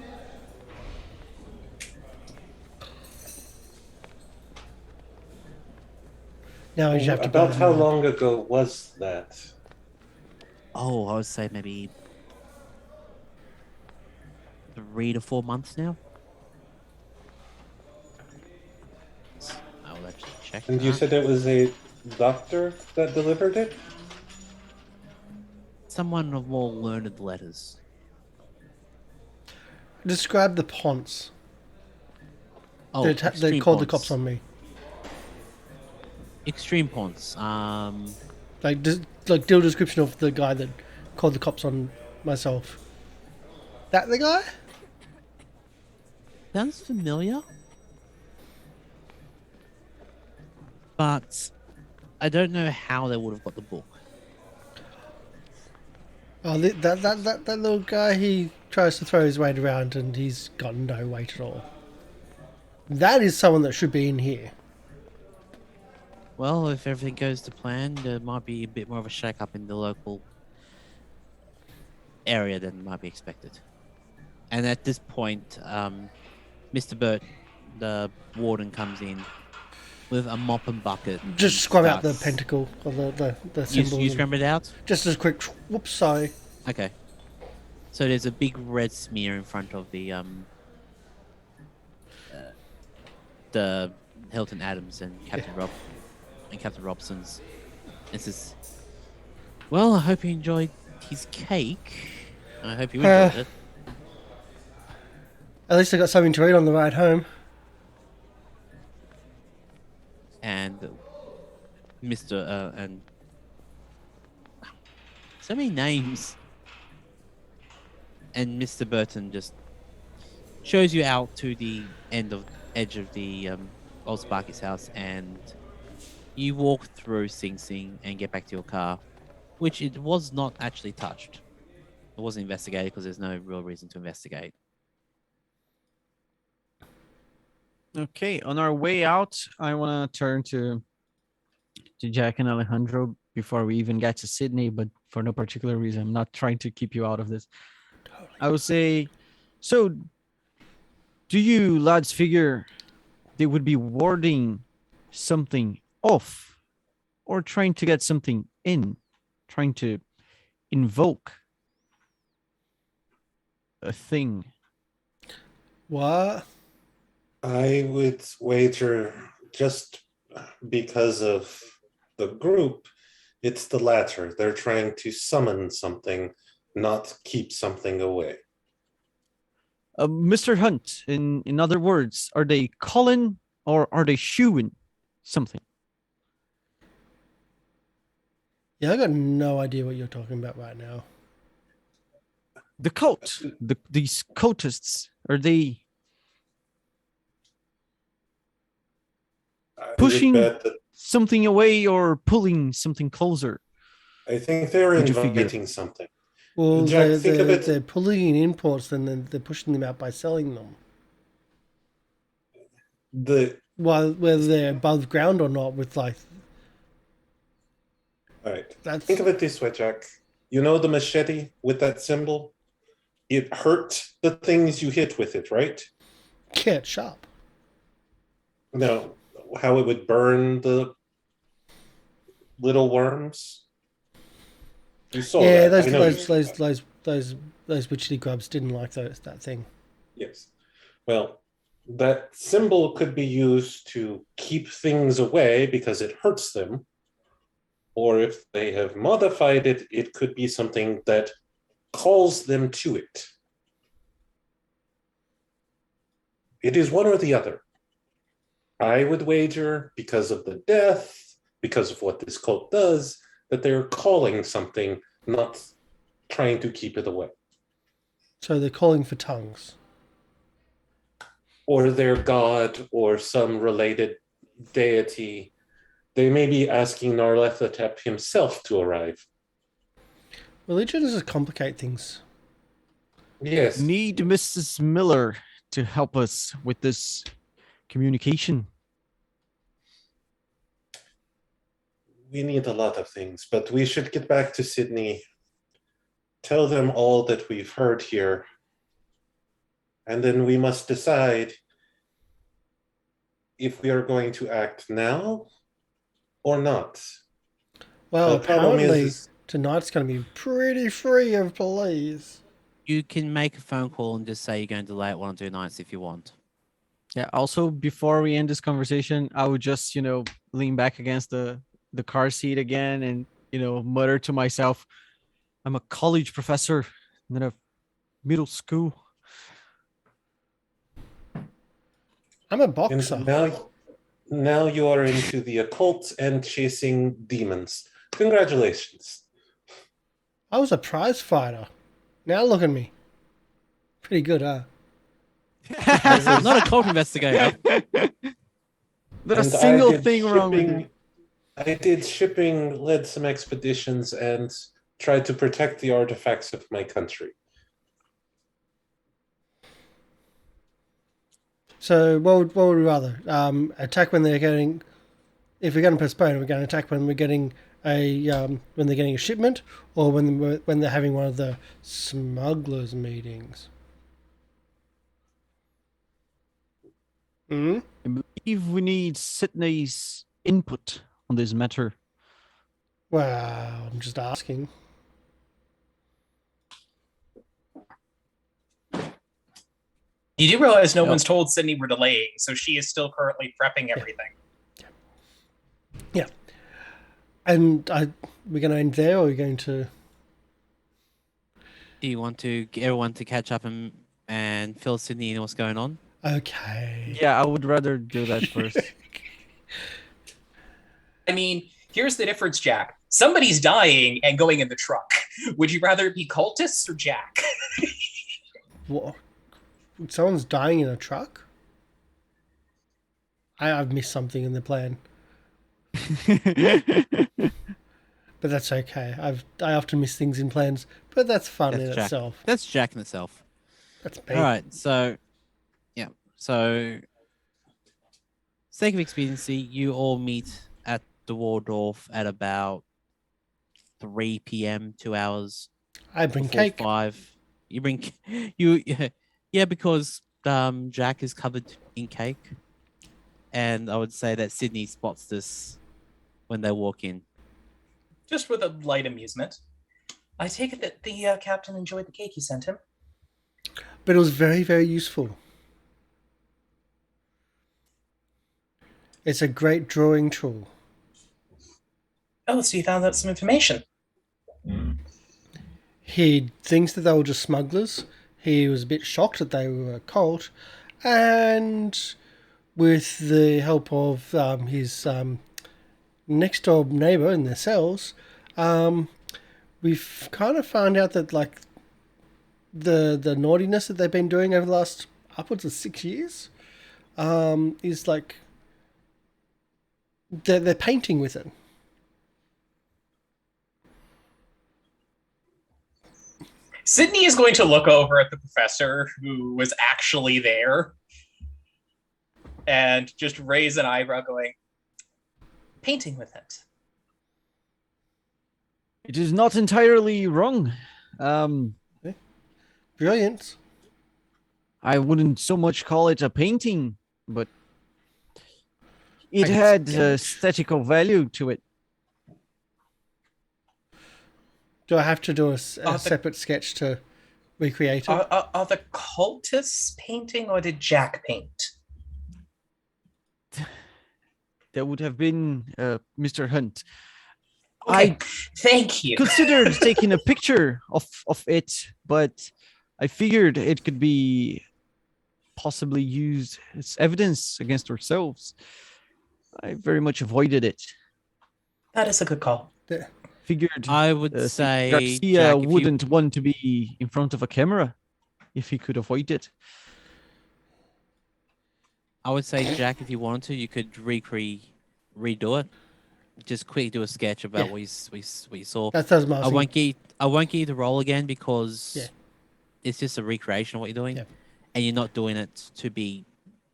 Now you have to About how long ago was that? Oh, I would say maybe 3 to 4 months now. I will actually check. And you said it was a doctor that delivered it? Someone of more learned letters. Describe the ponce. Oh, They called the cops on me. Extreme Ponce. Like do a description of the guy that called the cops on myself. That the guy? Sounds familiar. But I don't know how they would have got the book. Oh, that little guy, he tries to throw his weight around and he's got no weight at all. That is someone that should be in here. Well, if everything goes to plan, there might be a bit more of a shake-up in the local area than might be expected. And at this point, Mr. Burt, the warden, comes in with a mop and bucket. Just scrub out the pentacle or the symbol. You scrub it out? Just as quick. Whoops, sorry. Okay. So there's a big red smear in front of the Hilton Adams and Captain Robson's. It says, "Well, I hope you enjoyed his cake. I hope you enjoyed it." At least I got something to eat on the ride home. And and so many names. And Mr. Burton just shows you out to the edge of the old Sparky's house, and you walk through Sing Sing and get back to your car, which it was not actually touched. It wasn't investigated because there's no real reason to investigate. Okay, on our way out, I want to turn to Jack and Alejandro before we even get to Sidney, but for no particular reason. I'm not trying to keep you out of this. I would say, so do you lads figure they would be warding something off or trying to get something in, trying to invoke a thing? What? I would wager, just because of the group, it's the latter. They're trying to summon something, not keep something away. Mr. Hunt, in other words, are they calling or are they shooing something? Yeah, I got no idea what you're talking about right now. The cult, these cultists, are they pushing something away or pulling something closer? I think they're inviting something. Well, Jack, they're pulling in imports and then they're pushing them out by selling them. Well, whether they're above ground or not, with like. All right. Think of it this way, Jack. You know the machete with that symbol? It hurt the things you hit with it, right? Yeah, it's sharp. No, how it would burn the little worms. You saw Yeah, that. I know you saw that. those witchy grubs didn't like that thing. Yes. Well, that symbol could be used to keep things away because it hurts them. Or if they have modified it, it could be something that calls them to it. It is one or the other. I would wager, because of the death, because of what this cult does, that they're calling something, not trying to keep it away. So they're calling for tongues. Or their god, or some related deity. They may be asking Nyarlathotep himself to arrive. Religion does complicate things. Yes. Need Mrs. Miller to help us with this communication. We need a lot of things, but we should get back to Sidney. Tell them all that we've heard here. And then we must decide if we are going to act now or not. Well, The problem apparently is tonight's going to be pretty free of police. You can make a phone call and just say you're going to delay it 1 or 2 nights if you want. Yeah. Also, before we end this conversation, I would just, lean back against the car seat again and, mutter to myself, I'm a college professor, not a middle school. I'm a and boxer. now you are into the occult and chasing demons. Congratulations. I was a prize fighter. Now look at me. Pretty good, huh? Not a cult investigator. Not a And I single did thing wrong with it. I did shipping, led some expeditions, and tried to protect the artifacts of my country. So what would we rather? Attack when they're getting... If we're going to postpone, we're going to attack when we're getting when they're getting a shipment, or when they're having one of the smugglers meetings. Hmm? I believe we need Sidney's input on this matter. Well, I'm just asking. You do realize no one's told Sidney we're delaying, so she is still currently prepping everything. Yeah. And we're going to end there, or are we going to... Do you want to get everyone to catch up and fill Sydney in what's going on? Okay. Yeah, I would rather do that first. I mean, here's the difference, Jack. Somebody's dying and going in the truck. Would you rather it be cultists or Jack? What? Someone's dying in a truck? I've missed something in the plan. But that's okay. I often miss things in plans, but that's fun in Jack. itself. That's Jack in itself. That's me. All right, so yeah, so sake of expediency, you all meet at the Waldorf at about 3 p.m. 2 hours. I bring before cake. 5. You bring yeah, because Jack is covered in cake, and I would say that Sydney spots this when they walk in. Just with a light amusement. I take it that the captain enjoyed the cake you sent him. But it was very, very useful. It's a great drawing tool. Oh, so you found out some information. He thinks that they were just smugglers. He was a bit shocked that they were a cult. And with the help of his next door neighbor in their cells, we've kind of found out that like the naughtiness that they've been doing over the last upwards of 6 years is like they're painting with it. Sidney is going to look over at the professor who was actually there and just raise an eyebrow going, painting with it. It is not entirely wrong. Brilliant. I wouldn't so much call it a painting, but it had aesthetical value to it. Do I have to do a the- separate sketch to recreate it? Are the cultists painting, or did Jack paint? That would have been Mr. Hunt. Okay, thank you. Considered taking a picture of it, but I figured it could be possibly used as evidence against ourselves. I very much avoided it. That is a good call. Figured I would say Garcia Jack, if you- wouldn't want to be in front of a camera if he could avoid it. I would say, Jack, if you wanted to, you could redo it. Just quickly do a sketch about what you saw. That's as I won't get you the role again because it's just a recreation of what you're doing, and you're not doing it to be.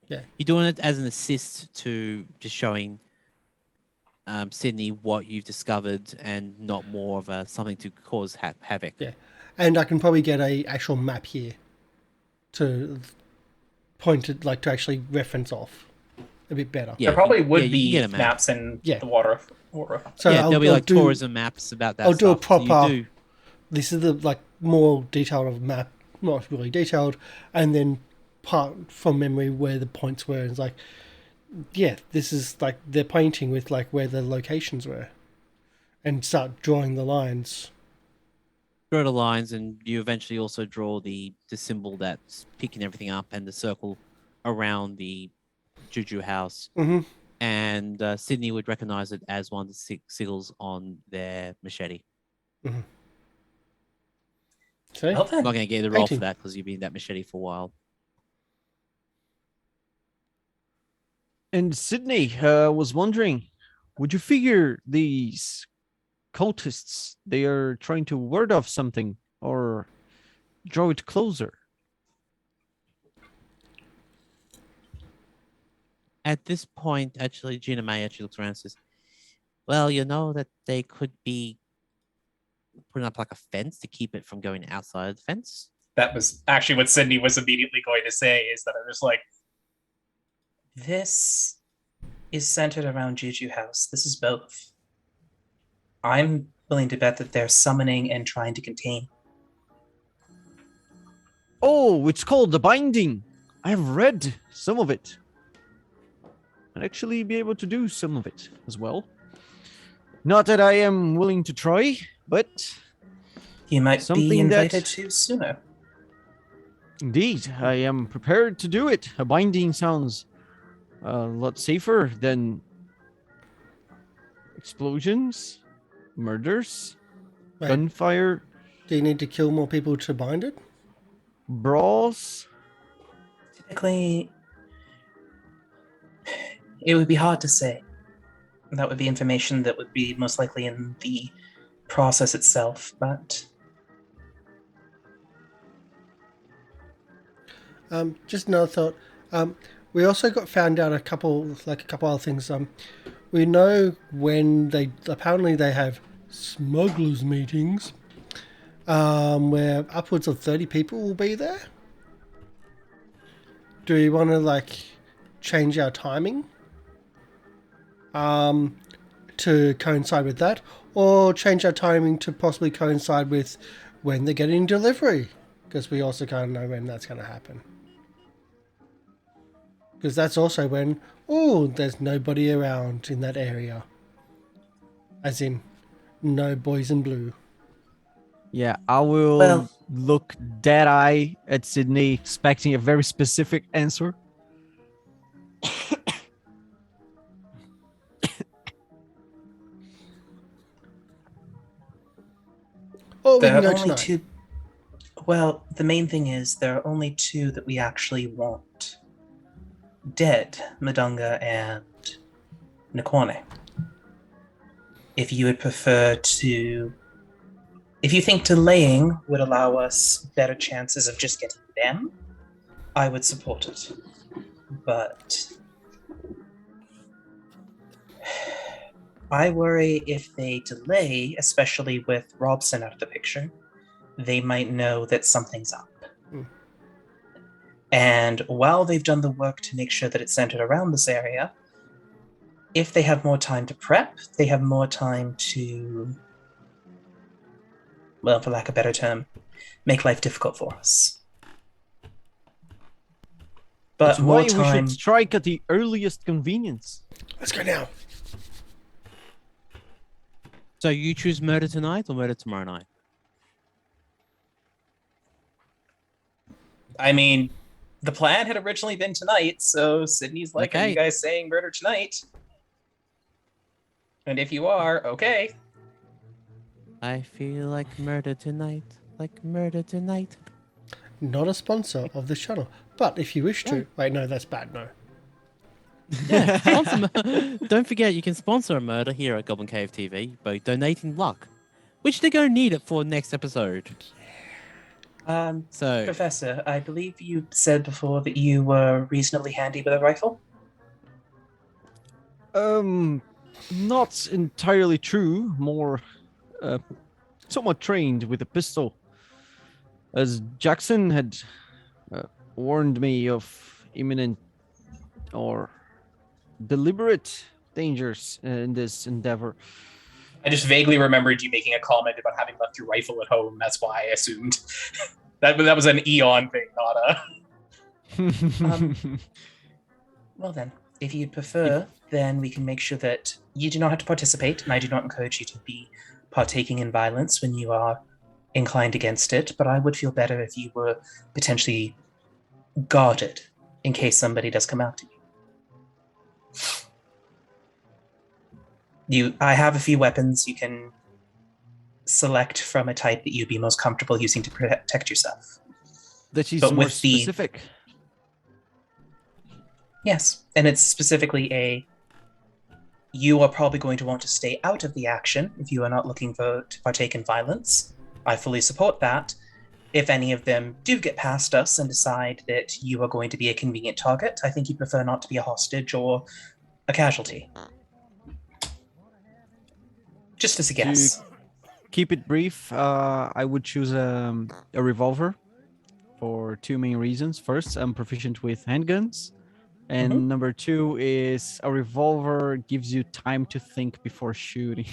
Yeah. You're doing it as an assist to just showing Sidney what you've discovered, and not more of a something to cause havoc. Yeah, and I can probably get a actual map here to point it, like to actually reference off a bit better. There probably would you be can get a map. maps in the water. So yeah, there'll be like do, tourism maps about that. I'll do a stuff. So you proper. do- This is the like more detailed of map, not really detailed, and then part from memory where the points were. And it's like, yeah, this is like they're painting with like where the locations were, and start drawing the lines. Draw the lines, and you eventually also draw the symbol that's picking everything up, and the circle around the JuJu house. Mm-hmm. And Sidney would recognize it as one of the sigils on their machete. Mm-hmm. See? Well, I'm then. not going to get the roll for 18. that because you've been in that machete for a while. And Sidney was wondering, would you figure these cultists, they are trying to ward off something or draw it closer? At this point, actually, Jeana-Mae actually looks around and says, well, you know that they could be putting up like a fence to keep it from going outside the fence. That was actually what Sidney was immediately going to say, is that I was like, this is centered around JuJu House. This is both. I'm willing to bet that they're summoning and trying to contain. Oh, it's called The Binding. I have read some of it. I'd actually be able to do some of it as well. Not that I am willing to try, but You might something be invited that- to sooner. indeed, I am prepared to do it. A binding sounds a lot safer than explosions, murders, Right. gunfire, Do you need to kill more people to bind it? brawls. Typically, it would be hard to say. That would be information that would be most likely in the process itself, but Just another thought. We also found out a couple other things. We know when they have smugglers meetings, where upwards of 30 people will be there. Do we want to change our timing, to coincide with that, or change our timing to possibly coincide with when they're getting delivery? Because we also kind of know when that's going to happen. Because that's also when, there's nobody around in that area. As in, no boys in blue. Yeah, I will Well- look dead-eye at Sidney, expecting a very specific answer. Or we there can are go only tonight. two. Well, the main thing is there are only two that we actually want dead: Madunga and Nkwane. If you would prefer to, if you think delaying would allow us better chances of just getting them, I would support it. But I worry if they delay, especially with Robson out of the picture, they might know that something's up. And while they've done the work to make sure that it's centered around this area, if they have more time to prep, they have more time to well, for lack of a better term, make life difficult for us. But That's more why time. we should strike at the earliest convenience. Let's go now. So you choose murder tonight or murder tomorrow night? I mean, the plan had originally been tonight, so Sydney's like, Okay. Are you guys saying murder tonight? And if you are, okay. I feel like murder tonight. Like murder tonight. Not a sponsor of this channel, but if you wish to, wait, no, that's bad. No. Yeah, don't forget you can sponsor a murder here at Goblin Cave TV by donating luck, which they're going to need it for next episode. So, Professor, I believe you said before that you were reasonably handy with a rifle? Not entirely true. More, somewhat trained with a pistol. As Jackson had warned me of imminent or deliberate dangers in this endeavor. I just vaguely remembered you making a comment about having left your rifle at home. That's why I assumed. that was an Eon thing, not a... Well then, if you'd prefer, then we can make sure that you do not have to participate, and I do not encourage you to be partaking in violence when you are inclined against it, but I would feel better if you were potentially guarded in case somebody does come after you. I have a few weapons you can select from a type that you'd be most comfortable using to protect yourself. That is But more with the- specific. Yes, and it's specifically you are probably going to want to stay out of the action if you are not looking to partake in violence. I fully support that. If any of them do get past us and decide that you are going to be a convenient target, I think you'd prefer not to be a hostage or a casualty. Just as a guess. Keep it brief. I would choose a revolver for two main reasons. First, I'm proficient with handguns. And number two is a revolver gives you time to think before shooting.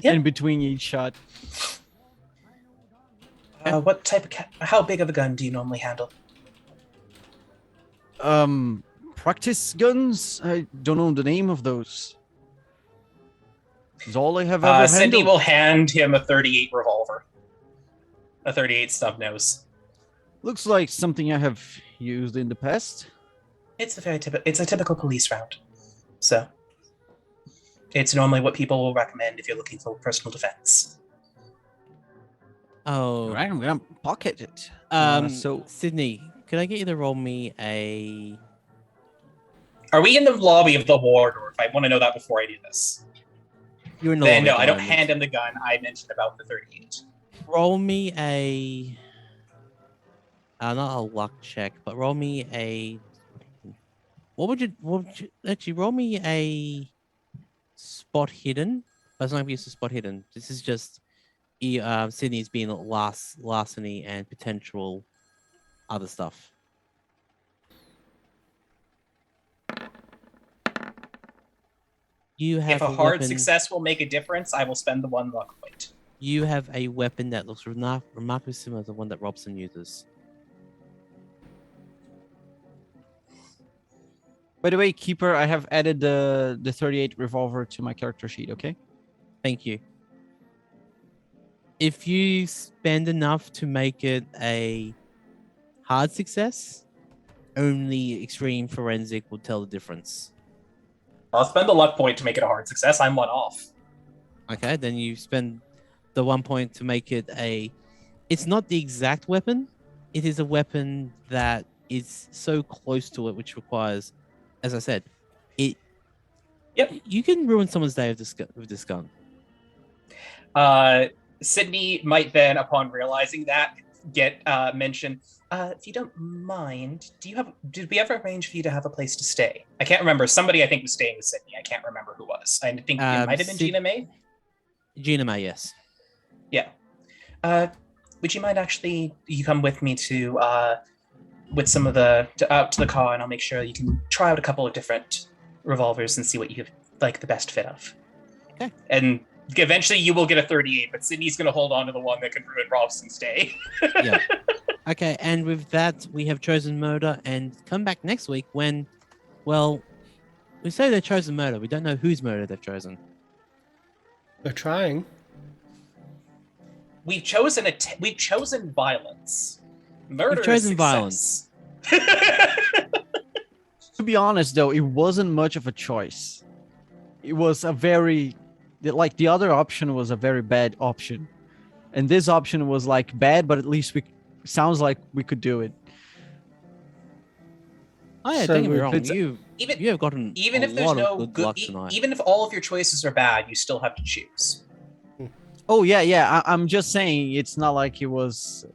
In between each shot. What type of how big of a gun do you normally handle? Practice guns? I don't know the name of those. It's all I have ever Cindy handled. will hand him a 38 revolver. A 38 stub nose. Looks like something I have used in the past. It's a typical police round. So it's normally what people will recommend if you're looking for personal defense. oh, All right, I'm gonna pocket it. so Sydney, could I get you to roll me a? Are we in the lobby of the Wardorf? I want to know that before I do this. You're in the Then lobby no, at the I don't moment. hand him the gun. I mentioned about the 38. Roll me a. Not a luck check, but roll me a. What would you actually roll me a spot hidden? That's not gonna be used to spot hidden. This is just Sydney's being larceny and potential other stuff. You have If a hard weapon, success will make a difference, I will spend the 1 luck point. You have a weapon that looks remarkably similar to the one that Robson uses. By the way, Keeper, I have added the 38 revolver to my character sheet, okay? Thank you. If you spend enough to make it a hard success, only extreme forensic will tell the difference. I'll spend the luck point to make it a hard success. I'm 1 off. Okay, then you spend the 1 point to make it a... It's not the exact weapon. It is a weapon that is so close to it, which requires, as I said, it... Yep. You can ruin someone's day with this gun. Sidney might then, upon realizing that, get mention. If you don't mind, did we ever arrange for you to have a place to stay? I can't remember. Somebody I think was staying with Sidney. I can't remember who was. I think it might have been Jeana-Mae. Jeana-Mae, yes. Yeah. Would you mind actually? You come with me to with some of out to the car, and I'll make sure you can try out a couple of different revolvers and see what you like the best fit of. Okay. And Eventually, you will get a 38, but Sydney's going to hold on to the one that could ruin Robson's day. Yeah. Okay, and with that, we have chosen murder, and come back next week when, well, we say they've chosen murder. We don't know whose murder they've chosen. We're trying. We've chosen violence. Murder. We've chosen is violence. To be honest, though, it wasn't much of a choice. It was a very, like, the other option was a very bad option. And this option was, like, bad, but at least sounds like we could do it. Oh, yeah, So don't get me we- wrong. You have gotten Even a if there's lot no of good good, luck tonight. even if all of your choices are bad, you still have to choose. Oh, yeah. I'm just saying it's not like it was,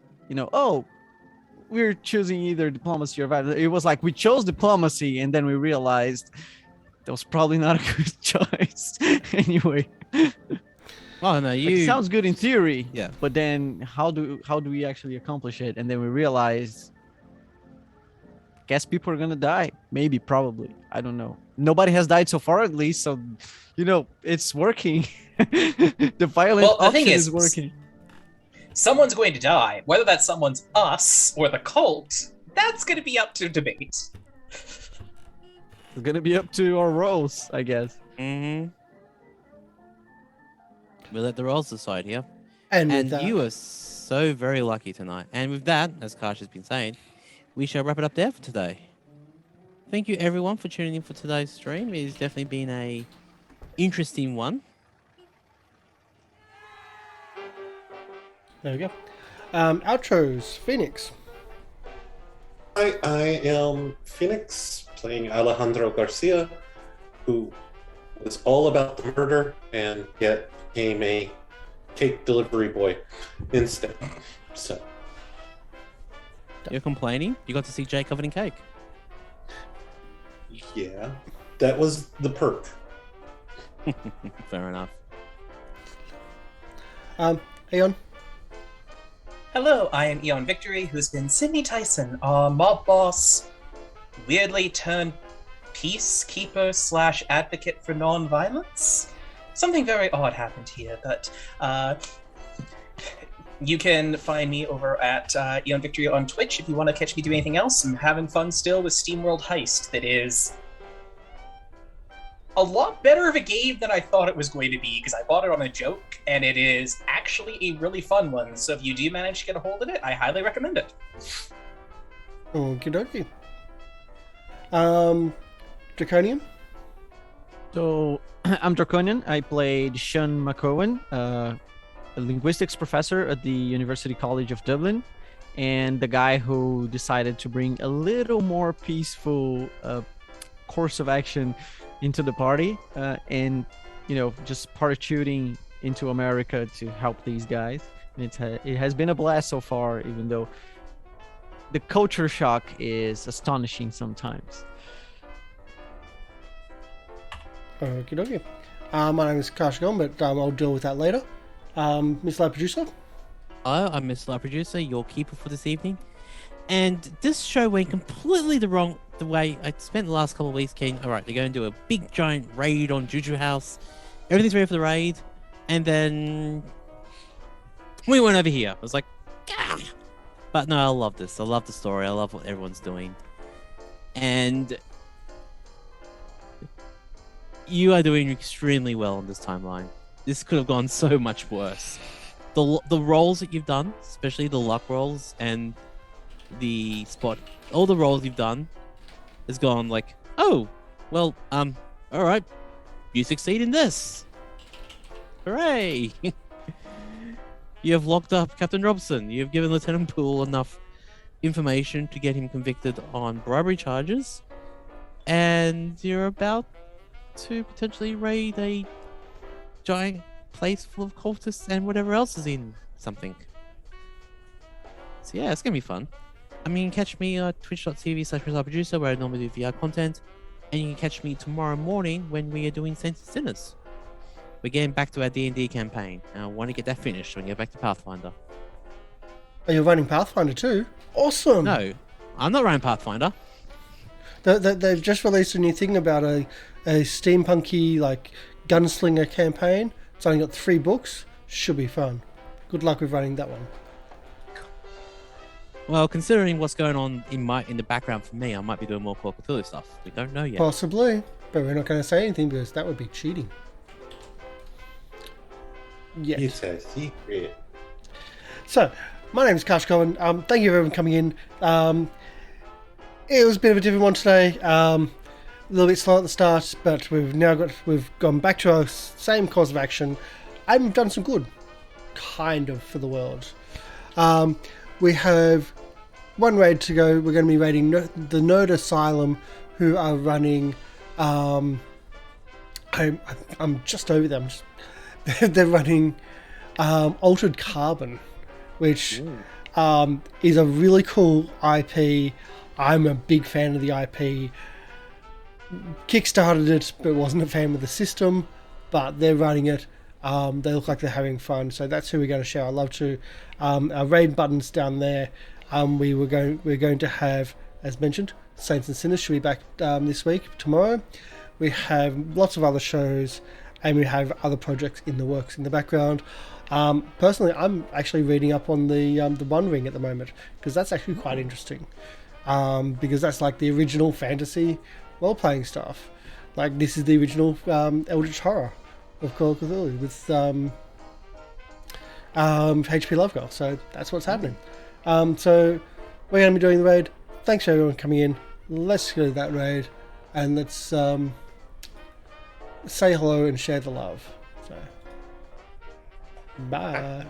we're choosing either diplomacy or violence. It was like we chose diplomacy, and then we realized that was probably not a good choice. Anyway. Oh, no, Like, you... it sounds good in theory, Yeah. but then how do we actually accomplish it? And then we realized, guess people are gonna die. Maybe, probably. I don't know. Nobody has died so far, at least. So, it's working. The violent Well, the thing option is, is working. Someone's going to die. Whether that someone's us or the cult, that's going to be up to debate. It's gonna be up to our roles, I guess. Mm-hmm. We'll let the rolls decide here. And, with And that, you are so very lucky tonight. And with that, as Karsh has been saying, we shall wrap it up there for today. Thank you everyone for tuning in for today's stream. It has definitely been a interesting one. there we go. Outros, Phoenix. I am Phoenix, playing Alejandro Garcia, who was all about the murder and yet became a cake delivery boy instead. So, You're complaining? You got to see Jay covered in cake. yeah, that was the perk. Fair enough. Aeon. Hello, I am Eon Victory, who's been Sidney Tyson, our mob boss, weirdly turned peacekeeper / advocate for non-violence. Something very odd happened here, but you can find me over at Eon Victory on Twitch if you want to catch me do anything else. I'm having fun still with SteamWorld Heist, that is a lot better of a game than I thought it was going to be, because I bought it on a joke, and it is actually a really fun one. So if you do manage to get a hold of it, I highly recommend it. Okie dokie. Drakonyan. So I'm Drakonyan. I played Sean McEoghan, a linguistics professor at the University College of Dublin, and the guy who decided to bring a little more peaceful course of action into the party, and just parachuting into America to help these guys. And it has been a blast so far, even though the culture shock is astonishing sometimes. Okie dokie. My name is Karsh, but I'll deal with that later. MrLiveProducer. Hello, I'm MrLiveProducer, your keeper for this evening. And this show went completely the way I spent the last couple of weeks getting, alright, they're going to do a big giant raid on JuJu House. Everything's ready for the raid. And then we went over here. I was like, ah! But no, I love this. I love the story. I love what everyone's doing. And you are doing extremely well on this timeline. This could have gone so much worse. The roles that you've done, especially the luck rolls and the spot, all the roles you've done has gone like, oh, well, all right, you succeed in this. Hooray! You have locked up Captain Robson. You have given Lieutenant Poole enough information to get him convicted on bribery charges, and you're about to potentially raid a giant place full of cultists and whatever else is in something. So yeah, it's gonna be fun. I mean, catch me at twitch.tv/MrLiveProducer, where I normally do VR content, and you can catch me tomorrow morning when we are doing Saints and Sinners. We're getting back to our D&D campaign, and I want to get that finished so we can get back to Pathfinder. Are you running Pathfinder too? Awesome. No, I'm not running Pathfinder. They've just released a new thing about a steampunky like gunslinger campaign It's only got 3 books. Should be fun. Good luck with running that one. Well, considering what's going on in the background for me, I might be doing more Call of Cthulhu stuff. We don't know yet. Possibly, but we're not going to say anything because that would be cheating. Yes. It's a secret. So, my name is Karsh. Thank you everyone for coming in. It was a bit of a different one today. A little bit slow at the start, but we've gone back to our same course of action and we've done some good, kind of, for the world. We have one raid to go. We're going to be raiding the Node Asylum, who are running. I'm just over them. They're running Altered Carbon, which is a really cool IP. I'm a big fan of the IP. Kickstarted it, but wasn't a fan of the system. But they're running it. They look like they're having fun, so that's who we're going to share our love to. Our raid buttons down there. We're going to have, as mentioned, Saints and Sinners should be back this week, tomorrow. We have lots of other shows, and we have other projects in the works in the background. Personally, I'm actually reading up on the One Ring at the moment because that's actually quite interesting. Because that's like the original fantasy role-playing stuff. Like this is the original Eldritch Horror of Call of Cthulhu with H.P. Lovecraft. So that's what's happening. So we're going to be doing the raid. Thanks for everyone coming in. Let's go to that raid and let's say hello and share the love. So bye.